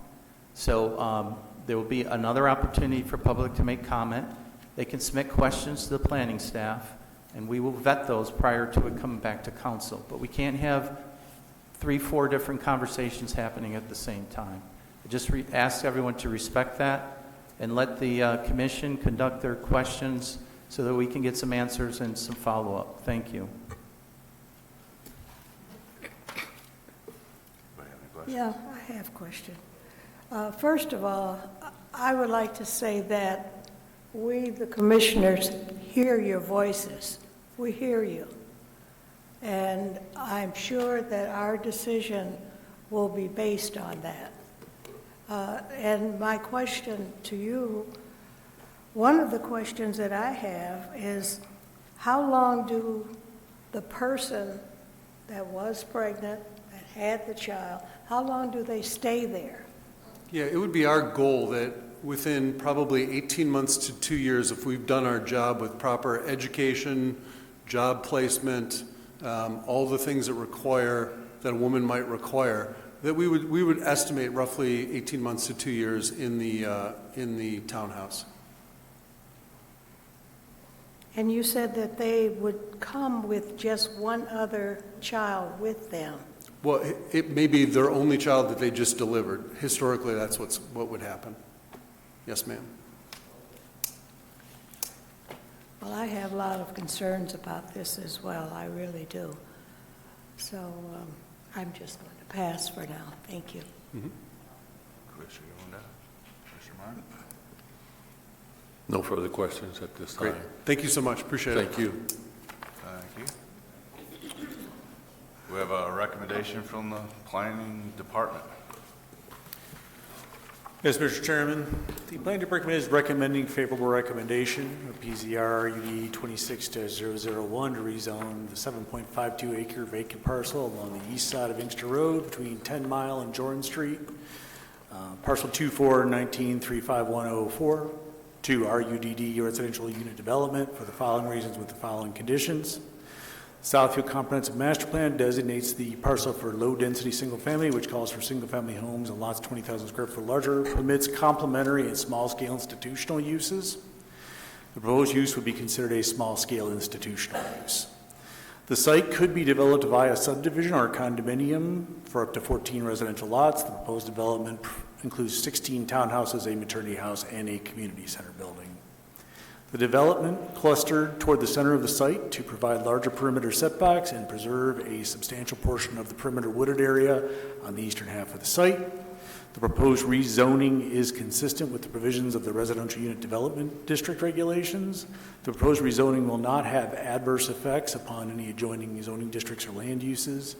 So there will be another opportunity for public to make comment. They can submit questions to the planning staff, and we will vet those prior to it coming back to council. But we can't have 3-4 different conversations happening at the same time. I just ask everyone to respect that and let the commission conduct their questions so that we can get some answers and some follow-up. Thank you. Yeah, I have a question. First of all, I would like to say that we, the commissioners, hear your voices. We hear you. And I'm sure that our decision will be based on that. And my question to you, one of the questions that I have is, how long do the person that was pregnant, that had the child, how long do they stay there? Yeah, it would be our goal that within probably 18 months to 2 years, if we've done our job with proper education, job placement, all the things that a woman might require, that we would estimate roughly 18 months to 2 years in the townhouse. And you said that they would come with just one other child with them. Well, it may be their only child that they just delivered. Historically, that's what would happen. Yes, ma'am. Well, I have a lot of concerns about this as well, I really do. So I'm just going to pass for now. Thank you. Mm-hmm. Commissioner Yonda? Commissioner Martin? No further questions at this Great. time. Thank you so much. Appreciate it. Thank you. Thank you. We have a recommendation from the planning department. Yes, Mr. Chairman, the planning department is recommending favorable recommendation of PZR UD 26-001 to rezone the 7.52 acre vacant parcel along the east side of Inkster Road between 10 Mile and Jordan Street. Parcel 2419-35104 to RUDD residential unit development for the following reasons with the following conditions. Southfield Comprehensive Master Plan designates the parcel for low-density single-family, which calls for single-family homes on lots 20,000 square foot or larger, permits complementary and small-scale institutional uses. The proposed use would be considered a small-scale institutional use. The site could be developed via subdivision or condominium for up to 14 residential lots. The proposed development includes 16 townhouses, a maternity house, and a community center building. The development clustered toward the center of the site to provide larger perimeter setbacks and preserve a substantial portion of the perimeter wooded area on the eastern half of the site. The proposed rezoning is consistent with the provisions of the Residential Unit Development District regulations. The proposed rezoning will not have adverse effects upon any adjoining zoning districts or land uses.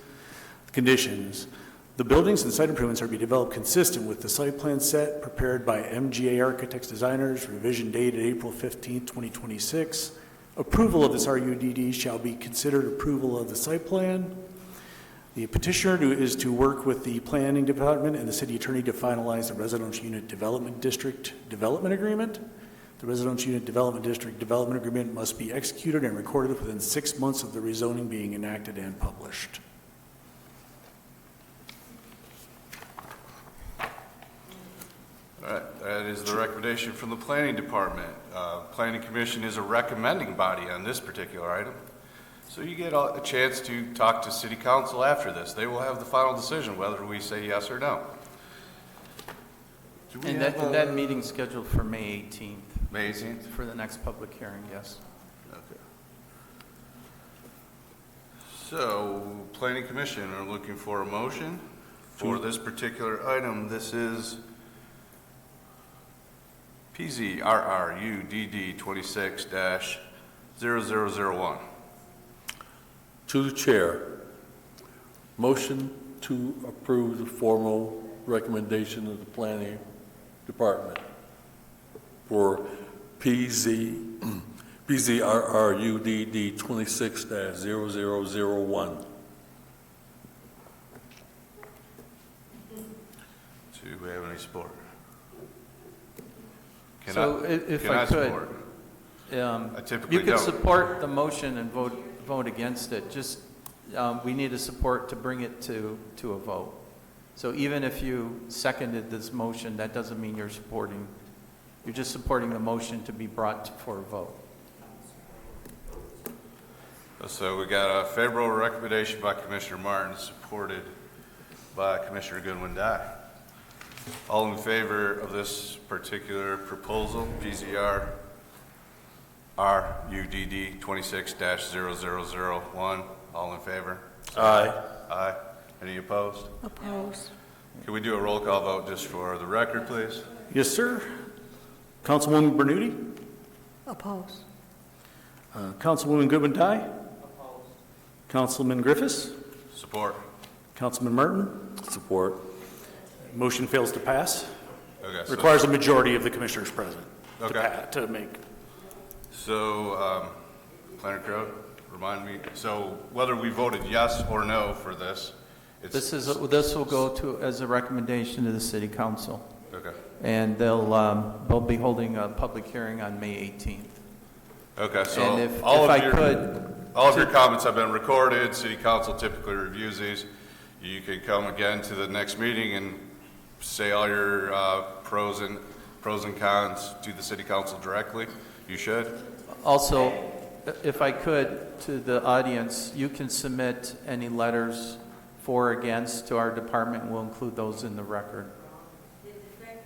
Conditions. The buildings and site improvements are to be developed consistent with the site plan set prepared by MGA Architects Designers, revision dated April 15, 2026. Approval of this RUDD shall be considered approval of the site plan. The petitioner is to work with the planning department and the city attorney to finalize the Residential Unit Development District Development Agreement. The Residential Unit Development District Development Agreement must be executed and recorded within 6 months of the rezoning being enacted and published. All right, that is the recommendation from the Planning Department. Planning Commission is a recommending body on this particular item. So you get a chance to talk to City Council after this. They will have the final decision whether we say yes or no. And that meeting's scheduled for May 18th. May 18th? For the next public hearing, yes. Okay. So, Planning Commission are looking for a motion for this particular item. This is PZRRUDD 26-0001. To the chair, motion to approve the formal recommendation of the planning department for PZRRUDD 26-0001. Do we have any support? So if I could, you could support the motion and vote against it. Just we need a support to bring it to a vote. So even if you seconded this motion, that doesn't mean you're supporting. You're just supporting the motion to be brought for a vote. So we got a favorable recommendation by Commissioner Martin, supported by Commissioner Goodwin-Dye. All in favor of this particular proposal, PZR RUDD 26-0001. All in favor? Aye. Aye. Any opposed? Opposed. Can we do a roll call vote just for the record, please? Yes, sir. Councilwoman Bernuti? Opposed. Councilwoman Goodwin-Dye? Opposed. Councilman Griffiths? Support. Councilman Martin? Support. Motion fails to pass. Okay. Requires a majority of the commissioners present to make. So, Planner Crowe, remind me, so whether we voted yes or no for this, This will go to as a recommendation to the City Council. Okay. And they'll be holding a public hearing on May 18th. Okay, so and if all I of your comments have been recorded. City Council typically reviews these. You can come again to the next meeting and say all your pros and cons to the City Council directly. You should. Also, if I could, to the audience, you can submit any letters for or against to our department. We'll include those in the record. Did the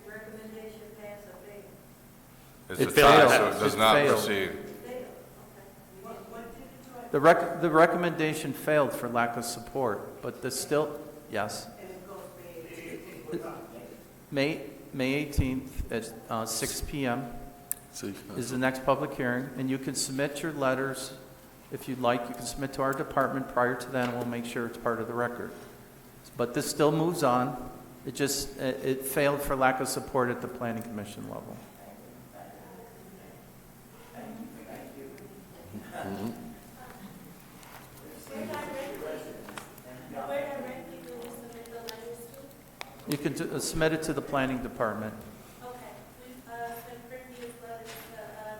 recommendation pass or fail? It's a tie, so it does not proceed. The recommendation failed for lack of support, but there's still, yes. May 18th at 6 p.m. is the next public hearing, and you can submit your letters if you'd like. You can submit to our department prior to that, and we'll make sure it's part of the record. But this still moves on. It failed for lack of support at the Planning Commission level. Mm-hmm. You can submit it to the Planning Department. Okay, we've sent previous letters to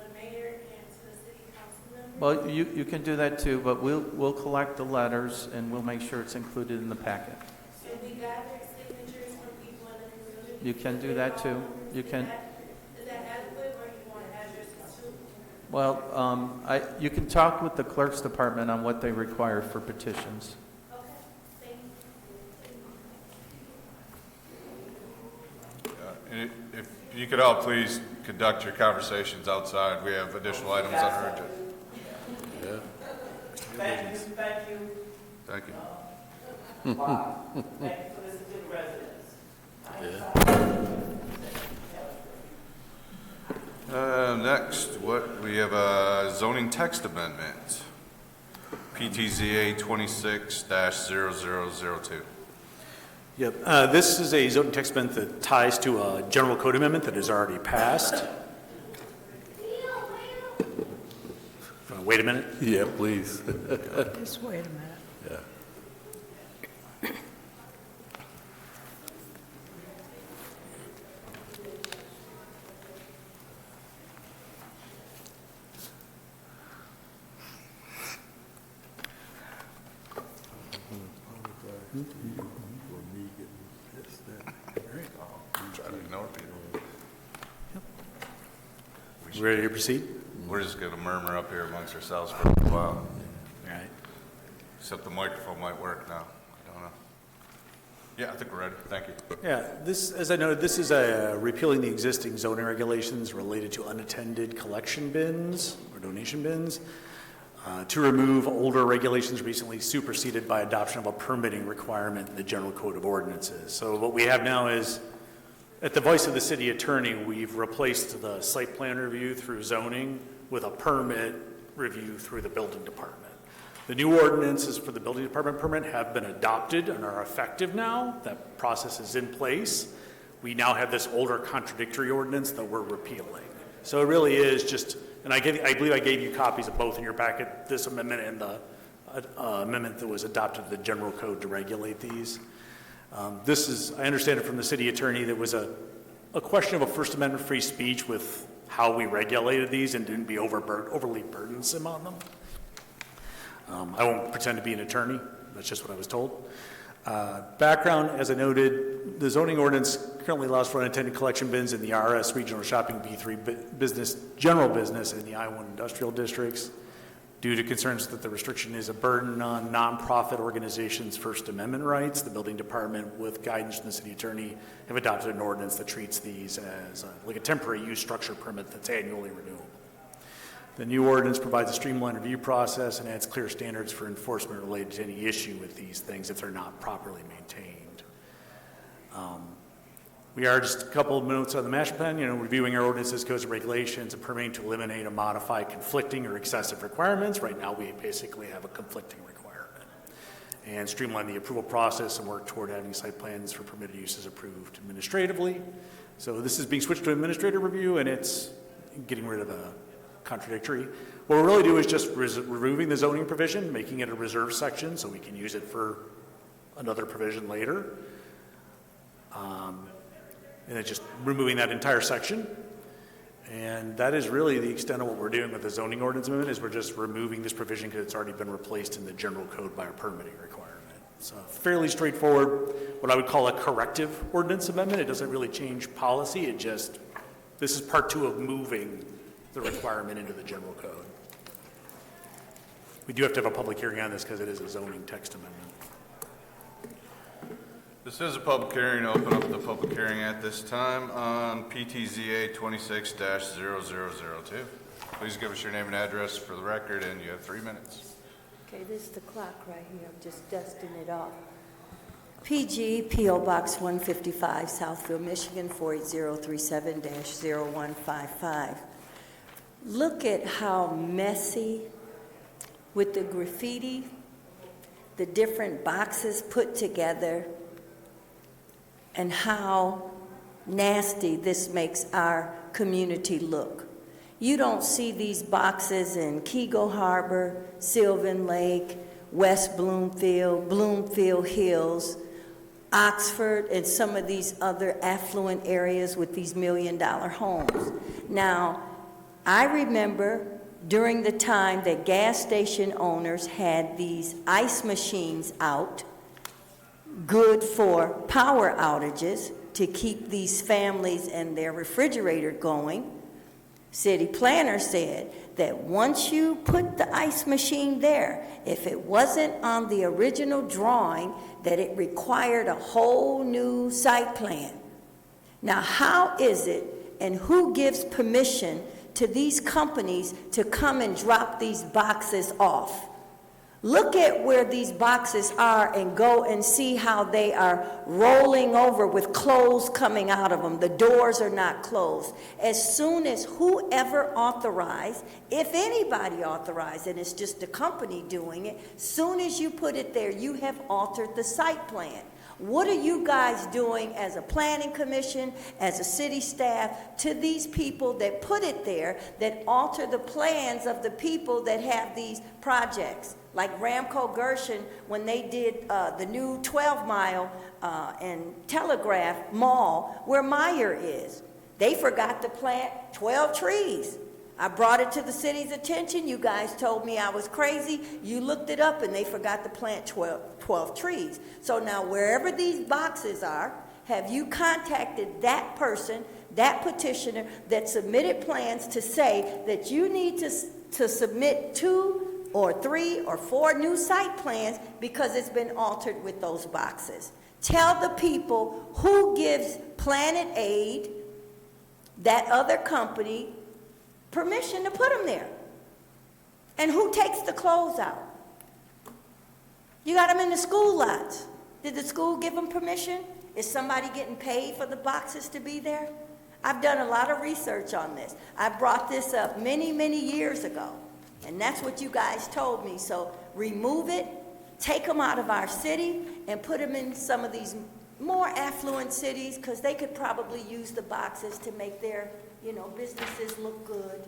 the mayor and to the city council members. Well, you can do that too, but we'll collect the letters and we'll make sure it's included in the packet. Should we gather signatures from people in the community? You can do that too. You can. Is that adequate, or you want addresses too? Well, you can talk with the clerk's department on what they require for petitions. If you could all please conduct your conversations outside. We have additional items on our agenda. Thank you. Thank you. Thank you for listening to the residents. I Next, we have a zoning text amendment, PTZA 26-0002. Yep, this is a zoning text amendment that ties to a general code amendment that has already passed. Wait a minute. Yeah, please. Just wait a minute. Yeah. Ready to proceed? We're just going to murmur up here amongst ourselves for a little while. All right. Except the microphone might work now. I don't know. Yeah, I think we're ready. Thank you. Yeah, this, as I noted, this is repealing the existing zoning regulations related to unattended collection bins or donation bins to remove older regulations recently superseded by adoption of a permitting requirement in the General Code of Ordinances. So what we have now is, at the voice of the city attorney, we've replaced the site plan review through zoning with a permit review through the building department. The new ordinances for the building department permit have been adopted and are effective now. That process is in place. We now have this older contradictory ordinance that we're repealing. So it really is just, and I believe I gave you copies of both in your packet, this amendment and the amendment that was adopted to the general code to regulate these. This is, I understand it from the city attorney, that was a question of a First Amendment free speech with how we regulated these and didn't be overly burdensome on them. I won't pretend to be an attorney. That's just what I was told. Background, as I noted, the zoning ordinance currently allows for unattended collection bins in the RS Regional Shopping B3 business, general business, and the I-1 industrial districts. Due to concerns that the restriction is a burden on nonprofit organizations' First Amendment rights, the building department, with guidance from the city attorney, have adopted an ordinance that treats these as like a temporary use structure permit that's annually renewable. The new ordinance provides a streamlined review process and adds clear standards for enforcement related to any issue with these things if they're not properly maintained. We are just a couple of minutes on the master plan, reviewing our ordinances, codes, and regulations, and permitting to eliminate or modify conflicting or excessive requirements. Right now, we basically have a conflicting requirement. And streamline the approval process and work toward having site plans for permitted uses approved administratively. So this is being switched to administrative review, and it's getting rid of a contradictory. What we're really doing is just removing the zoning provision, making it a reserve section so we can use it for another provision later. And then just removing that entire section. And that is really the extent of what we're doing with the zoning ordinance amendment, is we're just removing this provision because it's already been replaced in the general code by a permitting requirement. So fairly straightforward, what I would call a corrective ordinance amendment. It doesn't really change policy. It just, this is part two of moving the requirement into the general code. We do have to have a public hearing on this because it is a zoning text amendment. This is a public hearing. Open up the public hearing at this time on PTZA 26-0002. Please give us your name and address for the record, and you have 3 minutes. Okay, this is the clock right here. I'm just dusting it off. PG, P.O. Box 155, Southfield, Michigan, 48037-0155. Look at how messy, with the graffiti, the different boxes put together, and how nasty this makes our community look. You don't see these boxes in Kego Harbor, Sylvan Lake, West Bloomfield, Bloomfield Hills, Oxford, and some of these other affluent areas with these million-dollar homes. Now, I remember during the time that gas station owners had these ice machines out, good for power outages to keep these families and their refrigerator going. City planner said that once you put the ice machine there, if it wasn't on the original drawing, that it required a whole new site plan. Now, how is it, and who gives permission to these companies to come and drop these boxes off? Look at where these boxes are and go and see how they are rolling over with clothes coming out of them. The doors are not closed. As soon as whoever authorized, if anybody authorized, and it's just the company doing it, soon as you put it there, you have altered the site plan. What are you guys doing as a planning commission, as a city staff, to these people that put it there, that alter the plans of the people that have these projects? Like Ramco Gershon, when they did the new 12-mile and Telegraph Mall where Meyer is. They forgot to plant 12 trees. I brought it to the city's attention. You guys told me I was crazy. You looked it up and they forgot to plant 12 trees. So now wherever these boxes are, have you contacted that person, that petitioner that submitted plans to say that you need to submit 2 or 3 or 4 new site plans because it's been altered with those boxes? Tell the people who gives Planet Aid, that other company, permission to put them there. And who takes the clothes out? You got them in the school lots. Did the school give them permission? Is somebody getting paid for the boxes to be there? I've done a lot of research on this. I brought this up many, many years ago. And that's what you guys told me. So remove it, take them out of our city, and put them in some of these more affluent cities, because they could probably use the boxes to make their, businesses look good.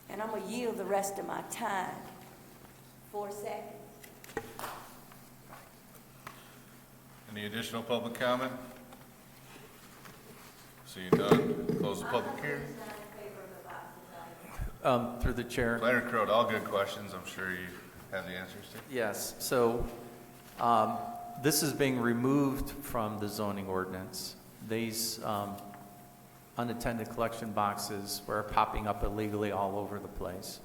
And I'm going to yield the rest of my time. 4 seconds. Any additional public comment? Seeing none, close the public hearing. Through the chair. Planner Crowd, all good questions. I'm sure you have the answers to. Yes, so this is being removed from the zoning ordinance. These unattended collection boxes were popping up illegally all over the place.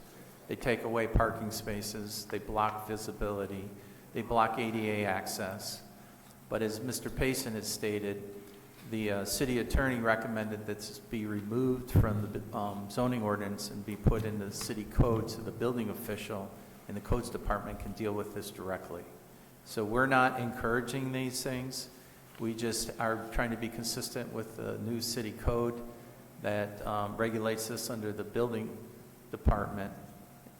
They take away parking spaces, they block visibility, they block ADA access. But as Mr. Payson has stated, the city attorney recommended that this be removed from the zoning ordinance and be put in the city code so the building official and the codes department can deal with this directly. So we're not encouraging these things. We just are trying to be consistent with the new city code that regulates this under the building department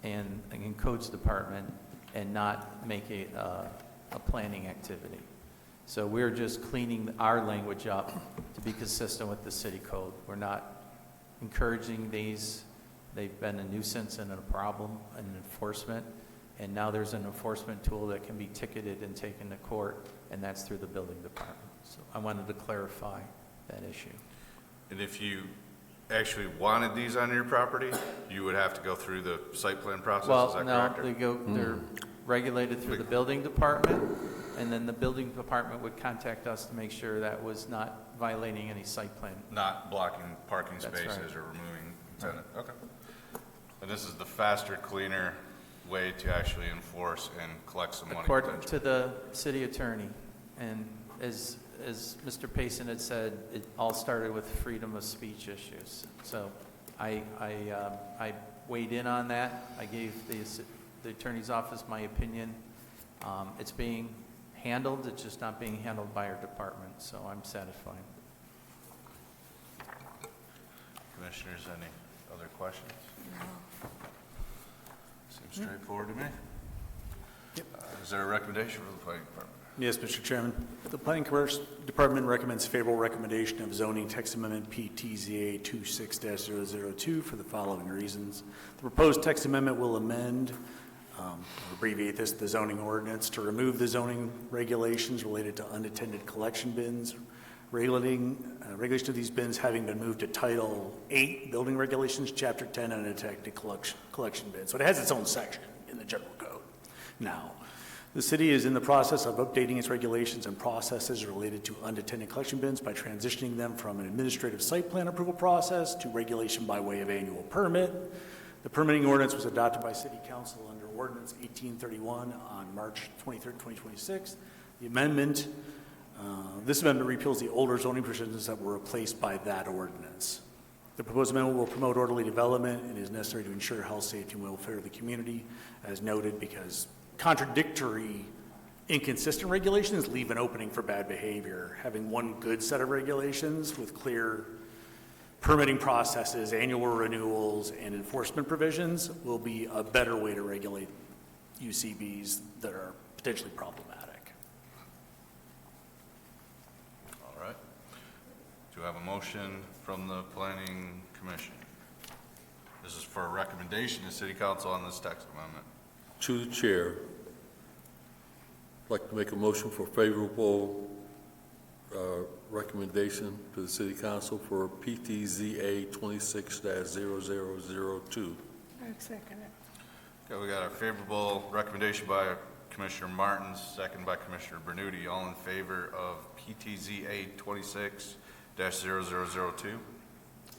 and codes department, and not make it a planning activity. So we're just cleaning our language up to be consistent with the city code. We're not encouraging these. They've been a nuisance and a problem in enforcement, and now there's an enforcement tool that can be ticketed and taken to court, and that's through the building department. So I wanted to clarify that issue. And if you actually wanted these on your property, you would have to go through the site plan process, is that correct? Well, no, they're regulated through the building department, and then the building department would contact us to make sure that was not violating any site plan. Not blocking parking That's spaces right. or removing tenant, okay. And this is the faster, cleaner way to actually enforce and collect some money. According to the city attorney, and as Mr. Payson had said, it all started with freedom of speech issues. So I weighed in on that. I gave the attorney's office my opinion. It's being handled, it's just not being handled by our department, so I'm satisfied. Commissioners, any other questions? No. Seems straightforward to me. Yep. Is there a recommendation for the planning department? Yes, Mr. Chairman. The Planning Department recommends favorable recommendation of zoning text amendment PTZA 26-002 for the following reasons. The proposed text amendment will amend, abbreviate this, the zoning ordinance to remove the zoning regulations related to unattended collection bins. Regulation of these bins having been moved to Title 8, Building Regulations, Chapter 10, unattended collection bins. So it has its own section in the general code. Now, the city is in the process of updating its regulations and processes related to unattended collection bins by transitioning them from an administrative site plan approval process to regulation by way of annual permit. The permitting ordinance was adopted by City Council under Ordinance 1831 on March 23, 2026. The amendment, this amendment repeals the older zoning provisions that were replaced by that ordinance. The proposed amendment will promote orderly development and is necessary to ensure health, safety, and welfare of the community, as noted, because contradictory, inconsistent regulations leave an opening for bad behavior. Having one good set of regulations with clear permitting processes, annual renewals, and enforcement provisions will be a better way to regulate UCBs that are potentially problematic. All right. Do you have a motion from the Planning Commission? This is for a recommendation to City Council on this text amendment. To the chair, I'd like to make a motion for favorable recommendation to the City Council for PTZA 26-0002. I second it. Okay, we got a favorable recommendation by Commissioner Martin, second by Commissioner Bernuti. All in favor of PTZA 26-0002?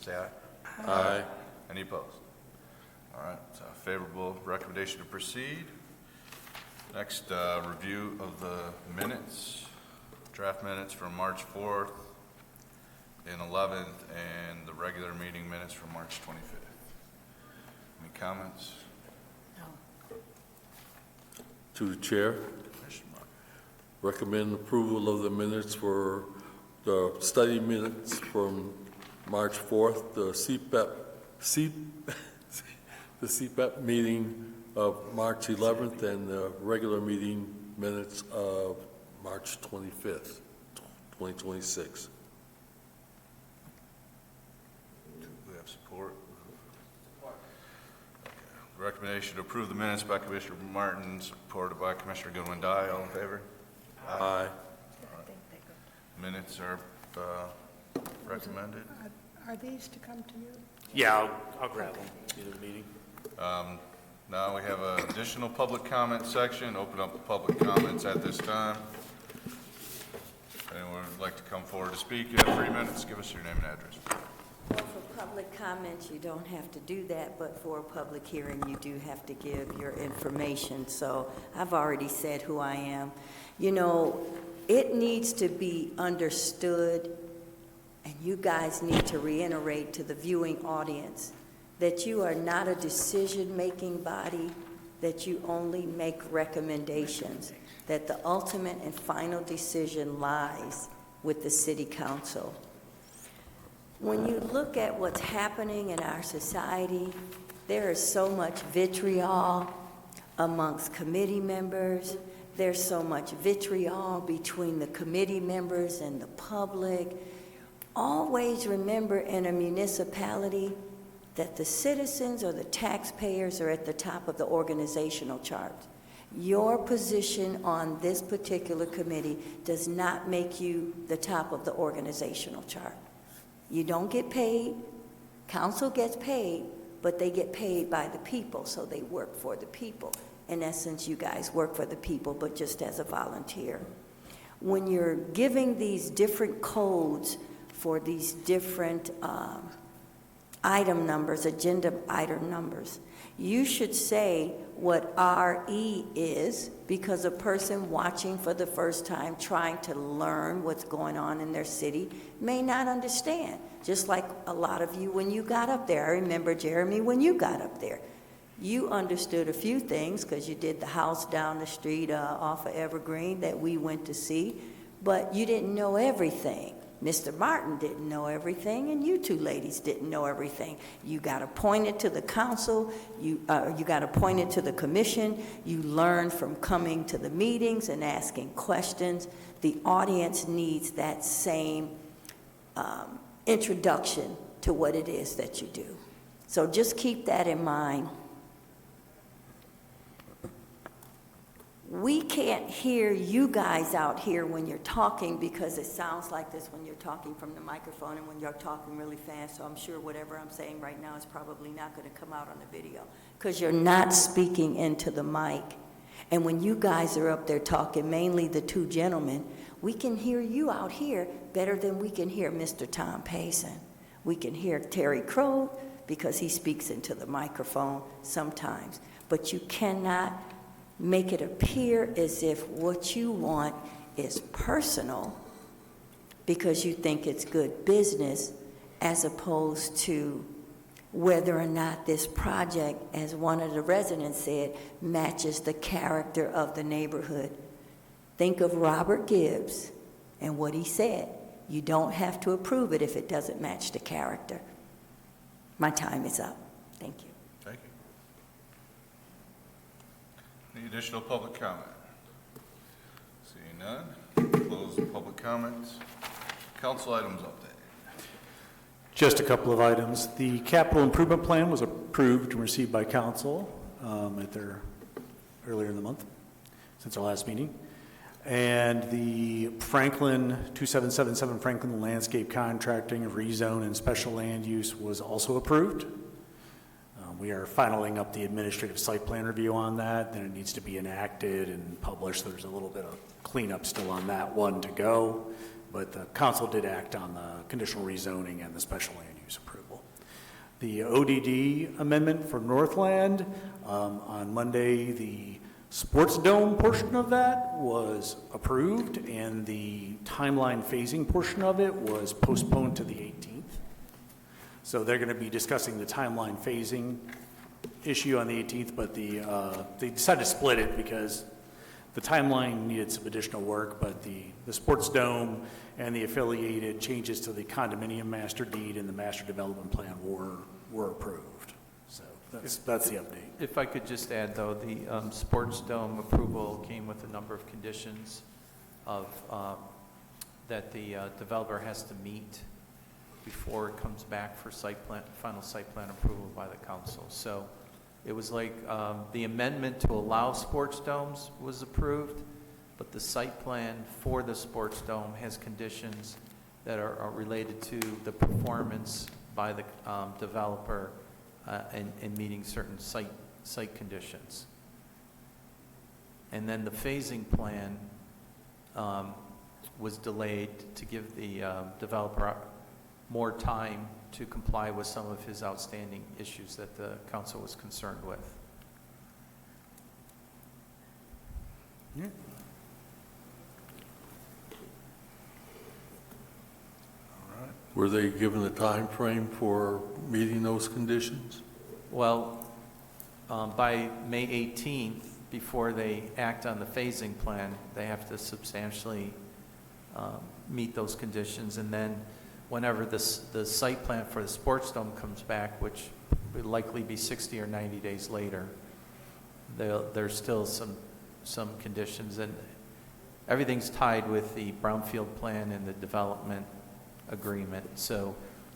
Say aye. Aye. Any opposed? All right, so favorable recommendation to proceed. Next, review of the minutes, draft minutes from March 4th and 11th, and the regular meeting minutes from March 25th. Any comments? To the chair, Commissioner Martin. recommend approval of the minutes for the study minutes from March 4th, the CPEP meeting of March 11th, and the regular meeting minutes of March 25th, 2026. Do we have support? Okay. Recommendation to approve the minutes by Commissioner Martin, supported by Commissioner Goodwin-Dye. All in favor? Aye. Minutes are recommended. Are these to come to you? Yeah, I'll grab them at the meeting. Now we have an additional public comment section. Open up the public comments at this time. If anyone would like to come forward to speak, you have 3 minutes. Give us your name and address. Well, for public comments, you don't have to do that, but for a public hearing, you do have to give your information. So I've already said who I am. You know, it needs to be understood, and you guys need to reiterate to the viewing audience that you are not a decision-making body, that you only make recommendations, that the ultimate and final decision lies with the City Council. When you look at what's happening in our society, there is so much vitriol amongst committee members. There's so much vitriol between the committee members and the public. Always remember in a municipality that the citizens or the taxpayers are at the top of the organizational chart. Your position on this particular committee does not make you the top of the organizational chart. You don't get paid. Council gets paid, but they get paid by the people, so they work for the people. In essence, you guys work for the people, but just as a volunteer. When you're giving these different codes for these different item numbers, agenda item numbers, you should say what RE is, because a person watching for the first time, trying to learn what's going on in their city, may not understand. Just like a lot of you when you got up there. I remember, Jeremy, when you got up there. You understood a few things because you did the house down the street off of Evergreen that we went to see, but you didn't know everything. Mr. Martin didn't know everything, and you two ladies didn't know everything. You got appointed to the council, you got appointed to the commission, you learned from coming to the meetings and asking questions. The audience needs that same introduction to what it is that you do. So just keep that in mind. We can't hear you guys out here when you're talking because it sounds like this when you're talking from the microphone and when you're talking really fast. So I'm sure whatever I'm saying right now is probably not going to come out on the video because you're not speaking into the mic. And when you guys are up there talking, mainly the two gentlemen, we can hear you out here better than we can hear Mr. Tom Payson. We can hear Terry Crow because he speaks into the microphone sometimes. But you cannot make it appear as if what you want is personal because you think it's good business, as opposed to whether or not this project, as one of the residents said, matches the character of the neighborhood. Think of Robert Gibbs and what he said. You don't have to approve it if it doesn't match the character. My time is up. Thank you. Thank you. Any additional public comment? Seeing none, close the public comments. Council items update. Just a couple of items. The capital improvement plan was approved and received by council earlier in the month, since our last meeting. And the 2777 Franklin landscape contracting of rezone and special land use was also approved. We are filing up the administrative site plan review on that. Then it needs to be enacted and published. There's a little bit of cleanup still on that one to go. But the council did act on the conditional rezoning and the special land use approval. The ODD amendment for Northland, on Monday, the sports dome portion of that was approved, and the timeline phasing portion of it was postponed to the 18th. So they're going to be discussing the timeline phasing issue on the 18th, but they decided to split it because the timeline needed some additional work, but the sports dome and the affiliated changes to the condominium master deed and the master development plan were approved. So that's the update. If I could just add, though, the sports dome approval came with a number of conditions of that the developer has to meet before it comes back for final site plan approval by the council. So it was like the amendment to allow sports domes was approved, but the site plan for the sports dome has conditions that are related to the performance by the developer and meeting certain site conditions. And then the phasing plan was delayed to give the developer more time to comply with some of his outstanding issues that the council was concerned with. Yeah. All right. Were they given a time frame for meeting those conditions? Well, by May 18th, before they act on the phasing plan, they have to substantially meet those conditions, and then whenever the site plan for the sports dome comes back, which will likely be 60 or 90 days later, there's still some conditions, and everything's tied with the brownfield plan and the development agreement. So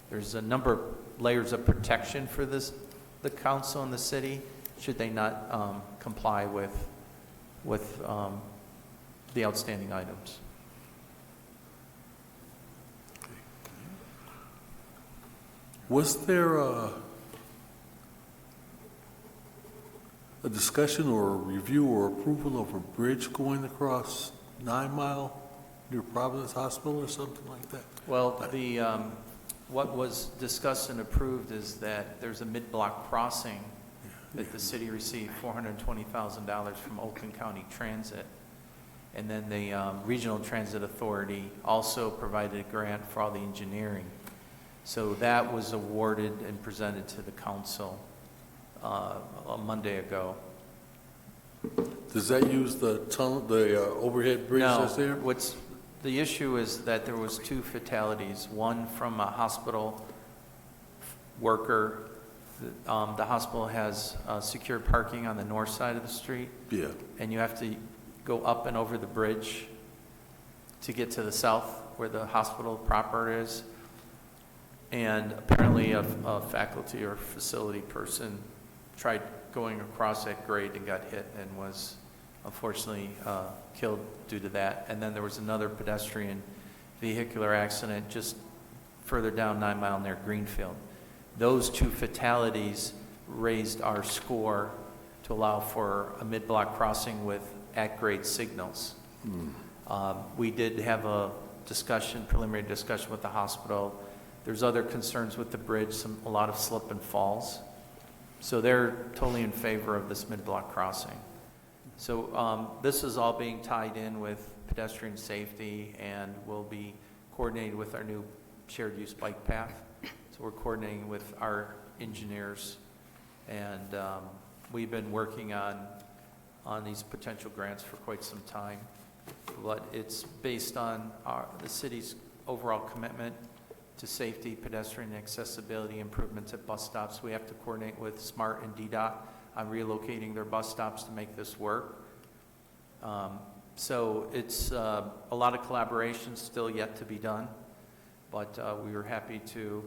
there's a number of layers of protection for the council and the city should they not comply with the outstanding items. Was there a discussion or a review or approval of a bridge going across 9 Mile near Providence Hospital or something like that? Well, what was discussed and approved is that there's a mid-block crossing that the city received $420,000 from Oakland County Transit. And then the Regional Transit Authority also provided a grant for all the engineering. So that was awarded and presented to the council a Monday ago. Does that use the tunnel, the overhead bridge that's there? No, the issue is that there was 2 fatalities, one from a hospital worker. The hospital has secured parking on the north side of the street. Yeah. And you have to go up and over the bridge to get to the south where the hospital proper is. And apparently a faculty or facility person tried going across that grade and got hit and was unfortunately killed due to that. And then there was another pedestrian vehicular accident just further down 9 Mile near Greenfield. Those 2 fatalities raised our score to allow for a mid-block crossing with at-grade signals. We did have a preliminary discussion with the hospital. There's other concerns with the bridge, a lot of slip and falls. So they're totally in favor of this mid-block crossing. So this is all being tied in with pedestrian safety and will be coordinated with our new shared use bike path. So So we're coordinating with our engineers, and we've been working on these potential grants for quite some time. But it's based on the city's overall commitment to safety, pedestrian accessibility improvements at bus stops. We have to coordinate with SMART and DDOT on relocating their bus stops to make this work. So it's a lot of collaboration still yet to be done, but we were happy to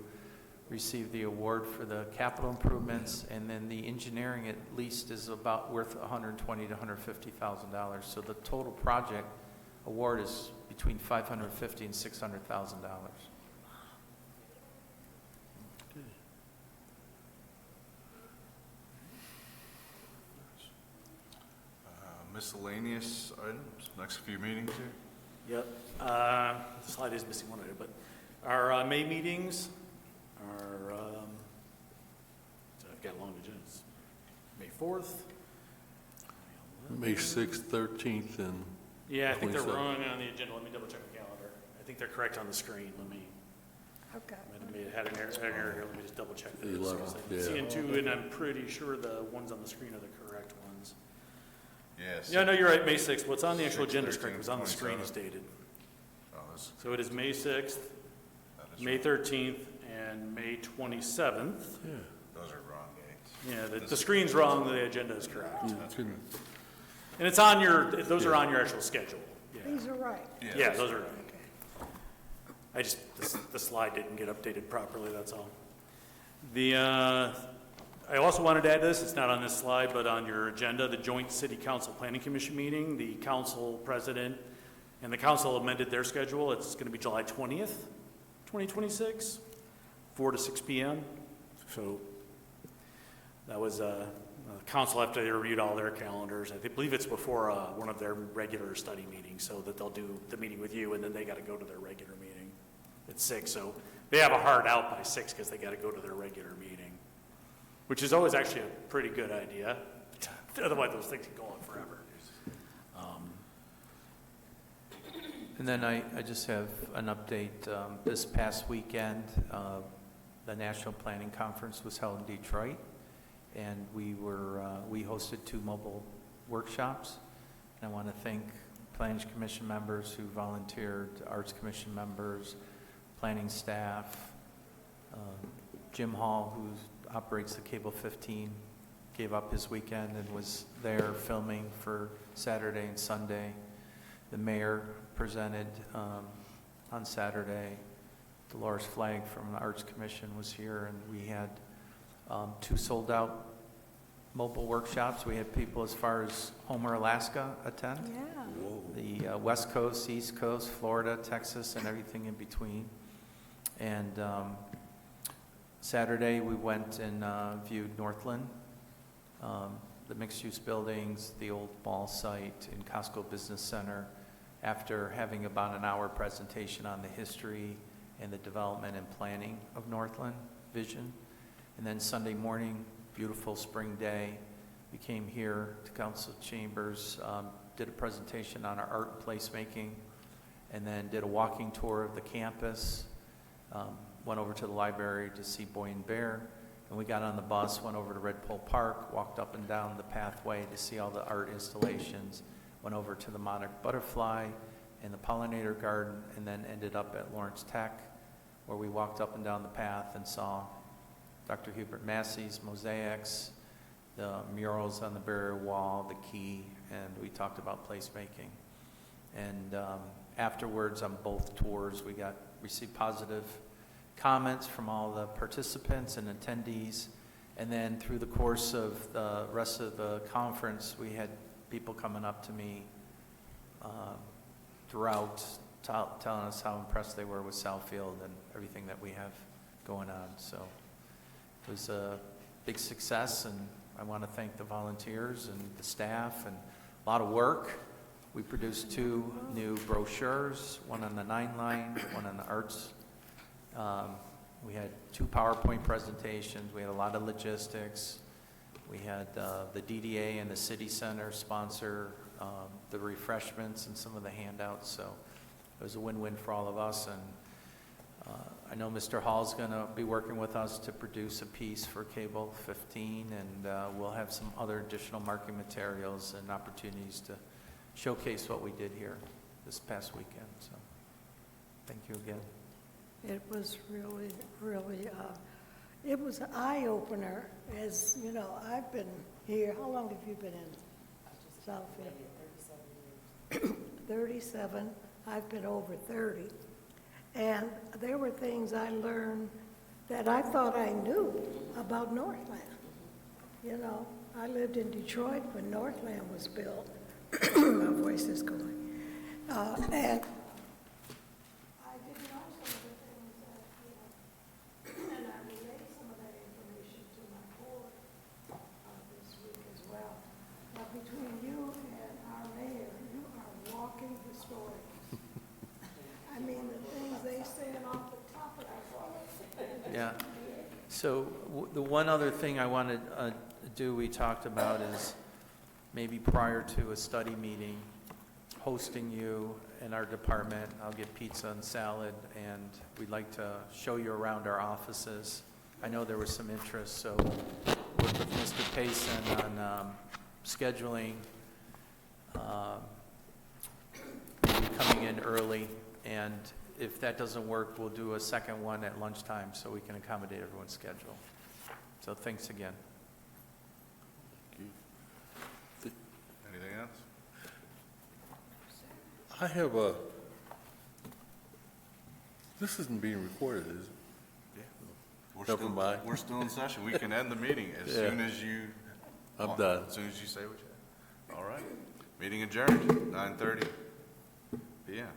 receive the award for the capital improvements, and then the engineering at least is about worth $120,000 to $150,000. So the total project award is between $550,000 and $600,000. Miscellaneous items, next few meetings here? Yep. The slide is missing one item, but our May meetings are, so I've got long agendas. May 4th. May 6th, 13th, and Yeah, I think they're 27th. wrong on the agenda. Let me double check the calendar. I think they're correct on the screen. Let me, Okay. I may have had an error here. Let me just double check The this. 11th, I'm yeah. seeing two, and I'm pretty sure the ones on the screen are the correct ones. Yes. Yeah, no, you're right, May 6th. What's on the actual 6th, agenda is correct. 13th, What's on the screen is 27th. dated. Oh, this- So it is May 6th, that is May right. 13th, and May 27th. Yeah. Those are wrong dates. Yeah, the screen's wrong, the agenda is correct. That's good. And it's on your, those are on your actual schedule. Yeah, These are right. yeah, those are right. I just, the slide didn't get updated properly, that's all. I also wanted to add this, it's not on this slide, but on your agenda, the joint city council planning commission meeting, the council president and the council amended their schedule. It's going to be July 20th, 2026, 4 to 6 p.m. So that was, council, after they reviewed all their calendars, I believe it's before one of their regular study meetings, so that they'll do the meeting with you, and then they got to go to their regular meeting at 6. So they have a hard out by 6 because they got to go to their regular meeting, which is always actually a pretty good idea. Otherwise, those things can go on forever. And then I just have an update. This past weekend, the National Planning Conference was held in Detroit, and we hosted 2 mobile workshops. And I want to thank Planning Commission members who volunteered, Arts Commission members, planning staff. Jim Hall, who operates the Cable 15, gave up his weekend and was there filming for Saturday and Sunday. The mayor presented on Saturday. Dolores Flagg from the Arts Commission was here, and we had 2 sold-out mobile workshops. We had people as far as Homer, Alaska attend. Yeah. The West Coast, East Coast, Florida, Texas, and everything in between. And Saturday, we went and viewed Northland, the mixed-use buildings, the old mall site in Costco Business Center, after having about an hour presentation on the history and the development and planning of Northland Vision. And then Sunday morning, beautiful spring day, we came here to council chambers, did a presentation on our art and placemaking, and then did a walking tour of the campus, went over to the library to see Boy and Bear, and we got on the bus, went over to Red Pole Park, walked up and down the pathway to see all the art installations, went over to the monarch butterfly and the pollinator garden, and then ended up at Lawrence Tech, where we walked up and down the path and saw Dr. Hubert Massey's mosaics, the murals on the barrier wall, the key, and we talked about placemaking. And afterwards, on both tours, we received positive comments from all the participants and attendees. And then through the course of the rest of the conference, we had people coming up to me throughout, telling us how impressed they were with Southfield and everything that we have going on. So it was a big success, and I want to thank the volunteers and the staff, and a lot of work. We produced 2 new brochures, one on the 9 line, one on the arts. We had 2 PowerPoint presentations. We had a lot of logistics. We had the DDA and the City Center sponsor the refreshments and some of the handouts. So it was a win-win for all of us. And I know Mr. Hall's going to be working with us to produce a piece for Cable 15, and we'll have some other additional marketing materials and opportunities to showcase what we did here this past weekend. So, thank you again. It was really, really, it was an eye-opener, as, you know, I've been here, how long have you been in Southfield? 37 years. 37, I've been over 30. And there were things I learned that I thought I knew about Northland. You know, I lived in Detroit when Northland was built. My voice is going. And I didn't know some of the things that, you know, and I relayed some of that information to my board this week as well. But between you and our mayor, you are walking the story. I mean, the things they said off the top of their voice. Yeah. So the one other thing I wanted to do, we talked about, is maybe prior to a study meeting, hosting you in our department. I'll get pizza and salad, and we'd like to show you around our offices. I know there was some interest, so work with Mr. Payson on scheduling, maybe coming in early, and if that doesn't work, we'll do a second one at lunchtime so we can accommodate everyone's schedule. So thanks again. Anything else? I have this isn't being recorded, is it? Never mind. We're still in session. We can end the meeting as Yeah. soon as you. I'm done. As soon as you say what you have. All right. Meeting adjourned, 9:30 p.m.